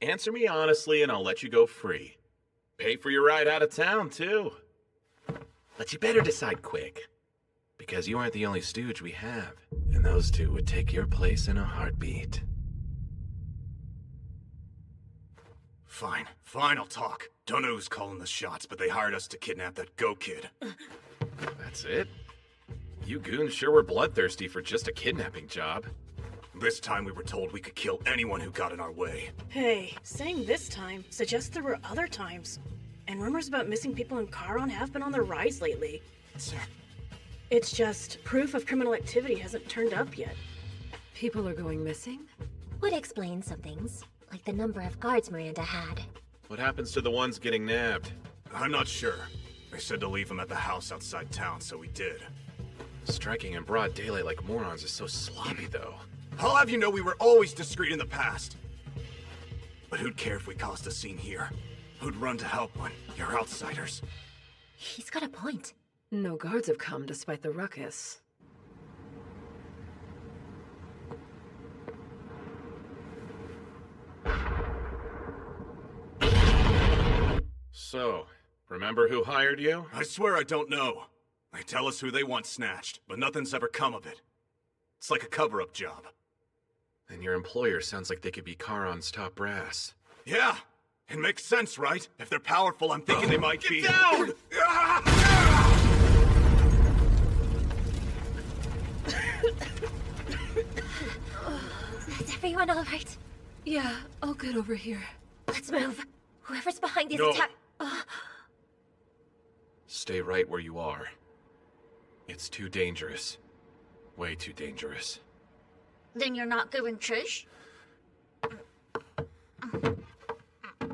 answer me honestly and I'll let you go free. Pay for your ride out of town, too. But you better decide quick, because you aren't the only stooge we have, and those two would take your place in a heartbeat. Fine, I'll talk. Don't know who's calling the shots, but they hired us to kidnap that Go Kid. That's it? You goons sure were bloodthirsty for just a kidnapping job. This time we were told we could kill anyone who got in our way. Hey, saying this time suggests there were other times. And rumors about missing people in Charon have been on the rise lately. It's just proof of criminal activity hasn't turned up yet. People are going missing? Would explain some things, like the number of guards Miranda had. What happens to the ones getting nabbed? I'm not sure. They said to leave them at the house outside town, so we did. Striking in broad daylight like morons is so sloppy, though. I'll have you know we were always discreet in the past. But who'd care if we caused a scene here? Who'd run to help when you're outsiders? He's got a point. No guards have come despite the ruckus. So, remember who hired you? I swear I don't know. They tell us who they want snatched, but nothing's ever come of it. It's like a cover-up job. And your employer sounds like they could be Charon's top brass. Yeah! It makes sense, right? If they're powerful, I'm thinking they might be... Get down! Is everyone all right? Yeah, all good over here. Let's move. Whoever's behind these No. attack... Stay right where you are. It's too dangerous. Way too dangerous. Then you're not giving chase?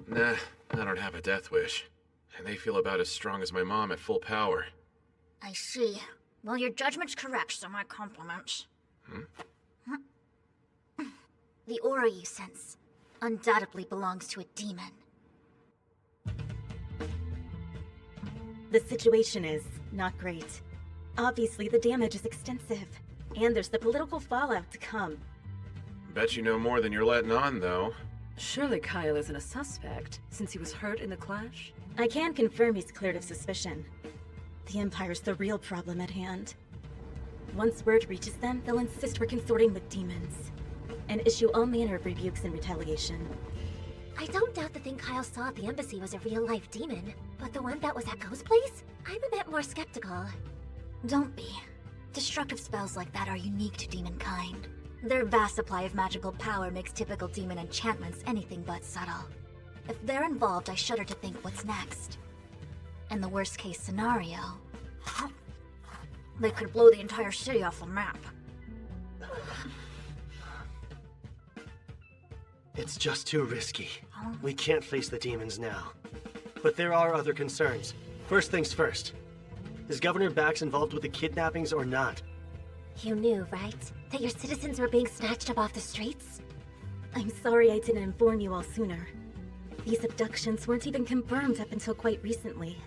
Nah, I don't have a death wish. And they feel about as strong as my mom at full power. I see. Well, your judgment's correct, so my compliments. The aura you sense undoubtedly belongs to a demon. The situation is not great. Obviously, the damage is extensive, and there's the political fallout to come. Bet you know more than you're letting on, though. Surely Kyle isn't a suspect, since he was hurt in the clash? I can confirm he's cleared of suspicion. The Empire's the real problem at hand. Once word reaches them, they'll insist we're consorting with demons, and issue all manner of rebukes in retaliation. I don't doubt the thing Kyle saw at the embassy was a real-life demon, but the one that was at Ghost Place? I'm a bit more skeptical. Don't be. Destructive spells like that are unique to demon kind. Their vast supply of magical power makes typical demon enchantments anything but subtle. If they're involved, I shudder to think what's next. In the worst-case scenario, they could blow the entire city off the map. It's just too risky. We can't face the demons now. But there are other concerns. First things first. Is Governor Bax involved with the kidnappings or not? You knew, right? That your citizens were being snatched up off the streets? I'm sorry I didn't inform you all sooner. These abductions weren't even confirmed up until quite recently.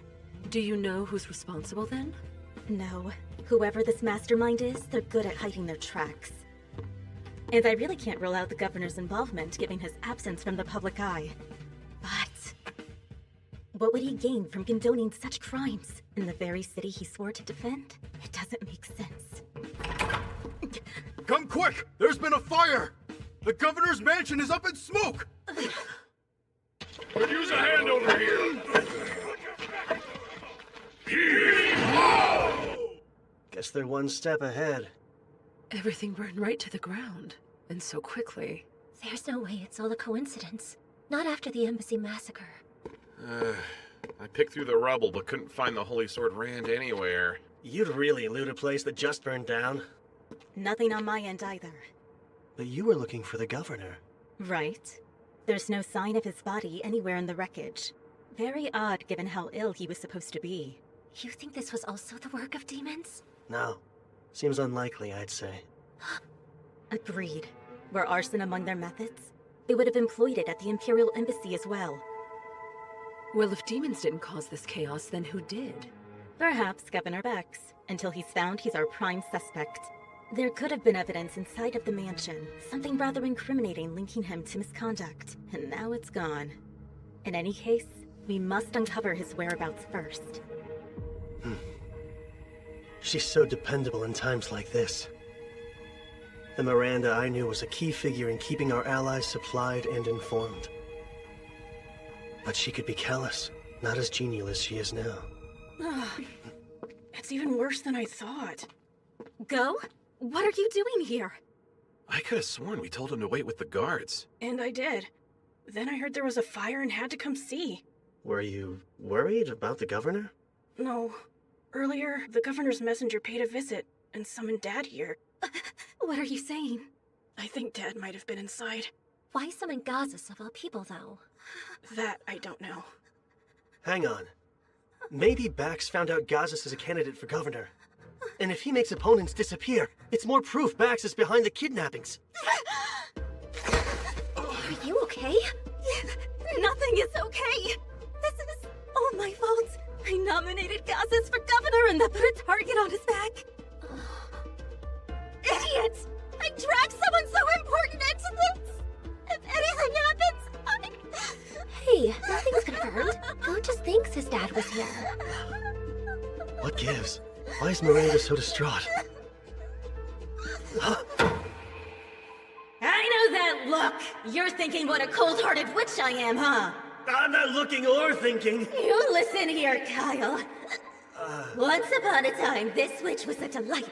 Do you know who's responsible then? No. Whoever this mastermind is, they're good at hiding their tracks. And I really can't rule out the governor's involvement, given his absence from the public eye. But what would he gain from condoning such crimes in the very city he swore to defend? It doesn't make sense. Come quick! There's been a fire! The governor's mansion is up in smoke! Use a hand over here! Guess they're one step ahead. Everything burned right to the ground, and so quickly. There's no way it's all a coincidence. Not after the embassy massacre. I picked through the rubble, but couldn't find the Holy Sword Rand anywhere. You'd really loot a place that just burned down? Nothing on my end either. But you were looking for the governor. Right. There's no sign of his body anywhere in the wreckage. Very odd given how ill he was supposed to be. You think this was also the work of demons? No. Seems unlikely, I'd say. Agreed. Were arson among their methods? They would have employed it at the Imperial Embassy as well. Well, if demons didn't cause this chaos, then who did? Perhaps Governor Bax. Until he's found, he's our prime suspect. There could have been evidence inside of the mansion, something rather incriminating linking him to misconduct, and now it's gone. In any case, we must uncover his whereabouts first. She's so dependable in times like this. The Miranda I knew was a key figure in keeping our allies supplied and informed. But she could be callous, not as genial as she is now. It's even worse than I thought. Go? What are you doing here? I could have sworn we told him to wait with the guards. And I did. Then I heard there was a fire and had to come see. Were you worried about the governor? No. Earlier, the governor's messenger paid a visit and summoned Dad here. What are you saying? I think Dad might have been inside. Why summon Gazas of all people, though? That I don't know. Hang on. Maybe Bax found out Gazas is a candidate for governor. And if he makes opponents disappear, it's more proof Bax is behind the kidnappings. Are you okay? Nothing is okay. This is all my fault. I nominated Gazas for governor and that put a target on his back. Idiots! I dragged someone so important into this! If anything happens, Hey, nothing's confirmed. Phil just thinks his dad was here. What gives? Why is Miranda so distraught? I know that look! You're thinking what a cold-hearted witch I am, huh? I'm not looking or thinking. You listen here, Kyle. Once upon a time, this witch was a delight.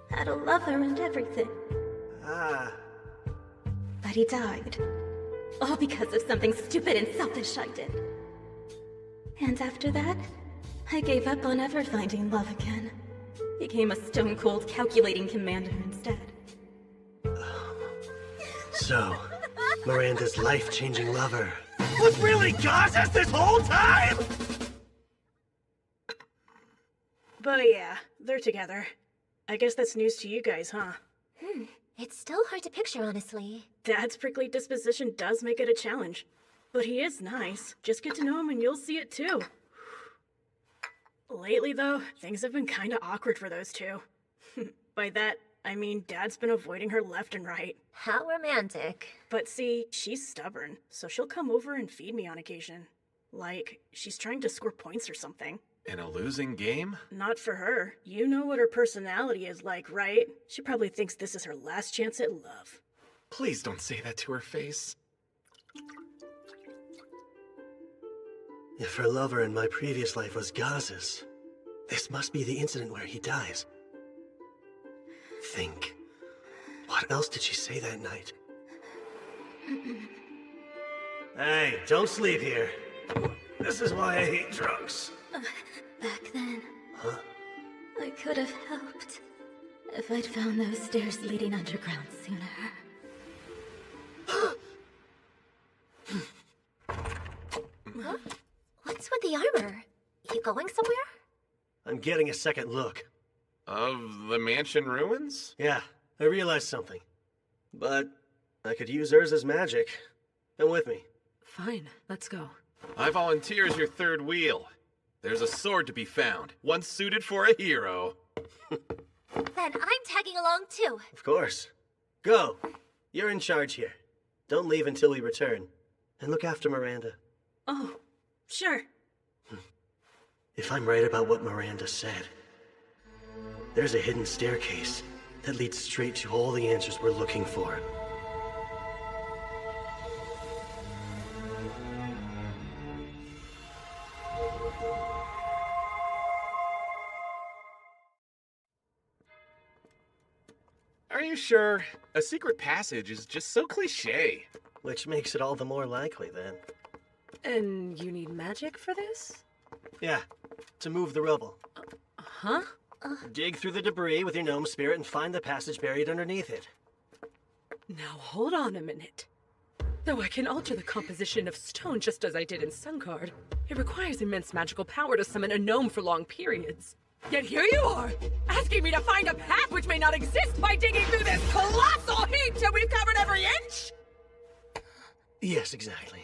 Had a lover and everything. But he died. All because of something stupid and selfish I did. And after that, I gave up on ever finding love again. Became a stone-cold calculating commander instead. So, Miranda's life-changing lover Was really Gazas this whole time? But yeah, they're together. I guess that's news to you guys, huh? It's still hard to picture, honestly. Dad's prickly disposition does make it a challenge. But he is nice. Just get to know him and you'll see it too. Lately, though, things have been kinda awkward for those two. By that, I mean Dad's been avoiding her left and right. How romantic. But see, she's stubborn, so she'll come over and feed me on occasion. Like, she's trying to score points or something. In a losing game? Not for her. You know what her personality is like, right? She probably thinks this is her last chance at love. Please don't say that to her face. If her lover in my previous life was Gaz's, this must be the incident where he dies. Think. What else did she say that night? Hey, don't sleep here. This is why I hate drugs. Back then, Huh? I could have helped. If I'd found those stairs leading underground sooner. Huh? What's with the armor? You going somewhere? I'm getting a second look. Of the mansion ruins? Yeah, I realized something. But I could use Urza's magic. Come with me. Fine, let's go. I volunteer as your third wheel. There's a sword to be found, one suited for a hero. Then I'm tagging along too. Of course. Go. You're in charge here. Don't leave until we return. And look after Miranda. Oh, sure. If I'm right about what Miranda said, there's a hidden staircase that leads straight to all the answers we're looking for. Are you sure? A secret passage is just so cliché. Which makes it all the more likely, then. And you need magic for this? Yeah, to move the rubble. Huh? Dig through the debris with your gnome spirit and find the passage buried underneath it. Now hold on a minute. Though I can alter the composition of stone just as I did in Suncard, it requires immense magical power to summon a gnome for long periods. Yet here you are, asking me to find a path which may not exist by digging through this colossal heap till we've covered every inch! Yes, exactly.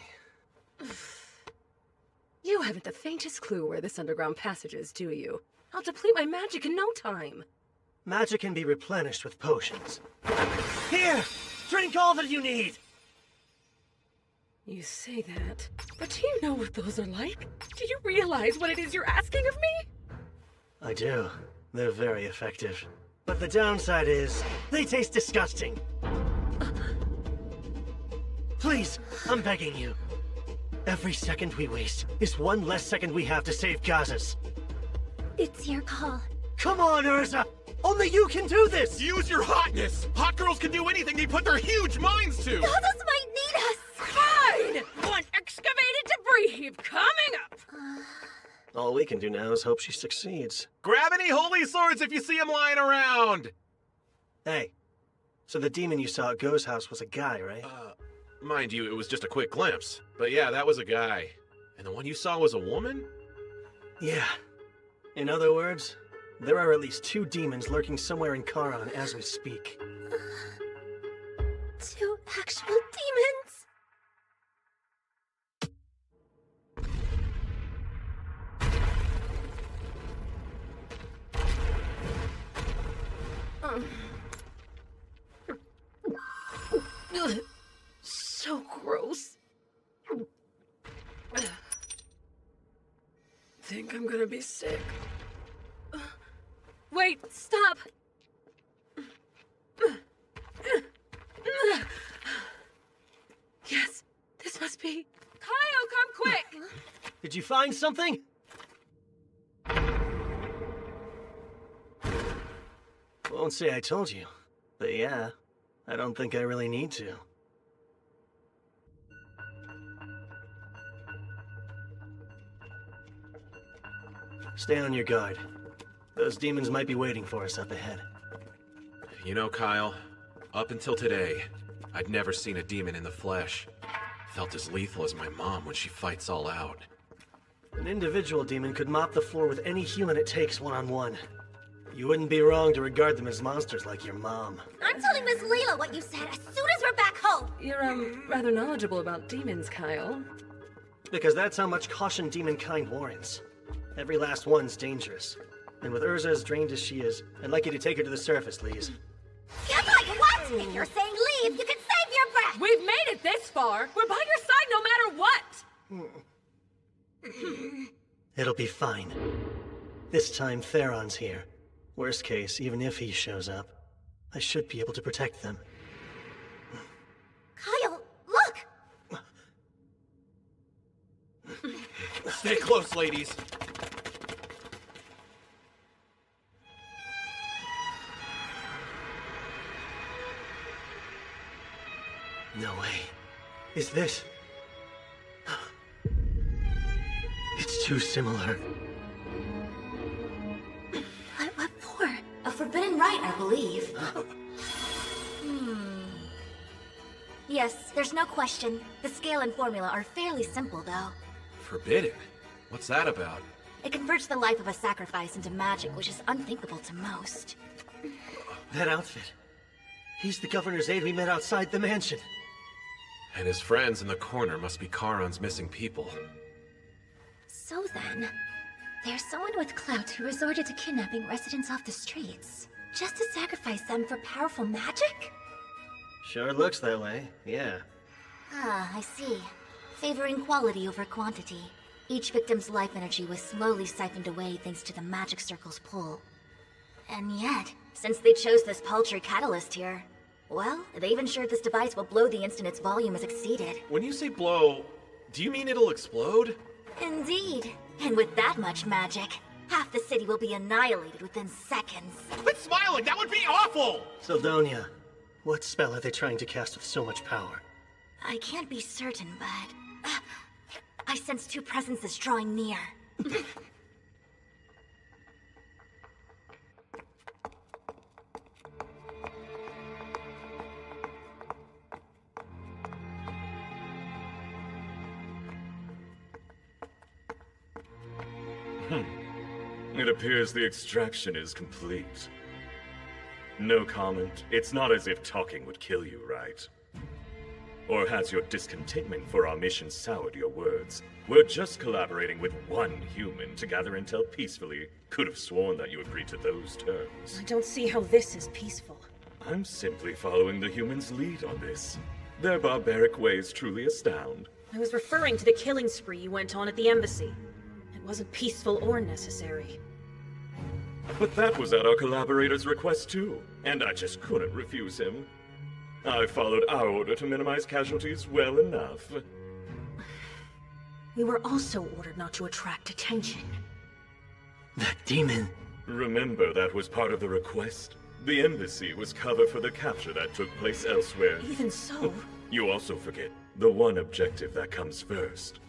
You haven't the faintest clue where this underground passage is, do you? I'll deplete my magic in no time. Magic can be replenished with potions. Here! Drink all that you need! You say that, but do you know what those are like? Do you realize what it is you're asking of me? I do. They're very effective. But the downside is, they taste disgusting. Please, I'm begging you. Every second we waste is one less second we have to save Gazas. It's your call. Come on, Urza! Only you can do this! Use your hotness! Hot girls can do anything they put their huge minds to! Gazas might need us! Fine! One excavated debris heap coming up! All we can do now is hope she succeeds. Grab any holy swords if you see them lying around! Hey, so the demon you saw at Go's house was a guy, right? Mind you, it was just a quick glimpse. But yeah, that was a guy. And the one you saw was a woman? Yeah. In other words, there are at least 2 demons lurking somewhere in Charon as we speak. 2 actual demons? So gross. Think I'm gonna be sick. Wait, stop! Yes, this must be Did you find something? Won't say I told you, but yeah, I don't think I really need to. Stay on your guard. Those demons might be waiting for us up ahead. You know, Kyle, up until today, I'd never seen a demon in the flesh. Felt as lethal as my mom when she fights all out. An individual demon could mop the floor with any human it takes one-on-one. You wouldn't be wrong to regard them as monsters like your mom. I'm telling Miss Leela what you said as soon as we're back home! You're, rather knowledgeable about demons, Kyle. Because that's how much caution demonkind warrants. Every last one's dangerous. And with Urza as drained as she is, I'd like you to take her to the surface, Lise. You're like, what? If you're saying leave, you can save your breath! We've made it this far! We're by your side no matter what! It'll be fine. This time, Theron's here. Worst case, even if he shows up, I should be able to protect them. Kyle, look! Stay close, ladies. No way. Is this... It's too similar. What for? A forbidden rite, I believe. Yes, there's no question. The scale and formula are fairly simple, though. Forbidden? What's that about? It converts the life of a sacrifice into magic, which is unthinkable to most. That outfit. He's the governor's aide we met outside the mansion. And his friends in the corner must be Charon's missing people. So then, there's someone with clout who resorted to kidnapping residents off the streets, just to sacrifice them for powerful magic? Sure looks that way, yeah. Ah, I see. Favoring quality over quantity. Each victim's life energy was slowly siphoned away thanks to the magic circle's pull. And yet, since they chose this paltry catalyst here, well, they've ensured this device will blow the instant its volume is exceeded. When you say blow, do you mean it'll explode? Indeed. And with that much magic, half the city will be annihilated within seconds. Quit smiling! That would be awful! Sildonia, what spell are they trying to cast with so much power? I can't be certain, but... I sense two presences drawing near. It appears the extraction is complete. No comment. It's not as if talking would kill you, right? Or has your discontentment for our mission soured your words? We're just collaborating with one human to gather intel peacefully. Could have sworn that you agreed to those terms. I don't see how this is peaceful. I'm simply following the humans' lead on this. Their barbaric ways truly astound. I was referring to the killing spree you went on at the embassy. It wasn't peaceful or necessary. But that was at our collaborator's request too, and I just couldn't refuse him. I followed our order to minimize casualties well enough. We were also ordered not to attract attention. That demon... Remember, that was part of the request. The embassy was cover for the capture that took place elsewhere. Even so... You also forget the one objective that comes first.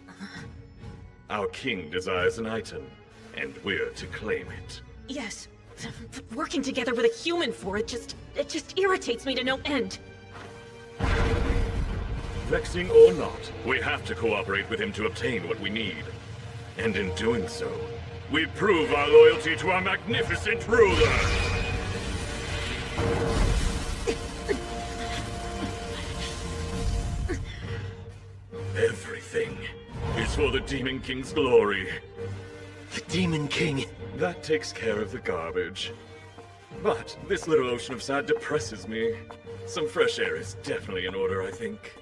Our king desires an item, and we're to claim it. Yes. Working together with a human for it just irritates me to no end. Vexing or not, we have to cooperate with him to obtain what we need. And in doing so, we prove our loyalty to our magnificent ruler! Everything is for the Demon King's glory. The Demon King? That takes care of the garbage. But this little ocean of sad depresses me. Some fresh air is definitely in order, I think.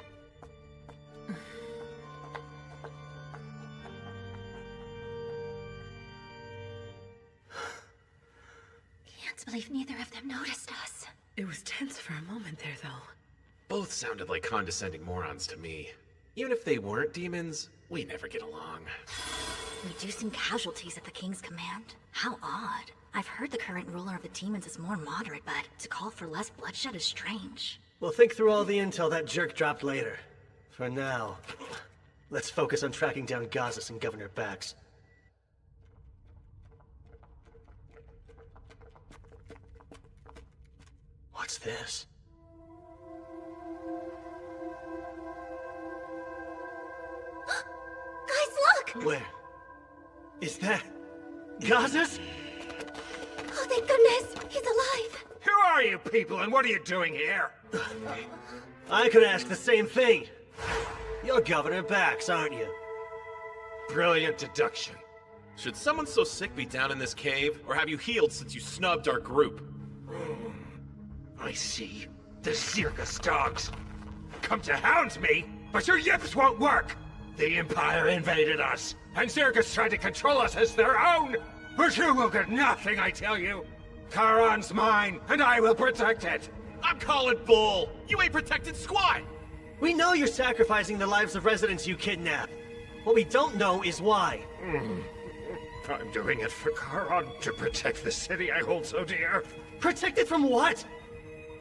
Can't believe neither of them noticed us. It was tense for a moment there, though. Both sounded like condescending morons to me. Even if they weren't demons, we never get along. Reducing casualties at the king's command? How odd. I've heard the current ruler of the demons is more moderate, but to call for less bloodshed is strange. We'll think through all the intel that jerk dropped later. For now, let's focus on tracking down Gazas and Governor Bax. What's this? Guys, look! Where? Is that... Gazas? Oh, thank goodness! He's alive! Who are you people, and what are you doing here? I could ask the same thing. You're Governor Bax, aren't you? Brilliant deduction. Should someone so sick be down in this cave, or have you healed since you snubbed our group? I see. The circus dogs. Come to hound me, but your yips won't work! The Empire invaded us, and Circus tried to control us as their own! But you will get nothing, I tell you! Charon's mine, and I will protect it! I'm calling bull! You ain't protected squat! We know you're sacrificing the lives of residents you kidnap. What we don't know is why. I'm doing it for Charon, to protect the city I hold so dear. Protect it from what?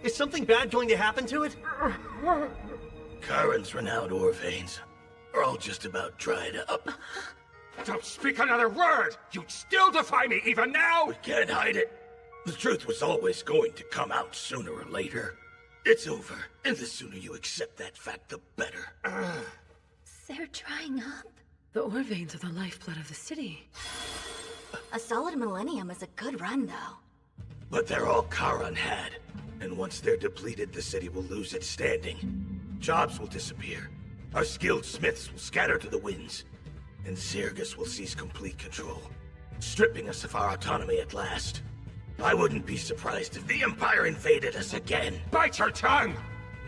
Is something bad going to happen to it? Charon's renowned ore veins are all just about dried up. Don't speak another word! You'd still defy me even now! We can't hide it. The truth was always going to come out sooner or later. It's over, and the sooner you accept that fact, the better. They're drying up. The ore veins are the lifeblood of the city. A solid millennium is a good run, though. But they're all Charon had. And once they're depleted, the city will lose its standing. Jobs will disappear. Our skilled smiths will scatter to the winds. And Zirgus will seize complete control, stripping us of our autonomy at last. I wouldn't be surprised if the Empire invaded us again. Bite your tongue!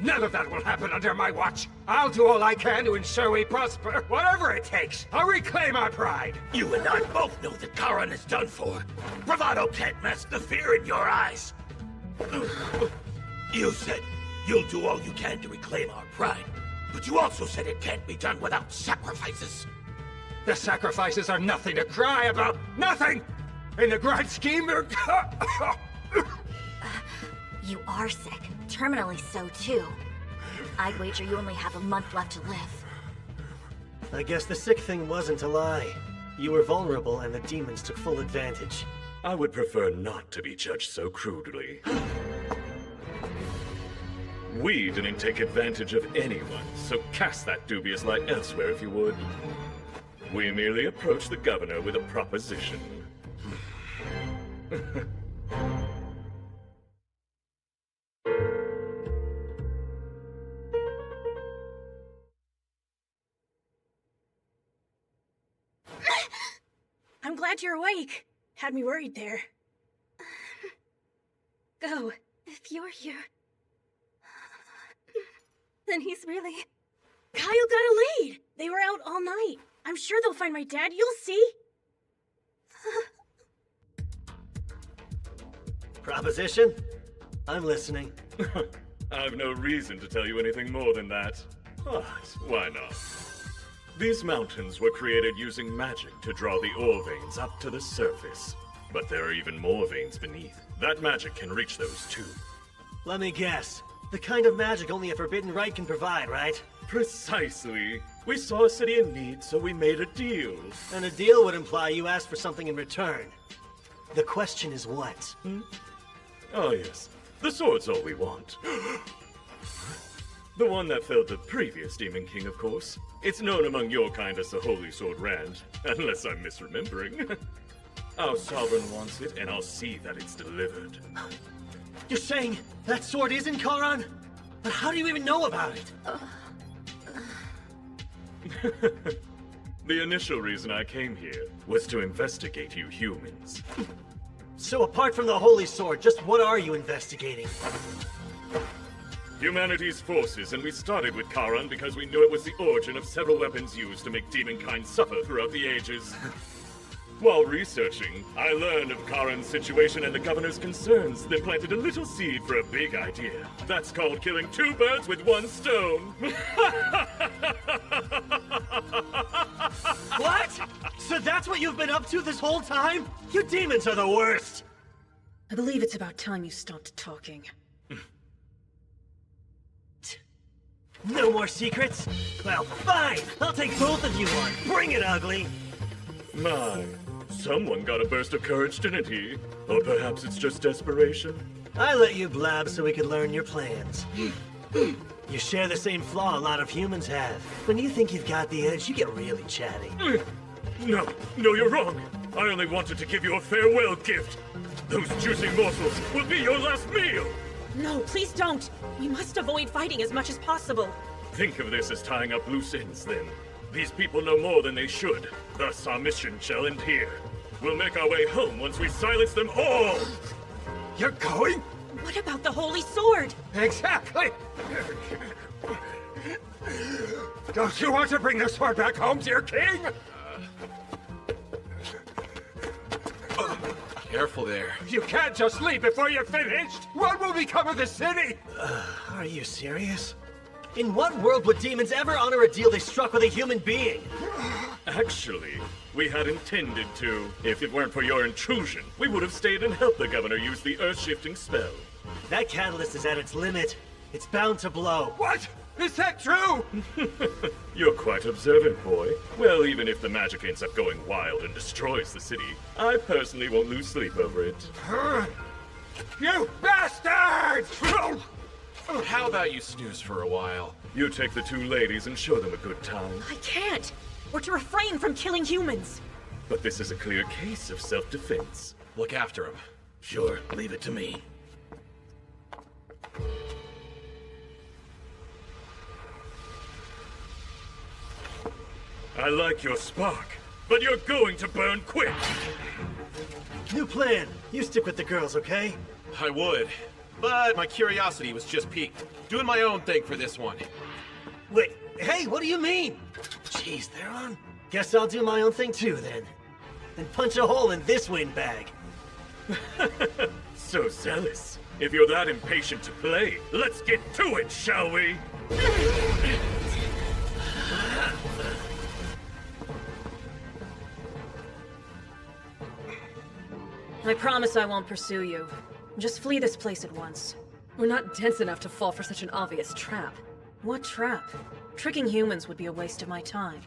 None of that will happen under my watch. I'll do all I can to ensure we prosper, whatever it takes. I'll reclaim our pride. You and I both know that Charon is done for. Bravado can't mask the fear in your eyes. You said you'll do all you can to reclaim our pride, but you also said it can't be done without sacrifices. The sacrifices are nothing to cry about. Nothing! In the grand scheme, they're... You are sick. Terminally so, too. I'd wager you only have a month left to live. I guess the sick thing wasn't a lie. You were vulnerable and the demons took full advantage. I would prefer not to be judged so crudely. We didn't take advantage of anyone, so cast that dubious light elsewhere if you would. We merely approached the governor with a proposition. I'm glad you're awake. Had me worried there. Go. If you're here, then he's really... Kyle got a lead. They were out all night. I'm sure they'll find my dad. You'll see. Proposition? I'm listening. I've no reason to tell you anything more than that. But why not? These mountains were created using magic to draw the ore veins up to the surface. But there are even more veins beneath. That magic can reach those too. Let me guess. The kind of magic only a forbidden right can provide, right? Precisely. We saw a city in need, so we made a deal. And a deal would imply you asked for something in return. The question is what? Oh yes, the sword's all we want. The one that felled the previous Demon King, of course. It's known among your kind as the Holy Sword Rand, unless I'm misremembering. Our sovereign wants it, and I'll see that it's delivered. You're saying that sword is in Charon? But how do you even know about it? The initial reason I came here was to investigate you humans. So apart from the Holy Sword, just what are you investigating? Humanity's forces, and we started with Charon because we knew it was the origin of several weapons used to make demonkind suffer throughout the ages. While researching, I learned of Charon's situation and the governor's concerns, then planted a little seed for a big idea. That's called killing two birds with one stone. What? So that's what you've been up to this whole time? You demons are the worst! I believe it's about time you stopped talking. No more secrets? Well, fine! I'll take both of you on. Bring it, ugly! My, someone got a burst of courage, didn't he? Or perhaps it's just desperation? I let you blab so we could learn your plans. You share the same flaw a lot of humans have. When you think you've got the edge, you get really chatty. No, you're wrong. I only wanted to give you a farewell gift. Those juicy morsels will be your last meal! No, please don't! We must avoid fighting as much as possible. Think of this as tying up loose ends, then. These people know more than they should. Thus, our mission shall end here. We'll make our way home once we silence them all! You're going? What about the Holy Sword? Exactly! Don't you want to bring the sword back home to your king? Careful there. You can't just leave before you're finished! What will become of the city? Are you serious? In what world would demons ever honor a deal they struck with a human being? Actually, we had intended to. If it weren't for your intrusion, we would have stayed and helped the governor use the earth-shifting spell. That catalyst is at its limit. It's bound to blow. What? Is that true? You're quite observant, boy. Well, even if the magic ends up going wild and destroys the city, I personally won't lose sleep over it. You bastards! How about you snooze for a while? You take the two ladies and show them a good time. I can't! We're to refrain from killing humans! But this is a clear case of self-defense. Look after him. Sure, leave it to me. I like your spark, but you're going to burn quick! New plan. You stick with the girls, okay? I would, but my curiosity was just piqued. Doing my own thing for this one. Wait, hey, what do you mean? Jeez, they're on. Guess I'll do my own thing too, then. And punch a hole in this windbag. So zealous. If you're that impatient to play, let's get to it, shall we? I promise I won't pursue you. Just flee this place at once. We're not dense enough to fall for such an obvious trap. What trap? Tricking humans would be a waste of my time.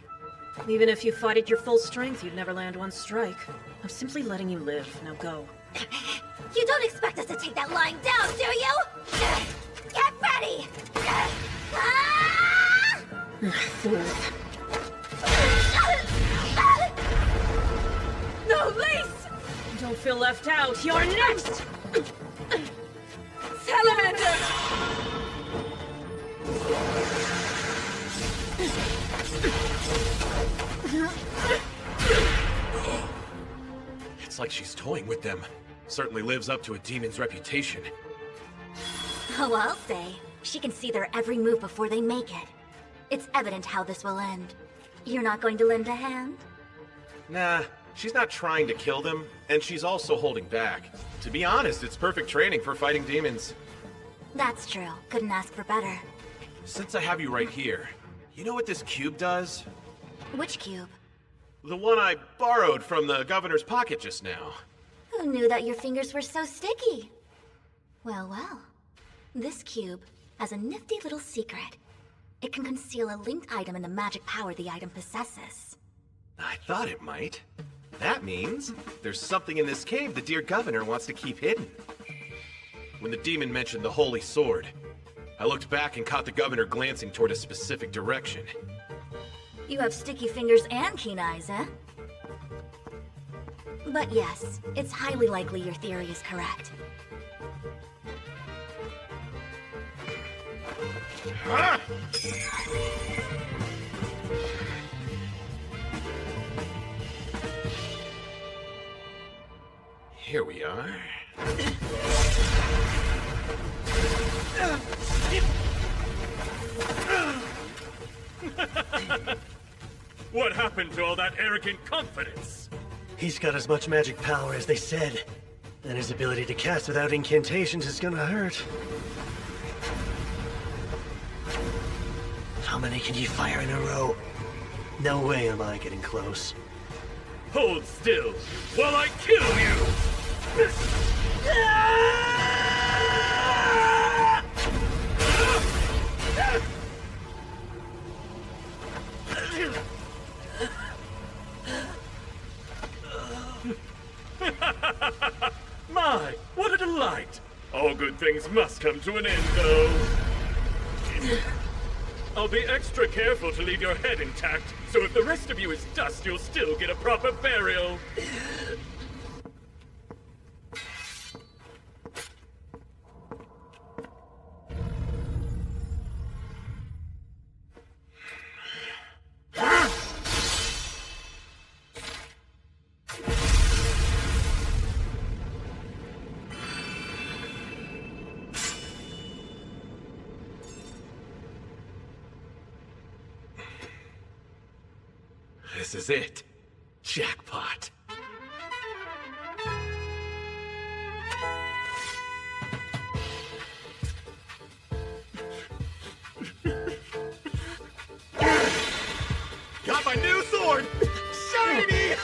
Even if you fought at your full strength, you'd never land one strike. I'm simply letting you live. Now go. You don't expect us to take that lying down, do you? Get ready! No, Lace! Don't feel left out. You're next! Salamander! It's like she's toying with them. Certainly lives up to a demon's reputation. Oh, I'll say. She can see their every move before they make it. It's evident how this will end. You're not going to lend a hand? Nah, she's not trying to kill them, and she's also holding back. To be honest, it's perfect training for fighting demons. That's true. Couldn't ask for better. Since I have you right here, you know what this cube does? Which cube? The one I borrowed from the governor's pocket just now. Who knew that your fingers were so sticky? Well, well. This cube has a nifty little secret. It can conceal a linked item in the magic power the item possesses. I thought it might. That means there's something in this cave the dear governor wants to keep hidden. When the demon mentioned the holy sword, I looked back and caught the governor glancing toward a specific direction. You have sticky fingers and keen eyes, eh? But yes, it's highly likely your theory is correct. Huh? Here we are. What happened to all that arrogant confidence? He's got as much magic power as they said. And his ability to cast without incantations is gonna hurt. How many can you fire in a row? No way am I getting close. Hold still while I kill you! My, what a delight! All good things must come to an end, though. I'll be extra careful to leave your head intact, so if the rest of you is dust, you'll still get a proper burial. This is it. Jackpot. Got my new sword! Shiny!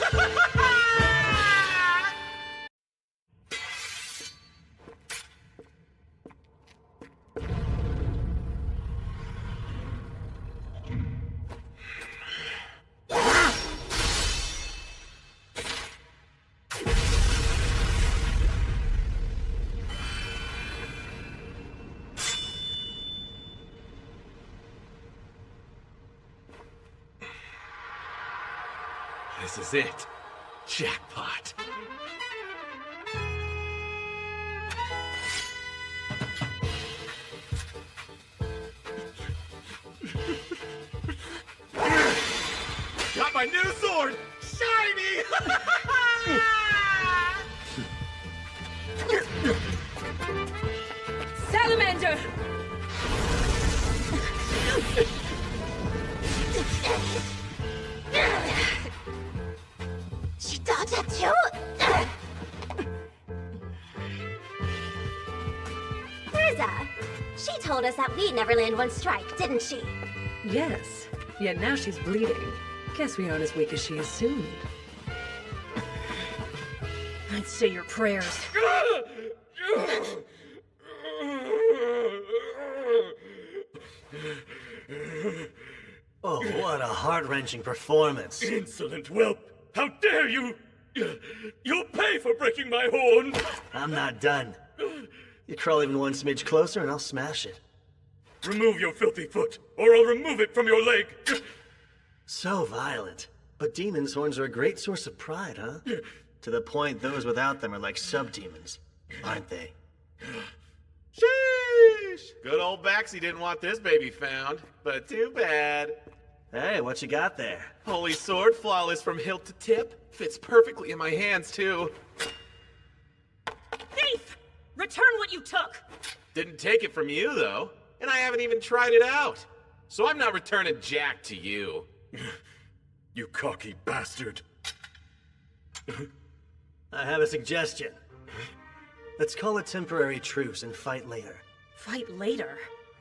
This is it. Jackpot. Got my new sword! Shiny! Salamander! She dodged that too? Riza, she told us that we'd never land one strike, didn't she? Yes, yet now she's bleeding. Guess we aren't as weak as she assumed. I'd say your prayers. Oh, what a heart-wrenching performance. Insolent whelp! How dare you! You'll pay for breaking my horn! I'm not done. You crawl even one smidge closer and I'll smash it. Remove your filthy foot, or I'll remove it from your leg! So violent. But demons' horns are a great source of pride, huh? To the point those without them are like sub-demons, aren't they? Sheesh! Good old Baxi didn't want this baby found, but too bad. Hey, what you got there? Holy sword, flawless from hilt to tip. Fits perfectly in my hands, too. Thief! Return what you took! Didn't take it from you, though. And I haven't even tried it out. So I'm not returning Jack to you. You cocky bastard. I have a suggestion. Let's call a temporary truce and fight later. Fight later?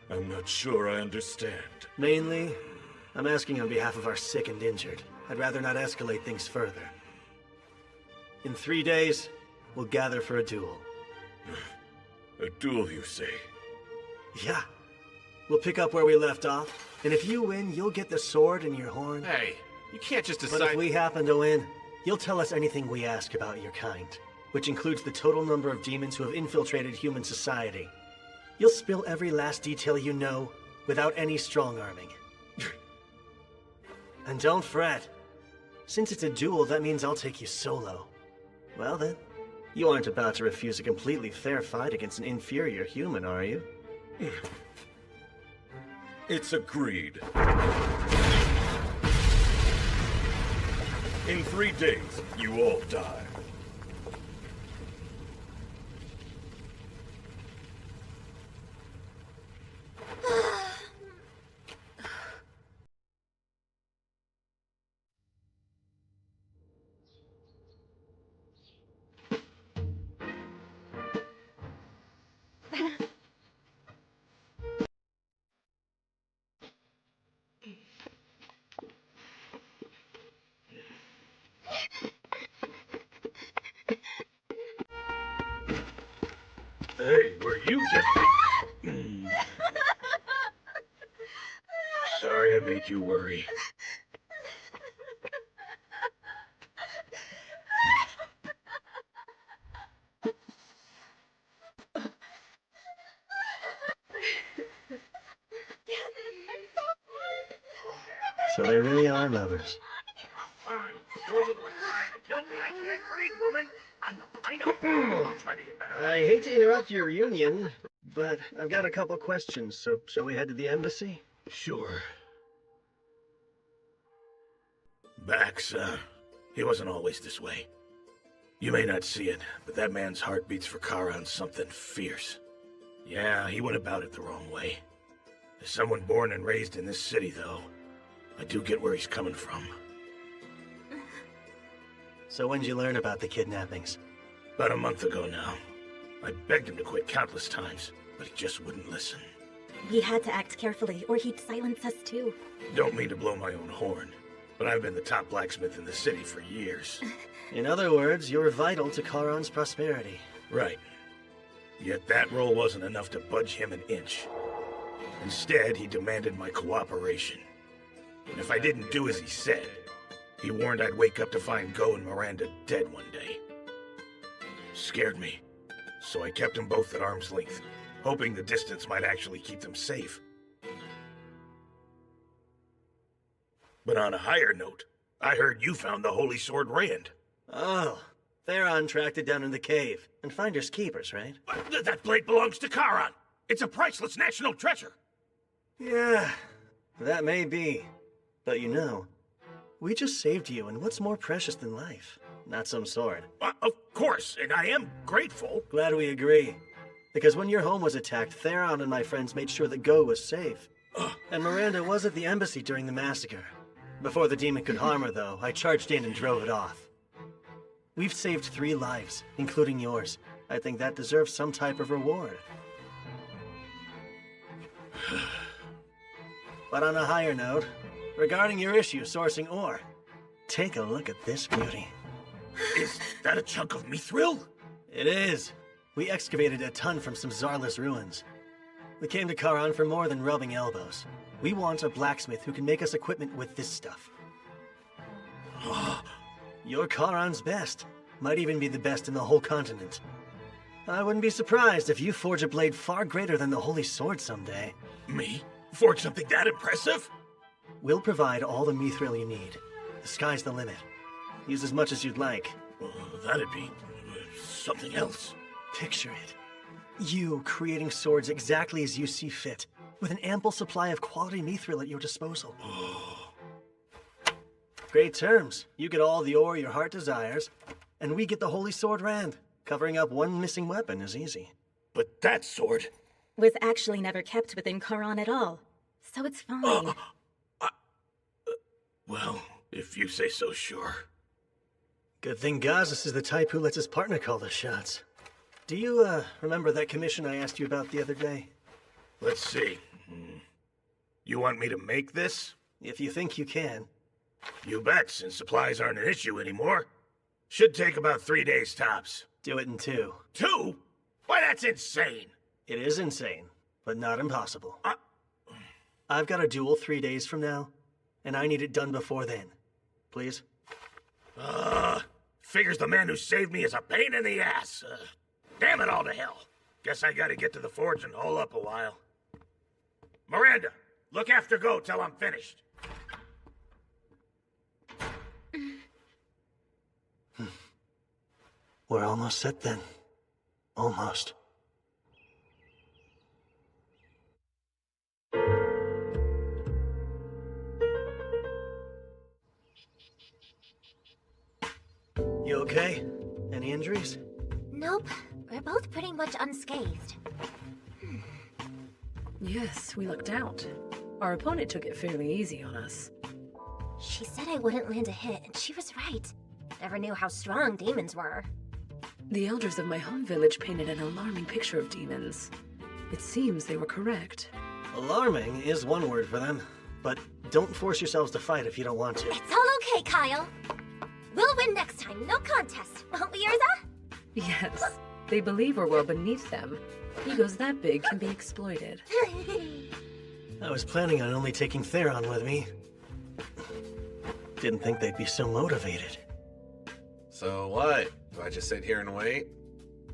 I'm not sure I understand. Mainly, I'm asking on behalf of our sick and injured. I'd rather not escalate things further. In 3 days, we'll gather for a duel. A duel, you say? Yeah. We'll pick up where we left off, and if you win, you'll get the sword and your horn. Hey, you can't just decide... But if we happen to win, you'll tell us anything we ask about your kind, which includes the total number of demons who have infiltrated human society. You'll spill every last detail you know, without any strong-arming. And don't fret. Since it's a duel, that means I'll take you solo. Well then, you aren't about to refuse a completely fair fight against an inferior human, are you? It's agreed. In 3 days, you all die. Hey, were you just... Sorry I made you worry. So they really are lovers. I hate to interrupt your reunion, but I've got a couple questions, so shall we head to the embassy? Sure. Bax, he wasn't always this way. You may not see it, but that man's heart beats for Charon something fierce. Yeah, he went about it the wrong way. As someone born and raised in this city, though, I do get where he's coming from. So when did you learn about the kidnappings? About a month ago now. I begged him to quit countless times, but he just wouldn't listen. We had to act carefully, or he'd silence us too. Don't mean to blow my own horn, but I've been the top blacksmith in the city for years. In other words, you're vital to Charon's prosperity. Right. Yet that role wasn't enough to budge him an inch. Instead, he demanded my cooperation. And if I didn't do as he said, he warned I'd wake up to find Go and Miranda dead one day. Scared me, so I kept them both at arm's length, hoping the distance might actually keep them safe. But on a higher note, I heard you found the Holy Sword Rand. Oh, Theron tracked it down in the cave. And finders keepers, right? That blade belongs to Charon. It's a priceless national treasure. Yeah, that may be. But you know, we just saved you, and what's more precious than life? Not some sword. Of course, and I am grateful. Glad we agree. Because when your home was attacked, Theron and my friends made sure that Go was safe. And Miranda was at the embassy during the massacre. Before the demon could harm her, though, I charged in and drove it off. We've saved 3 lives, including yours. I think that deserves some type of reward. But on a higher note, regarding your issue sourcing ore, take a look at this beauty. Is that a chunk of mithril? It is. We excavated a ton from some Zarless ruins. We came to Charon for more than rubbing elbows. We want a blacksmith who can make us equipment with this stuff. You're Charon's best. Might even be the best in the whole continent. I wouldn't be surprised if you forge a blade far greater than the Holy Sword someday. Me? Forge something that impressive? We'll provide all the mithril you need. The sky's the limit. Use as much as you'd like. That'd be something else. Picture it. You creating swords exactly as you see fit, with an ample supply of quality mithril at your disposal. Great terms. You get all the ore your heart desires, and we get the Holy Sword Rand. Covering up one missing weapon is easy. But that sword was actually never kept within Charon at all, so it's fine. Well, if you say so, sure. Good thing Gazis is the type who lets his partner call the shots. Do you, remember that commission I asked you about the other day? Let's see. You want me to make this? If you think you can. You bet, since supplies aren't an issue anymore. Should take about 3 days tops. Do it in 2. 2? Why, that's insane! It is insane, but not impossible. I've got a duel 3 days from now, and I need it done before then. Please? Figures the man who saved me is a pain in the ass. Damn it all to hell. Guess I gotta get to the forge and hole up a while. Miranda, look after Go till I'm finished. We're almost set then. Almost. You okay? Any injuries? Nope. We're both pretty much unscathed. Yes, we lucked out. Our opponent took it fairly easy on us. She said I wouldn't land a hit, and she was right. Never knew how strong demons were. The elders of my home village painted an alarming picture of demons. It seems they were correct. Alarming is one word for them, but don't force yourselves to fight if you don't want to. It's all okay, Kyle. We'll win next time, no contest, won't we, Urza? Yes, They believe we're well beneath them. Egos that big can be exploited. I was planning on only taking Theron with me. Didn't think they'd be so motivated. So what? Do I just sit here and wait?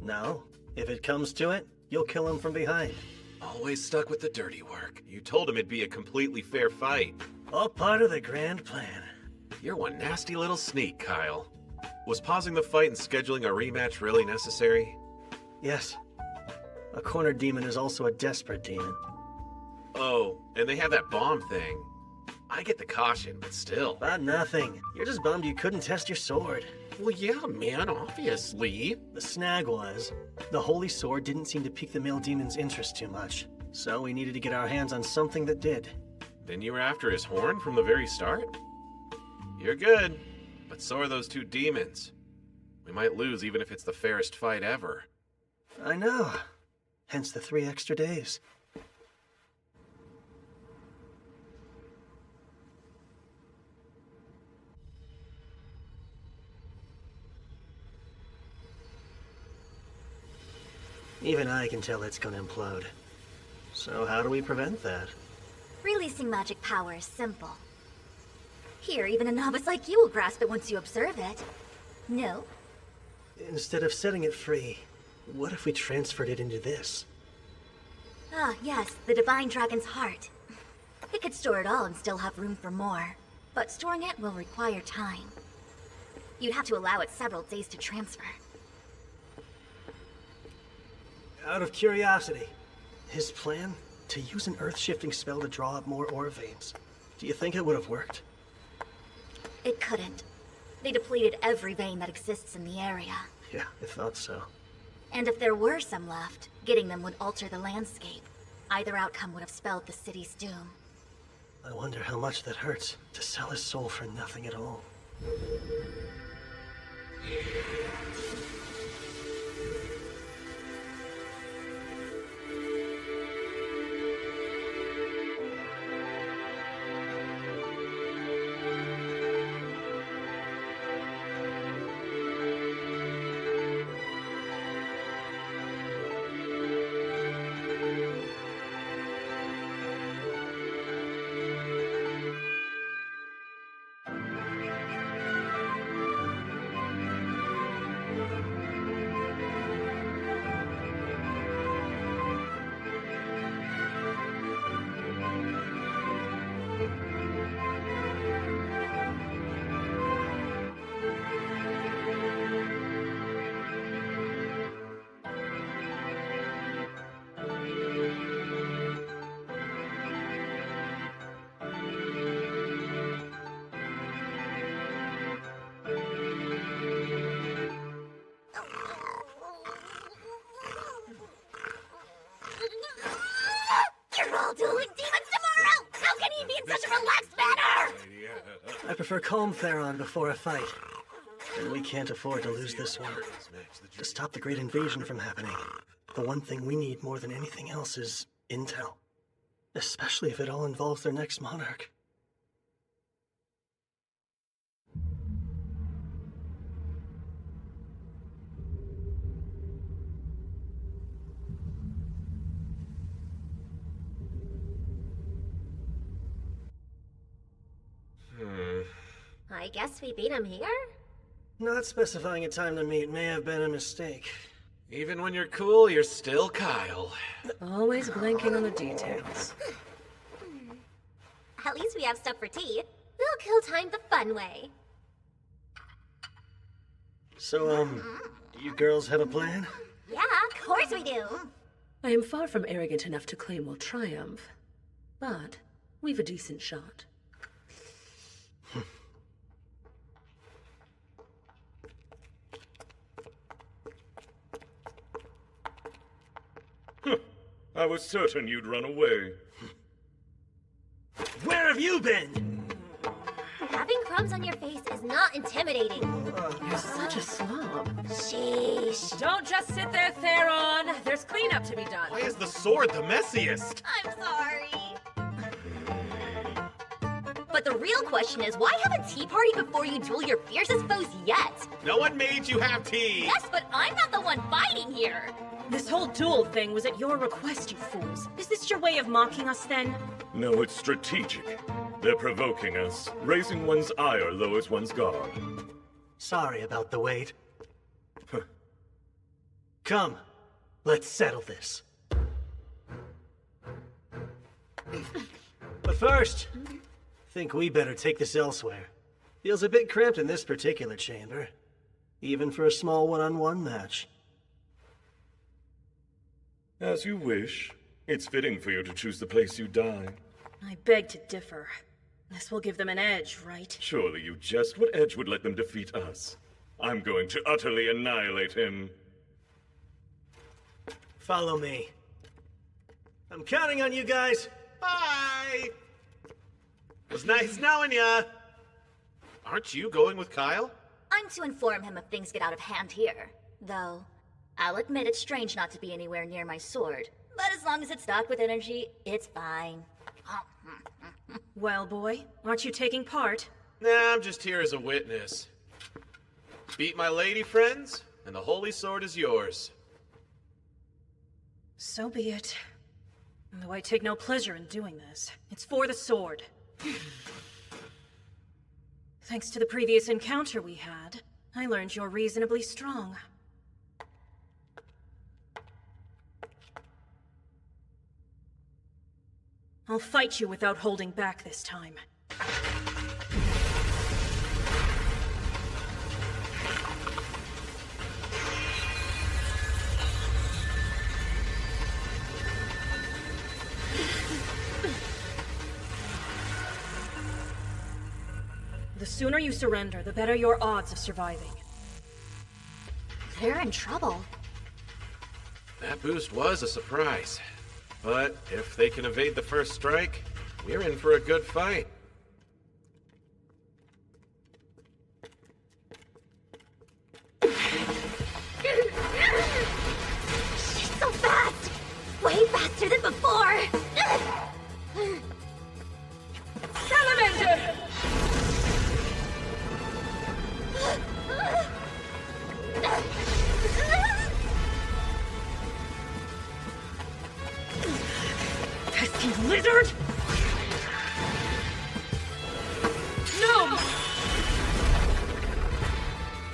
No. If it comes to it, you'll kill him from behind. Always stuck with the dirty work. You told him it'd be a completely fair fight. All part of the grand plan. You're one nasty little sneak, Kyle. Was pausing the fight and scheduling a rematch really necessary? Yes. A cornered demon is also a desperate demon. Oh, and they have that bomb thing. I get the caution, but still. But nothing. You're just bummed you couldn't test your sword. Well, yeah, man, obviously. The snag was, the Holy Sword didn't seem to pique the male demon's interest too much. So we needed to get our hands on something that did. Then you were after his horn from the very start? You're good, but so are those two demons. We might lose even if it's the fairest fight ever. I know. Hence the 3 extra days. Even I can tell it's gonna implode. So how do we prevent that? Releasing magic power is simple. Here, even a novice like you will grasp it once you observe it. No? Instead of setting it free, what if we transferred it into this? Ah, yes, the Divine Dragon's Heart. It could store it all and still have room for more. But storing it will require time. You'd have to allow it several days to transfer. Out of curiosity, his plan? To use an earth-shifting spell to draw up more ore veins. Do you think it would have worked? It couldn't. They depleted every vein that exists in the area. Yeah, I thought so. And if there were some left, getting them would alter the landscape. Either outcome would have spelled the city's doom. I wonder how much that hurts, to sell his soul for nothing at all. I prefer calm Theron before a fight. And we can't afford to lose this one. To stop the Great Invasion from happening, the one thing we need more than anything else is intel. Especially if it all involves their next monarch. I guess we beat him here? Not specifying a time to meet may have been a mistake. Even when you're cool, you're still Kyle. Always blanking on the details. At least we have stuff for tea. We'll kill time the fun way. So, you girls have a plan? Yeah, of course we do. I am far from arrogant enough to claim we'll triumph. But we've a decent shot. I was certain you'd run away. Where have you been? Having crumbs on your face is not intimidating. You're such a slob. Sheesh. Don't just sit there, Theron. There's cleanup to be done. Why is the sword the messiest? I'm sorry. But the real question is, why have a tea party before you duel your fiercest foes yet? No one made you have tea! Yes, but I'm not the one fighting here! This whole duel thing was at your request, you fools. Is this your way of mocking us, then? No, it's strategic. They're provoking us. Raising one's ire lowers one's guard. Sorry about the wait. Come, let's settle this. But first, think we better take this elsewhere. Feels a bit cramped in this particular chamber, even for a small one-on-one match. As you wish. It's fitting for you to choose the place you die. I beg to differ. This will give them an edge, right? Surely you jest. What edge would let them defeat us? I'm going to utterly annihilate him. Follow me. I'm counting on you guys. Bye! It was nice knowing ya. Aren't you going with Kyle? I'm to inform him if things get out of hand here. Though, I'll admit it's strange not to be anywhere near my sword. But as long as it's stocked with energy, it's fine. Well, boy, aren't you taking part? Nah, I'm just here as a witness. Beat my lady friends, and the holy sword is yours. So be it. Though I take no pleasure in doing this. It's for the sword. Thanks to the previous encounter we had, I learned you're reasonably strong. I'll fight you without holding back this time. The sooner you surrender, the better your odds of surviving. They're in trouble. That boost was a surprise. But if they can evade the first strike, we're in for a good fight. She's so fast! Way faster than before! Salamander! Pesky lizard! No!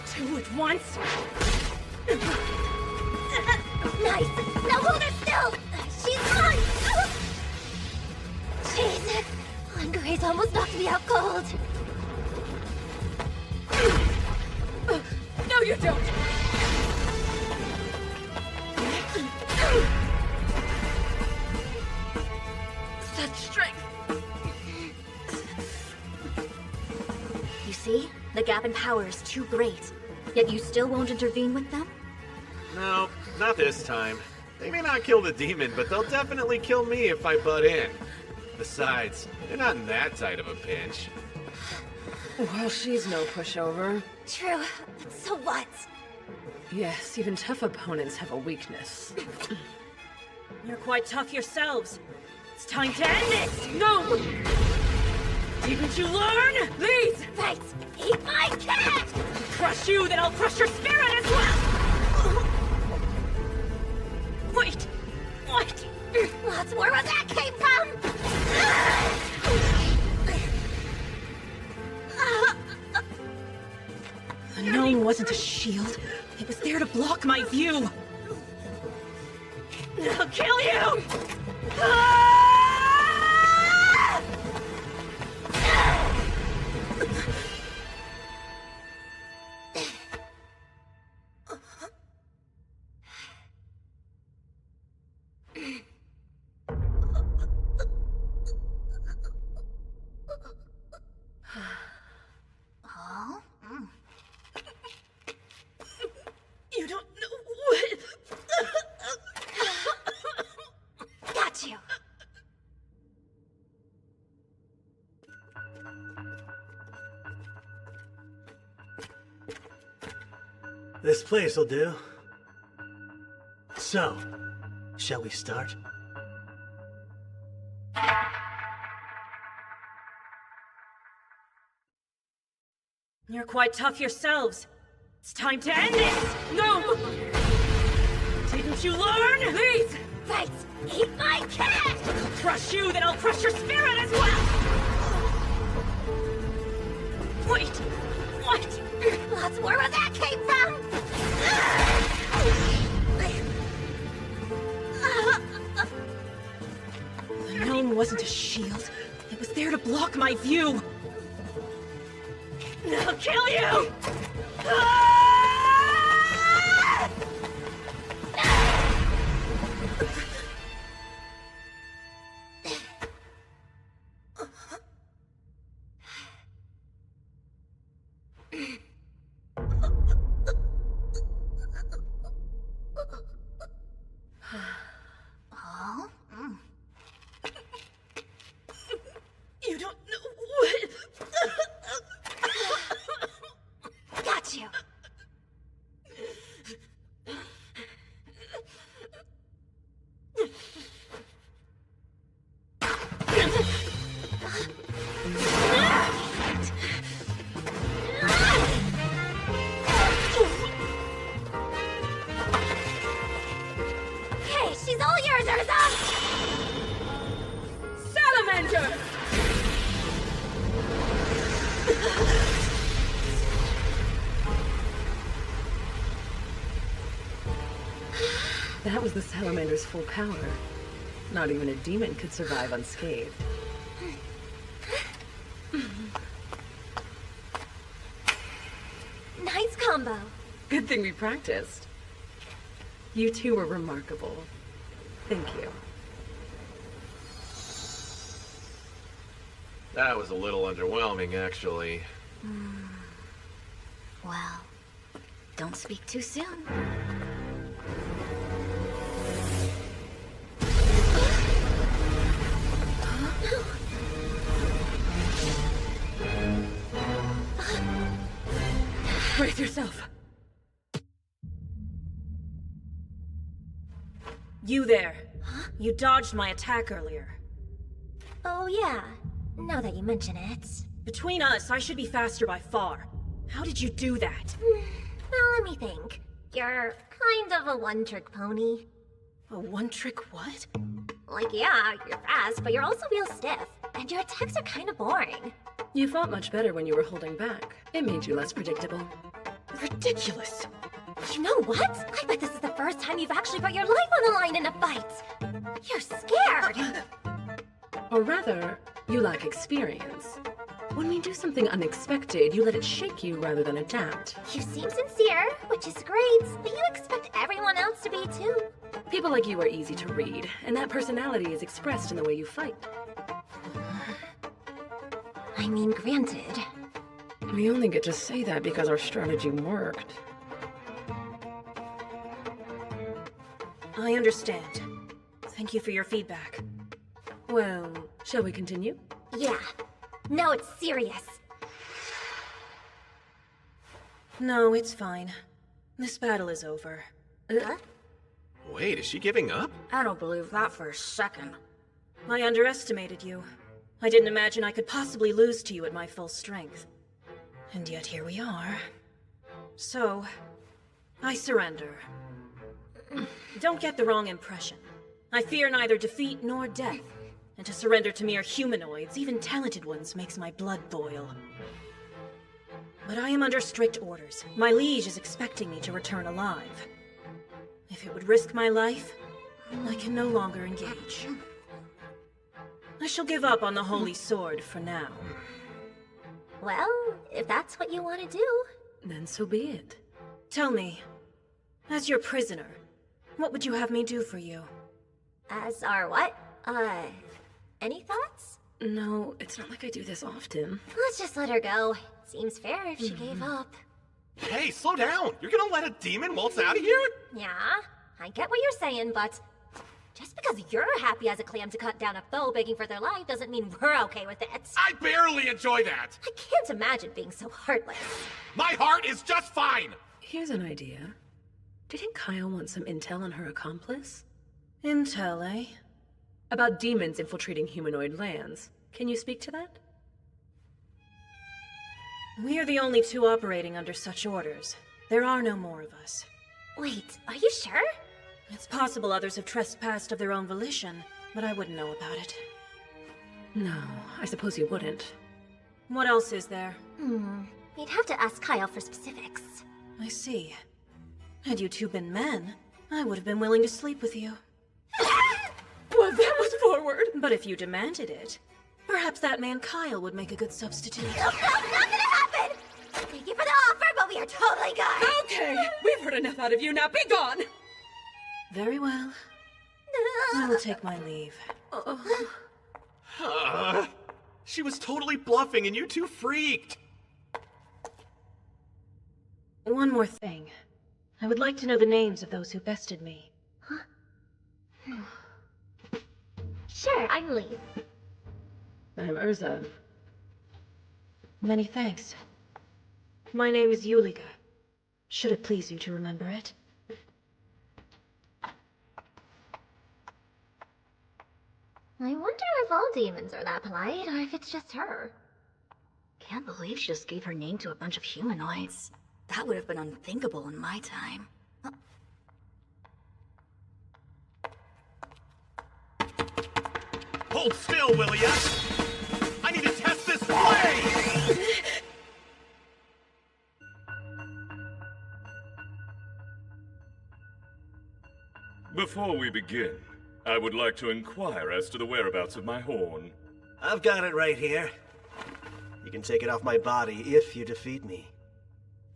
Two at once? Nice! Now hold her still! She's mine! Jeez! Angre's almost knocked me out cold! No, you don't! Such strength! You see? The gap in power is too great. Yet you still won't intervene with them? No, not this time. They may not kill the demon, but they'll definitely kill me if I butt in. Besides, they're not in that tight of a pinch. Well, she's no pushover. True, but so what? Yes, even tough opponents have a weakness. You're quite tough yourselves. It's time to end this! No! Didn't you learn? Please! Thanks! Eat my cat! Crush you, then I'll crush your spirit as well! Wait! What? Lots more where that came from! The gnome wasn't a shield. It was there to block my view. I'll kill you! You don't know what... Got you! This place will do. So, shall we start? You're quite tough yourselves. It's time to end this! No! Didn't you learn? Please! Fights! Eat my cat! I'll crush you, then I'll crush your spirit as well! Wait! What? Lots more where that came from! The gnome wasn't a shield. It was there to block my view. I'll kill you! You don't know what... Got you! Hey, she's all yours, Urza! Salamander! That was the salamander's full power. Not even a demon could survive unscathed. Nice combo. Good thing we practiced. You two were remarkable. Thank you. That was a little underwhelming, actually. Well, don't speak too soon. Brace yourself. You there. Huh? You dodged my attack earlier. Oh yeah, now that you mention it. Between us, I should be faster by far. How did you do that? Well, let me think. You're kind of a one-trick pony. A one-trick what? Like, yeah, you're fast, but you're also real stiff. And your attacks are kind of boring. You fought much better when you were holding back. It made you less predictable. Ridiculous. You know what? I bet this is the first time you've actually put your life on the line in a fight. You're scared. Or rather, you lack experience. When we do something unexpected, you let it shake you rather than adapt. You seem sincere, which is great, but you expect everyone else to be too. People like you are easy to read, and that personality is expressed in the way you fight. I mean, granted. We only get to say that because our strategy worked. I understand. Thank you for your feedback. Well, shall we continue? Yeah. No, it's serious. No, it's fine. This battle is over. Huh? Wait, is she giving up? I don't believe that for a second. I underestimated you. I didn't imagine I could possibly lose to you at my full strength. And yet here we are. So, I surrender. Don't get the wrong impression. I fear neither defeat nor death. And to surrender to mere humanoids, even talented ones, makes my blood boil. But I am under strict orders. My liege is expecting me to return alive. If it would risk my life, I can no longer engage. I shall give up on the Holy Sword for now. Well, if that's what you want to do... Then so be it. Tell me, as your prisoner, what would you have me do for you? As our what? Any thoughts? No, it's not like I do this often. Let's just let her go. Seems fair if she gave up. Hey, slow down! You're gonna let a demon waltz out of here? Yeah, I get what you're saying, but... just because you're happy as a clam to cut down a foe begging for their life doesn't mean we're okay with it. I barely enjoy that! I can't imagine being so heartless. My heart is just fine! Here's an idea. Didn't Kyle want some intel on her accomplice? Intel, eh? About demons infiltrating humanoid lands. Can you speak to that? We are the only two operating under such orders. There are no more of us. Wait, are you sure? It's possible others have trespassed of their own volition, but I wouldn't know about it. No, I suppose you wouldn't. What else is there? You'd have to ask Kyle for specifics. I see. Had you two been men, I would have been willing to sleep with you. Well, that was forward. But if you demanded it, perhaps that man Kyle would make a good substitute. Nope, not gonna happen! Thank you for the offer, but we are totally good! Okay, we've heard enough out of you, now be gone! Very well. I will take my leave. She was totally bluffing and you two freaked! One more thing. I would like to know the names of those who bested me. Sure, I'm Lee. I'm Urza. Many thanks. My name is Yuliga. Should it please you to remember it? I wonder if all demons are that polite, or if it's just her. Can't believe she just gave her name to a bunch of humanoids. That would have been unthinkable in my time. Hold still, will ya? I need to test this blade! Before we begin, I would like to inquire as to the whereabouts of my horn. I've got it right here. You can take it off my body if you defeat me.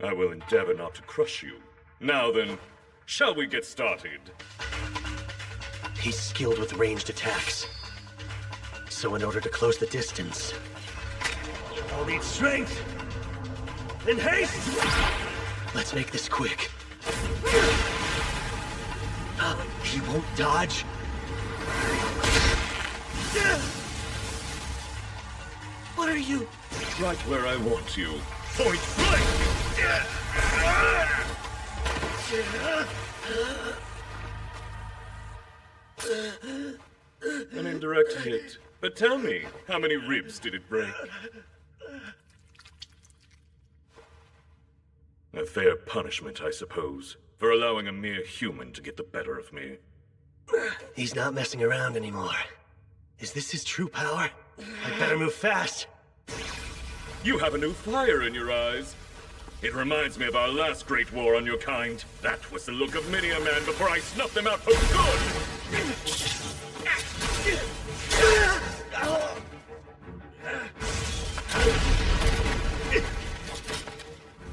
I will endeavor not to crush you. Now then, shall we get started? He's skilled with ranged attacks. So in order to close the distance, I'll need strength and haste! Let's make this quick. He won't dodge. What are you? Right where I want you. Point blank! An indirect hit. But tell me, how many ribs did it break? A fair punishment, I suppose, for allowing a mere human to get the better of me. He's not messing around anymore. Is this his true power? I'd better move fast. You have a new fire in your eyes. It reminds me of our last great war on your kind. That was the look of many a man before I snuffed them out for good!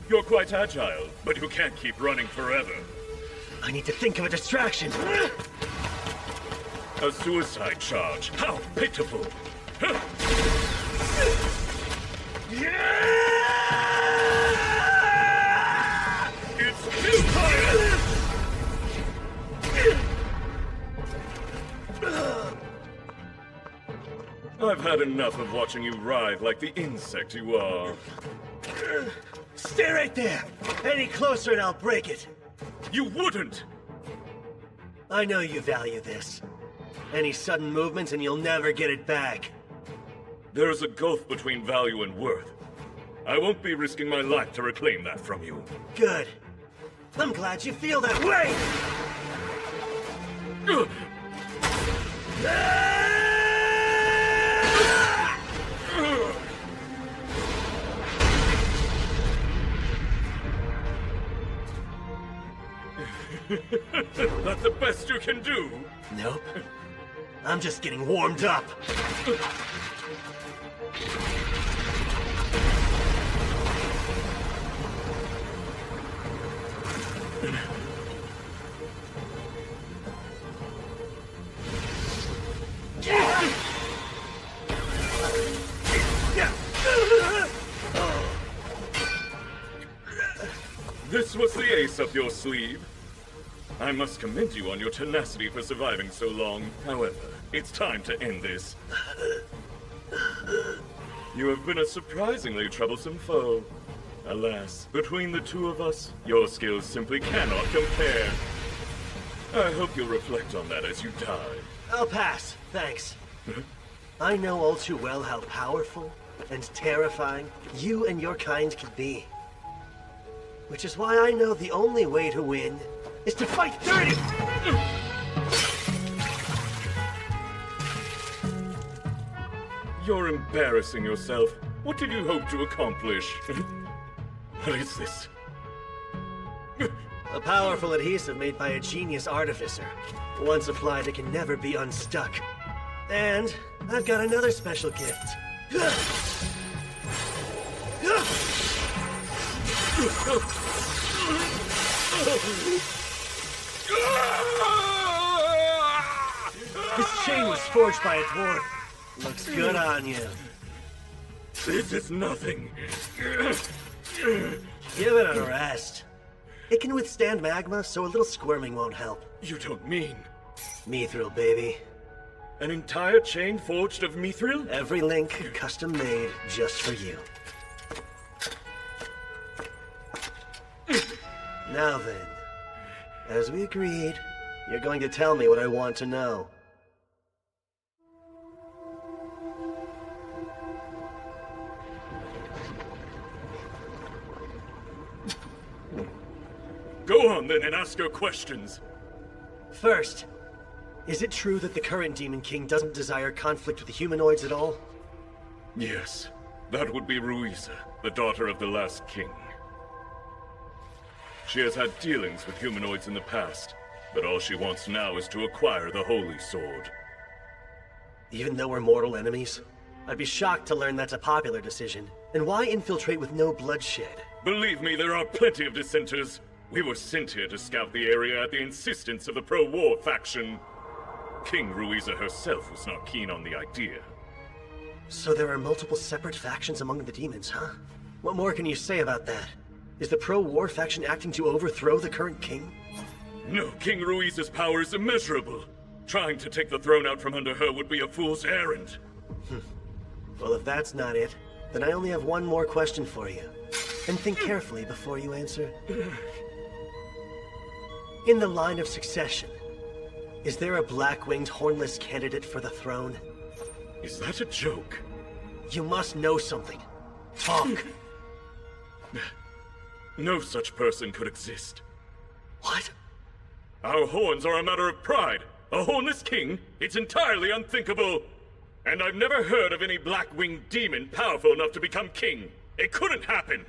You're quite agile, but you can't keep running forever. I need to think of a distraction. A suicide charge. How pitiful! It's futile! I've had enough of watching you writhe like the insect you are. Stay right there! Any closer and I'll break it! You wouldn't! I know you value this. Any sudden movements and you'll never get it back. There is a gulf between value and worth. I won't be risking my life to reclaim that from you. Good. I'm glad you feel that way! That's the best you can do? Nope. I'm just getting warmed up. This was the ace up your sleeve. I must commend you on your tenacity for surviving so long. However, it's time to end this. You have been a surprisingly troublesome foe. Alas, between the two of us, your skills simply cannot compare. I hope you'll reflect on that as you die. I'll pass, thanks. I know all too well how powerful and terrifying you and your kind can be. Which is why I know the only way to win is to fight dirty! You're embarrassing yourself. What did you hope to accomplish? What is this? A powerful adhesive made by a genius artificer. Once applied, it can never be unstuck. And I've got another special gift. This chain was forged by a dwarf. Looks good on you. This is nothing. Give it a rest. It can withstand magma, so a little squirming won't help. You don't mean... Mithril, baby. An entire chain forged of mithril? Every link custom made just for you. Now then, as we agreed, you're going to tell me what I want to know. Go on then and ask your questions. First, is it true that the current Demon King doesn't desire conflict with the humanoids at all? Yes, that would be Ruiza, the daughter of the last king. She has had dealings with humanoids in the past, but all she wants now is to acquire the Holy Sword. Even though we're mortal enemies? I'd be shocked to learn that's a popular decision. And why infiltrate with no bloodshed? Believe me, there are plenty of dissenters. We were sent here to scout the area at the insistence of the pro-war faction. King Ruiza herself was not keen on the idea. So there are multiple separate factions among the demons, huh? What more can you say about that? Is the pro-war faction acting to overthrow the current king? No, King Ruiza's power is immeasurable. Trying to take the throne out from under her would be a fool's errand. Well, if that's not it, then I only have one more question for you. And think carefully before you answer. In the line of succession, is there a black-winged hornless candidate for the throne? Is that a joke? You must know something. Talk. No such person could exist. What? Our horns are a matter of pride. A hornless king? It's entirely unthinkable. And I've never heard of any black-winged demon powerful enough to become king. It couldn't happen.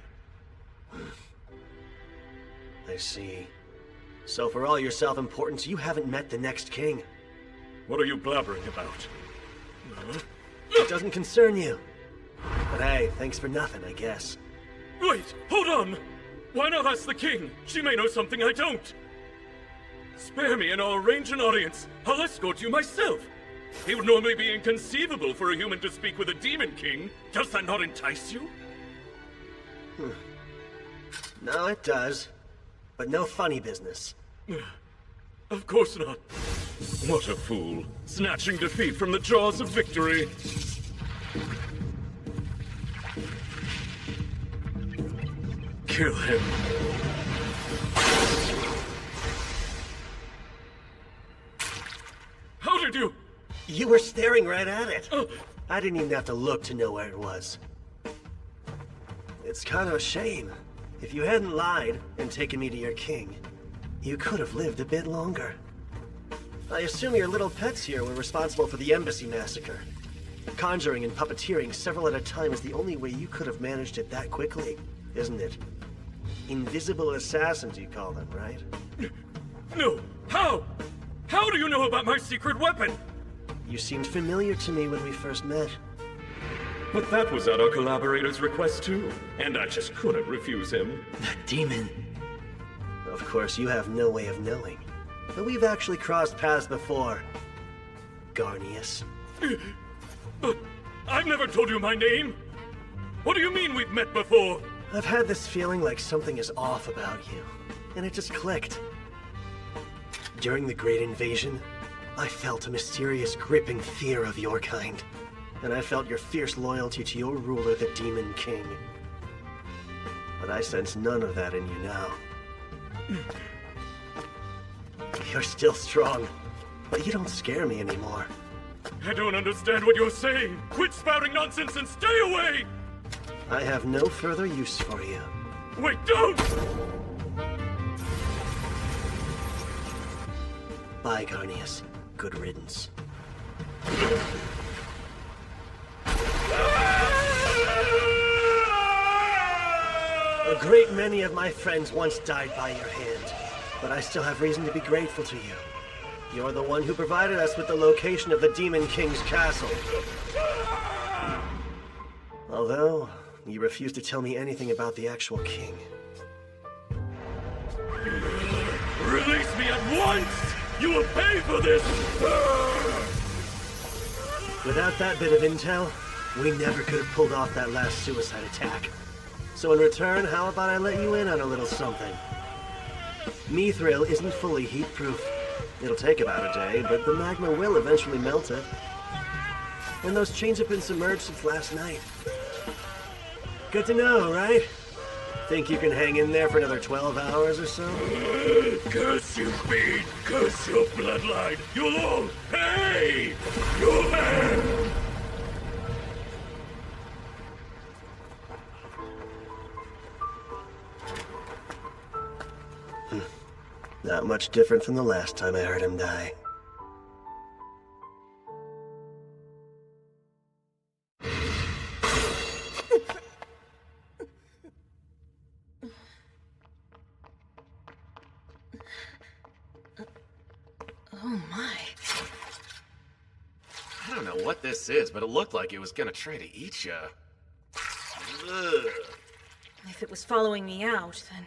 I see. So for all your self-importance, you haven't met the next king. What are you blabbering about? It doesn't concern you. But hey, thanks for nothing, I guess. Wait, hold on! Why not ask the king? She may know something I don't. Spare me and I'll arrange an audience. I'll escort you myself. It would normally be inconceivable for a human to speak with a demon king. Does that not entice you? No, it does. But no funny business. Of course not. What a fool. Snatching defeat from the jaws of victory. Kill him. How did you... You were staring right at it. I didn't even have to look to know where it was. It's kind of a shame. If you hadn't lied and taken me to your king, you could have lived a bit longer. I assume your little pets here were responsible for the embassy massacre. Conjuring and puppeteering several at a time is the only way you could have managed it that quickly, isn't it? Invisible assassins, you call them, right? No! How? How do you know about my secret weapon? You seemed familiar to me when we first met. But that was at our collaborator's request too, and I just couldn't refuse him. That demon. Of course, you have no way of knowing. But we've actually crossed paths before. Garnius. But I've never told you my name! What do you mean we've met before? I've had this feeling like something is off about you, and it just clicked. During the Great Invasion, I felt a mysterious gripping fear of your kind. And I felt your fierce loyalty to your ruler, the Demon King. But I sense none of that in you now. You're still strong, but you don't scare me anymore. I don't understand what you're saying! Quit spouting nonsense and stay away! I have no further use for you. Wait, don't! Bye, Garnius. Good riddance. A great many of my friends once died by your hand, but I still have reason to be grateful to you. You're the one who provided us with the location of the Demon King's castle. Although, you refuse to tell me anything about the actual king. Release me at once! You will pay for this! Without that bit of intel, we never could have pulled off that last suicide attack. So in return, how about I let you in on a little something? Mithril isn't fully heat-proof. It'll take about a day, but the magma will eventually melt it. And those chains have been submerged since last night. Good to know, right? Think you can hang in there for another 12 hours or so? Curse you, Fiend! Curse your bloodline! You'll all pay! You'll pay! Not much different from the last time I heard him die. Oh my. I don't know what this is, but it looked like it was gonna try to eat ya. Ugh. If it was following me out, then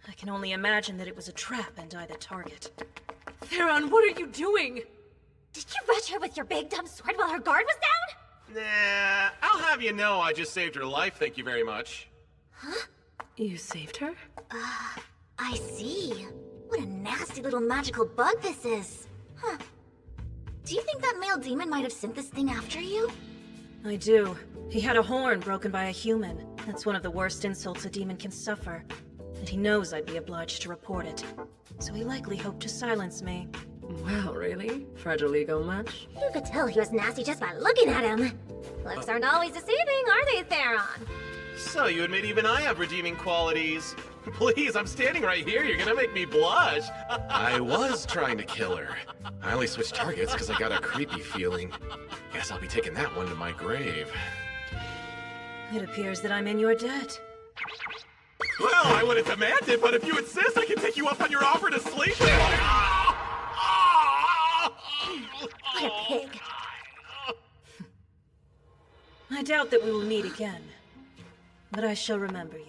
I can only imagine that it was a trap and I the target. Theron, what are you doing? Did you rush her with your big dumb sword while her guard was down? Nah, I'll have you know I just saved her life, thank you very much. Huh? You saved her? I see. What a nasty little magical bug this is. Huh. Do you think that male demon might have sent this thing after you? I do. He had a horn broken by a human. That's one of the worst insults a demon can suffer. And he knows I'd be obliged to report it. So he likely hoped to silence me. Wow, really? Fragile ego much? You could tell he was nasty just by looking at him. Looks aren't always deceiving, are they, Theron? So you admit even I have redeeming qualities. Please, I'm standing right here. You're gonna make me blush. I was trying to kill her. I only switched targets because I got a creepy feeling. Guess I'll be taking that one to my grave. It appears that I'm in your debt. Well, I wouldn't demand it, but if you insist, I can take you up on your offer to sleep. What a pig. I doubt that we will meet again. But I shall remember you.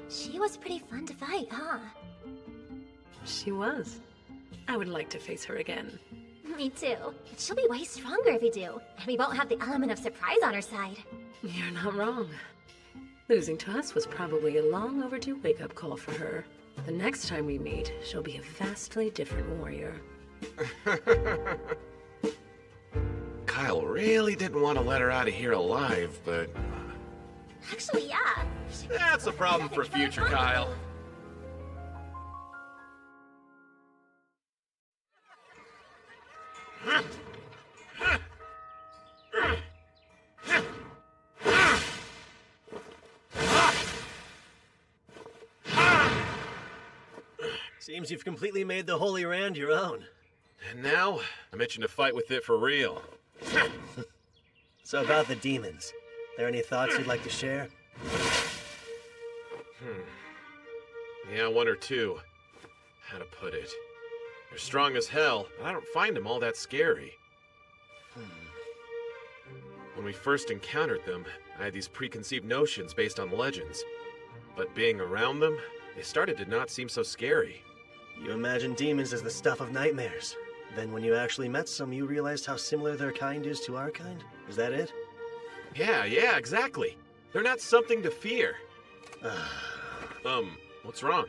She was pretty fun to fight, huh? She was. I would like to face her again. Me too. She'll be way stronger if we do, and we won't have the element of surprise on our side. You're not wrong. Losing to us was probably a long overdue wake-up call for her. The next time we meet, she'll be a vastly different warrior. Kyle really didn't want to let her out of here alive, but... Actually, yeah. That's a problem for future Kyle. Seems you've completely made the Holy Rand your own. And now, I'm itching to fight with it for real. So about the demons, there any thoughts you'd like to share? Yeah, one or two. How to put it? They're strong as hell, but I don't find them all that scary. When we first encountered them, I had these preconceived notions based on legends. But being around them, they started to not seem so scary. You imagine demons as the stuff of nightmares. Then when you actually met some, you realized how similar their kind is to our kind? Is that it? Yeah, exactly. They're not something to fear. What's wrong?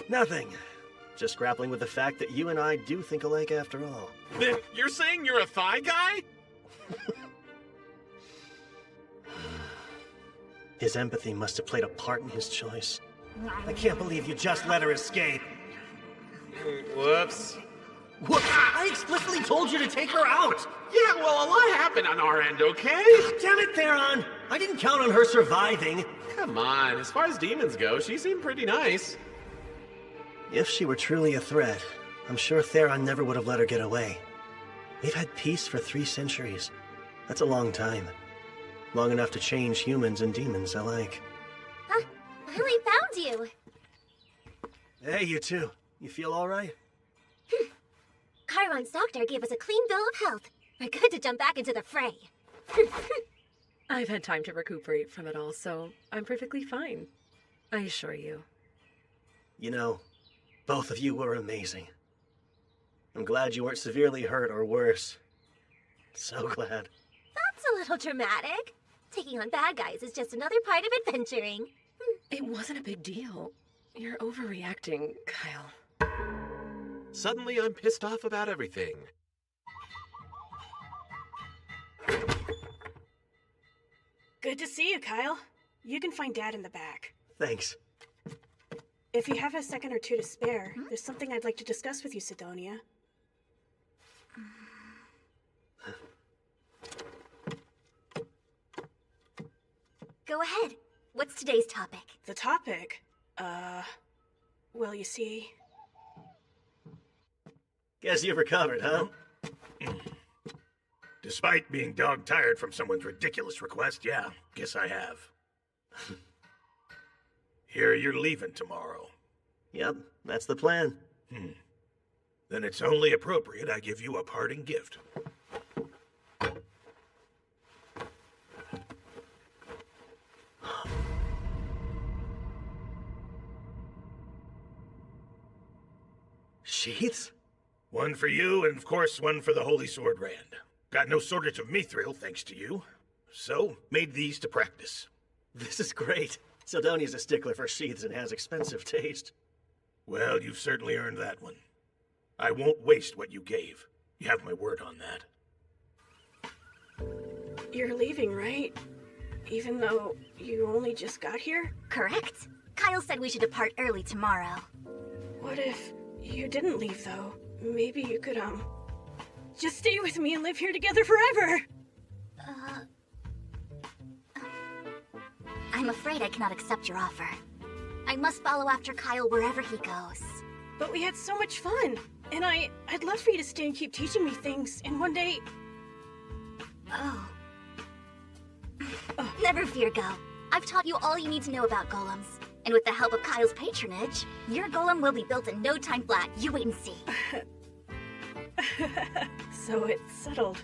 Nothing. Just grappling with the fact that you and I do think alike after all. Then you're saying you're a thigh guy? His empathy must have played a part in his choice. I can't believe you just let her escape. Whoops. Whoops! I explicitly told you to take her out! Yeah, well, a lot happened on our end, okay? Damn it, Theron! I didn't count on her surviving. Come on, as far as demons go, she seemed pretty nice. If she were truly a threat, I'm sure Theron never would have let her get away. We've had peace for 3 centuries. That's a long time. Long enough to change humans and demons alike. Huh? We found you! Hey, you two. You feel alright? Chiron's doctor gave us a clean bill of health. We're good to jump back into the fray. I've had time to recuperate from it all, so I'm perfectly fine. I assure you. You know, both of you were amazing. I'm glad you weren't severely hurt or worse. So glad. That's a little dramatic. Taking on bad guys is just another part of adventuring. It wasn't a big deal. You're overreacting, Kyle. Suddenly, I'm pissed off about everything. Good to see you, Kyle. You can find Dad in the back. Thanks. If you have a second or two to spare, there's something I'd like to discuss with you, Sidonia. Go ahead. What's today's topic? The topic? Well, you see... Guess you've recovered, huh? Despite being dog-tired from someone's ridiculous request, yeah, guess I have. Hear you're leaving tomorrow. Yep, that's the plan. Then it's only appropriate I give you a parting gift. Sheaths? One for you, and of course one for the Holy Sword Rand. Got no shortage of mithril, thanks to you. So, made these to practice. This is great. Sidonia's a stickler for sheaths and has expensive taste. Well, you've certainly earned that one. I won't waste what you gave. You have my word on that. You're leaving, right? Even though you only just got here? Correct. Kyle said we should depart early tomorrow. What if you didn't leave, though? Maybe you could, just stay with me and live here together forever! I'm afraid I cannot accept your offer. I must follow after Kyle wherever he goes. But we had so much fun, and I'd love for you to stay and keep teaching me things, and one day... Oh. Never fear, Go. I've taught you all you need to know about golems. And with the help of Kyle's patronage, your golem will be built in no time flat. You wait and see. So it's settled.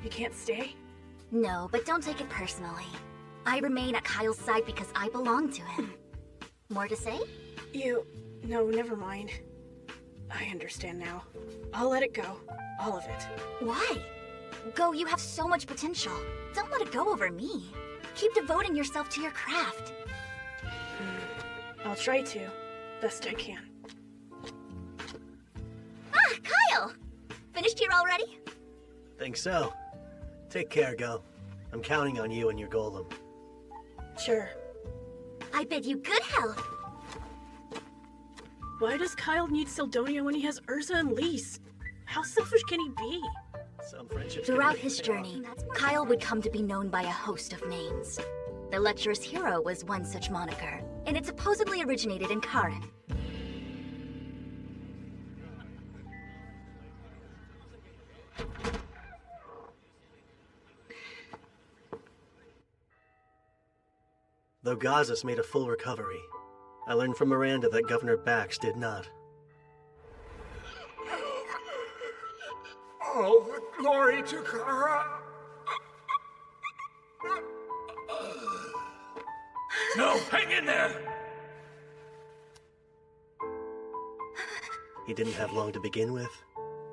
You can't stay? No, but don't take it personally. I remain at Kyle's side because I belong to him. More to say? No, never mind. I understand now. I'll let it go. All of it. Why? Go, you have so much potential. Don't let it go over me. Keep devoting yourself to your craft. I'll try to. Best I can. Ah, Kyle! Finished here already? Think so. Take care, Go. I'm counting on you and your golem. Sure. I bid you good health. Why does Kyle need Sidonia when he has Urza and Lise? How selfish can he be? Some friendships. Throughout his journey, Kyle would come to be known by a host of names. The lecherous hero was one such moniker, and it supposedly originated in Karen. Though Gazas made a full recovery, I learned from Miranda that Governor Bax did not. All the glory to Kara. No, hang in there! He didn't have long to begin with.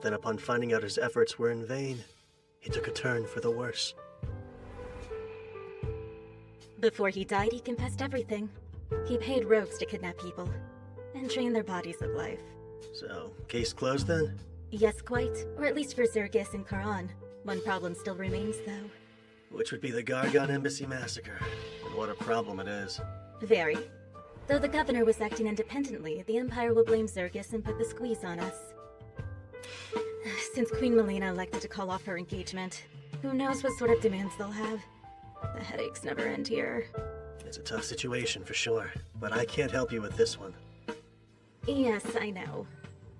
Then upon finding out his efforts were in vain, he took a turn for the worse. Before he died, he confessed everything. He paid rogues to kidnap people and drain their bodies of life. So, case closed then? Yes, quite. Or at least for Zergis and Karan. One problem still remains, though. Which would be the Gargon Embassy massacre. And what a problem it is. Very. Though the governor was acting independently, the Empire will blame Zergus and put the squeeze on us. Since Queen Melina elected to call off her engagement, who knows what sort of demands they'll have. The headaches never end here. It's a tough situation for sure, but I can't help you with this one. Yes, I know.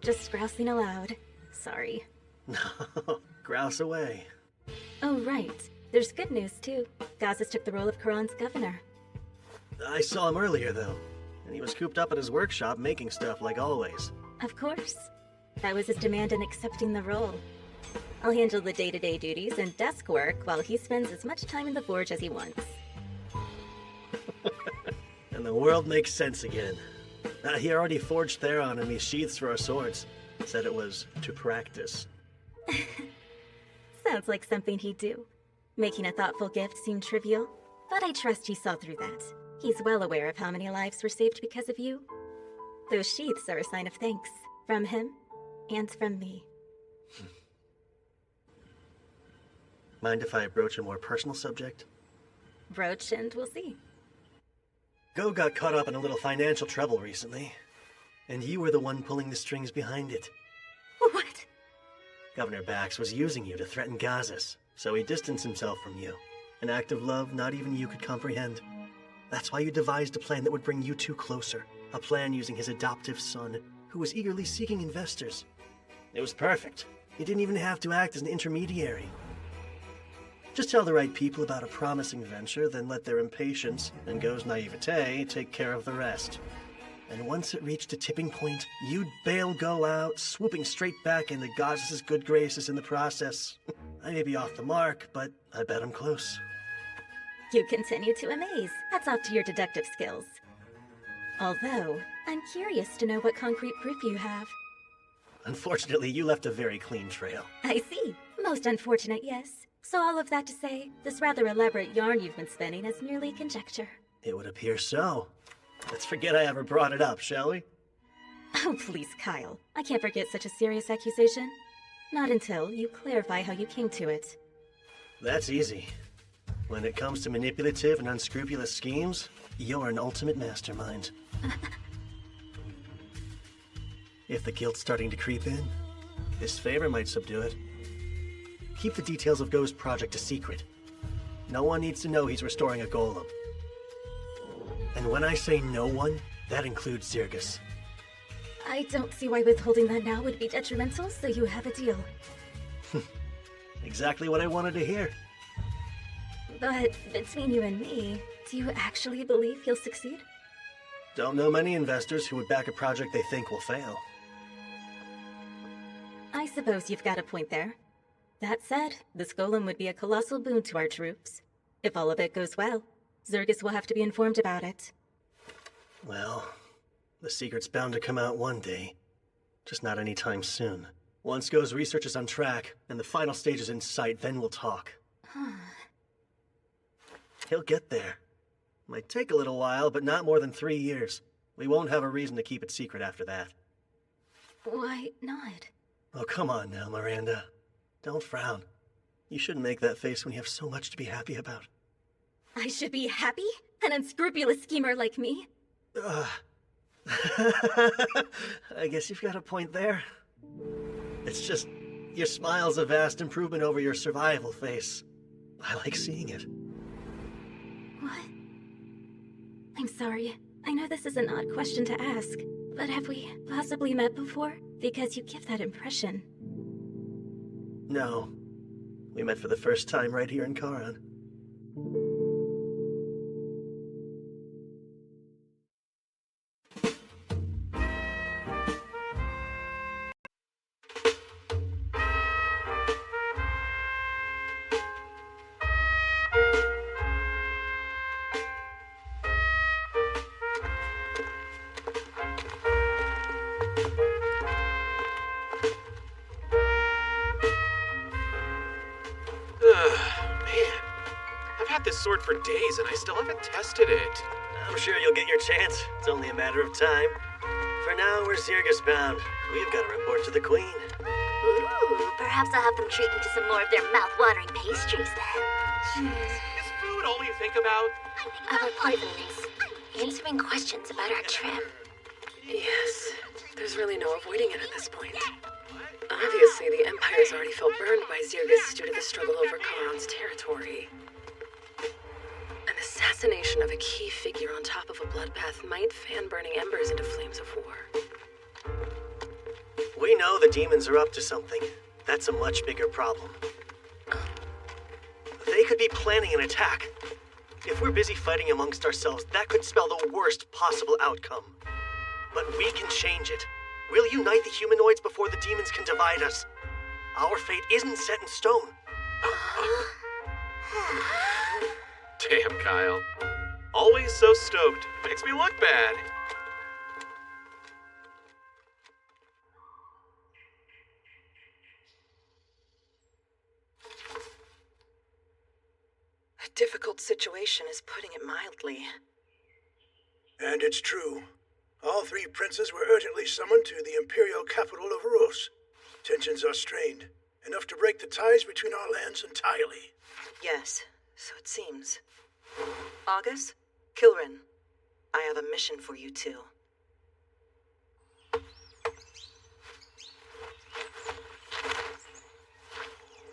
Just grousing aloud. Sorry. No, grouse away. Oh, right. There's good news, too. Gazas took the role of Quran's governor. I saw him earlier, though, and he was cooped up at his workshop making stuff like always. Of course. That was his demand in accepting the role. I'll handle the day-to-day duties and desk work while he spends as much time in the forge as he wants. And the world makes sense again. He already forged Theron and me sheaths for our swords. Said it was to practice. Sounds like something he'd do. Making a thoughtful gift seemed trivial, but I trust he saw through that. He's well aware of how many lives were saved because of you. Those sheaths are a sign of thanks. From him, and from me. Mind if I broach a more personal subject? Broach and we'll see. Go got caught up in a little financial trouble recently, and you were the one pulling the strings behind it. What? Governor Bax was using you to threaten Gazas, so he distanced himself from you. An act of love not even you could comprehend. That's why you devised a plan that would bring you two closer. A plan using his adoptive son, who was eagerly seeking investors. It was perfect. You didn't even have to act as an intermediary. Just tell the right people about a promising venture, then let their impatience and Go's naivete take care of the rest. And once it reached a tipping point, you'd bail Go out, swooping straight back into Gazas' good graces in the process. I may be off the mark, but I bet I'm close. You continue to amaze. Hats off to your deductive skills. Although, I'm curious to know what concrete proof you have. Unfortunately, you left a very clean trail. I see. Most unfortunate, yes. So all of that to say, this rather elaborate yarn you've been spinning is merely conjecture. It would appear so. Let's forget I ever brought it up, shall we? Oh, please, Kyle. I can't forget such a serious accusation. Not until you clarify how you came to it. That's easy. When it comes to manipulative and unscrupulous schemes, you're an ultimate mastermind. If the guilt's starting to creep in, this favor might subdue it. Keep the details of Go's project a secret. No one needs to know he's restoring a golem. And when I say no one, that includes Zergus. I don't see why withholding that now would be detrimental, so you have a deal. Exactly what I wanted to hear. But between you and me, do you actually believe he'll succeed? Don't know many investors who would back a project they think will fail. I suppose you've got a point there. That said, this golem would be a colossal boon to our troops. If all of it goes well, Zergus will have to be informed about it. Well, the secret's bound to come out one day. Just not anytime soon. Once Go's research is on track, and the final stage is in sight, then we'll talk. He'll get there. Might take a little while, but not more than 3 years. We won't have a reason to keep it secret after that. Why not? Oh, come on now, Miranda. Don't frown. You shouldn't make that face when you have so much to be happy about. I should be happy? An unscrupulous schemer like me? I guess you've got a point there. It's just, your smile's a vast improvement over your survival face. I like seeing it. What? I'm sorry. I know this is an odd question to ask, but have we possibly met before? Because you give that impression. No. We met for the first time right here in Karan. Sword for days and I still haven't tested it. I'm sure you'll get your chance. It's only a matter of time. For now, we're Zergus bound. We've got to report to the Queen. Ooh, perhaps I'll have them treat you to some more of their mouth-watering pastries then. Is food all you think about? Other poisonings. answering questions about our trip. Yes, there's really no avoiding it at this point. Obviously, the Empire's already felt burned by Zirgus due to the struggle over Charon's territory. An assassination of a key figure on top of a bloodbath might fan burning embers into flames of war. We know the demons are up to something. That's a much bigger problem. They could be planning an attack. If we're busy fighting amongst ourselves, that could spell the worst possible outcome. But we can change it. We'll unite the humanoids before the demons can divide us. Our fate isn't set in stone. Damn, Kyle. Always so stoked. Makes me look bad. A difficult situation is putting it mildly. And it's true. All three princes were urgently summoned to the imperial capital of Rus. Tensions are strained, enough to break the ties between our lands entirely. Yes, so it seems. August, Kilrin, I have a mission for you two.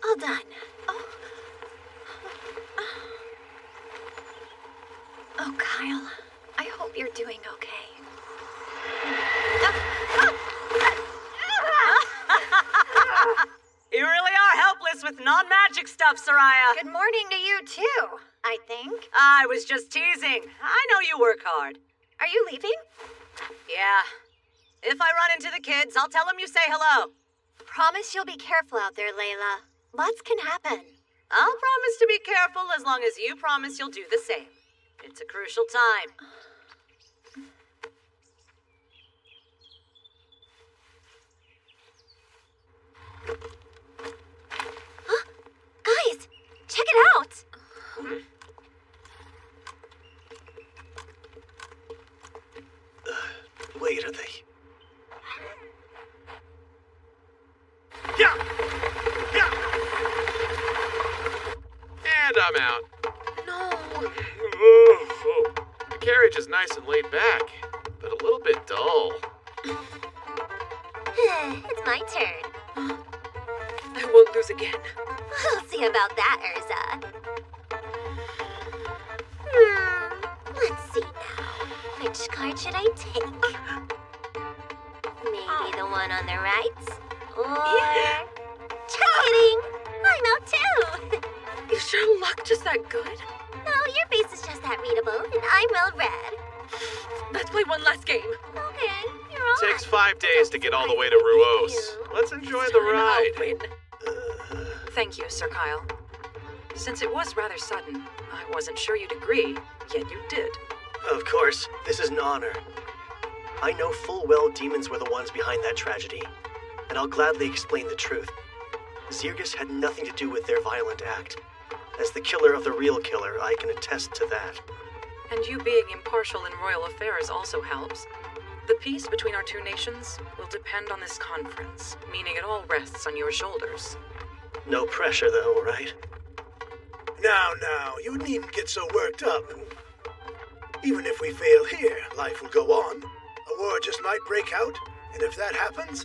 All done. Oh, Kyle, I hope you're doing okay. You really are helpless with non-magic stuff, Soraya. Good morning to you, too, I think. I was just teasing. I know you work hard. Are you leaving? Yeah. If I run into the kids, I'll tell them you say hello. Promise you'll be careful out there, Layla. Lots can happen. I'll promise to be careful as long as you promise you'll do the same. It's a crucial time. Guys, check it out! Wait, are they? Yeah! Yeah! And I'm out. No. The carriage is nice and laid back, but a little bit dull. It's my turn. I won't lose again. We'll see about that, Urza. Let's see now. Which card should I take? Maybe the one on the right? Or... Just kidding! I'm out too! You sure luck just that good? No, your face is just that readable, and I'm well read. Let's play one last game. Okay, you're on. Takes 5 days to get all the way to Ruos. Let's enjoy the ride. Thank you, Sir Kyle. Since it was rather sudden, I wasn't sure you'd agree, yet you did. Of course, this is an honor. I know full well demons were the ones behind that tragedy, and I'll gladly explain the truth. Zirgus had nothing to do with their violent act. As the killer of the real killer, I can attest to that. And you being impartial in royal affairs also helps. The peace between our two nations will depend on this conference, meaning it all rests on your shoulders. No pressure, though, right? Now, you needn't get so worked up. Even if we fail here, life will go on. A war just might break out, and if that happens,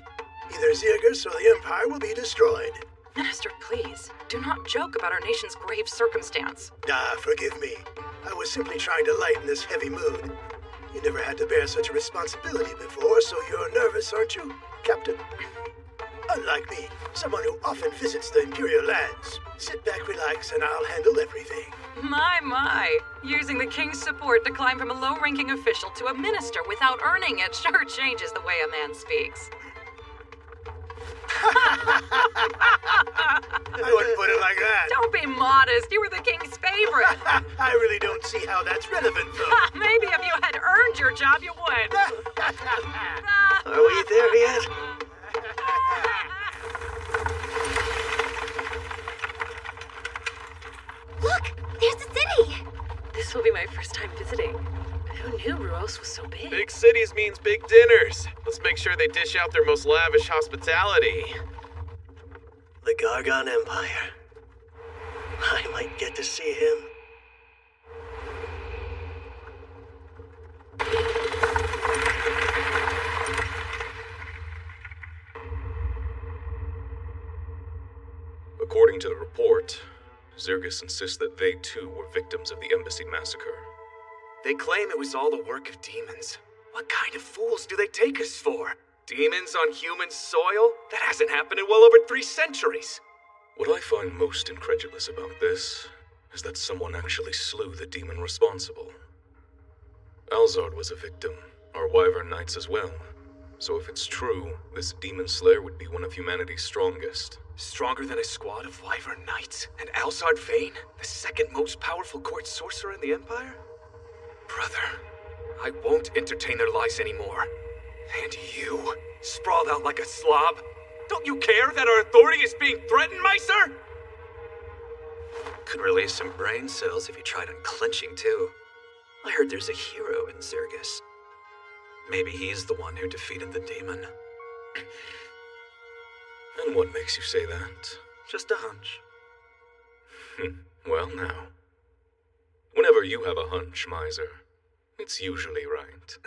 either Zirgus or the Empire will be destroyed. Minister, please, do not joke about our nation's grave circumstance. Forgive me. I was simply trying to lighten this heavy mood. You never had to bear such a responsibility before, so you're nervous, aren't you, Captain? Unlike me, someone who often visits the Imperial lands. Sit back, relax, and I'll handle everything. My. Using the King's support to climb from a low-ranking official to a minister without earning it sure changes the way a man speaks. I wouldn't put it like that. Don't be modest. You were the King's favorite. I really don't see how that's relevant, though. Maybe if you had earned your job, you would. Are we there yet? Look! There's the city! This will be my first time visiting. Who knew Ruos was so big? Big cities means big dinners. Let's make sure they dish out their most lavish hospitality. The Gargon Empire. I might get to see him. to the report, Zergus insists that they too were victims of the embassy massacre. They claim it was all the work of demons. What kind of fools do they take us for? Demons on human soil? That hasn't happened in well over 3 centuries. What I find most incredulous about this is that someone actually slew the demon responsible. Alzard was a victim, our Wyvern Knights as well. So if it's true, this demon slayer would be one of humanity's strongest. Stronger than a squad of Wyvern Knights? And Alzard Vane, the second most powerful court sorcerer in the Empire? Brother, I won't entertain their lies anymore. And you, sprawled out like a slob, don't you care that our authority is being threatened, Meister? Could release some brain cells if you tried unclenching too. I heard there's a hero in Zergus. Maybe he's the one who defeated the demon. And what makes you say that? Just a hunch. Well now. Whenever you have a hunch, Miser, it's usually right.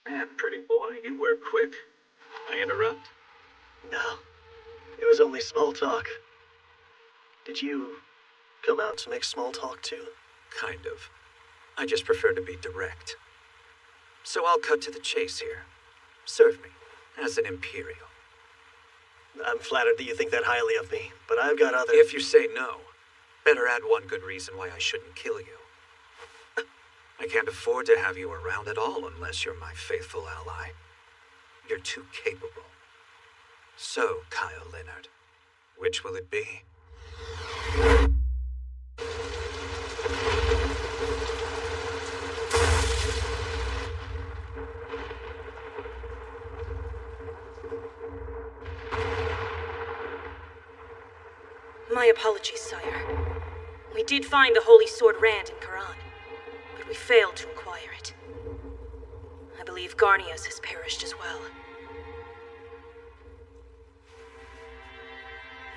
Man, pretty boy, you were quick. I interrupt? No, it was only small talk. Did you come out to make small talk too? Kind of. I just prefer to be direct. So I'll cut to the chase here. Serve me as an Imperial. I'm flattered that you think that highly of me, but I've got other... If you say no, better add one good reason why I shouldn't kill you. I can't afford to have you around at all unless you're my faithful ally. You're too capable. So, Kyle Leonard, which will it be? My apologies, sire. We did find the Holy Sword Rand in Quran, but we failed to acquire it. I believe Garnias has perished as well.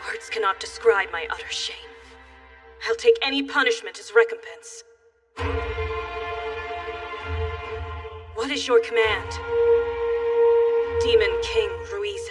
Words cannot describe my utter shame. I'll take any punishment as recompense. What is your command, Demon King Ruiza?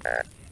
Bye.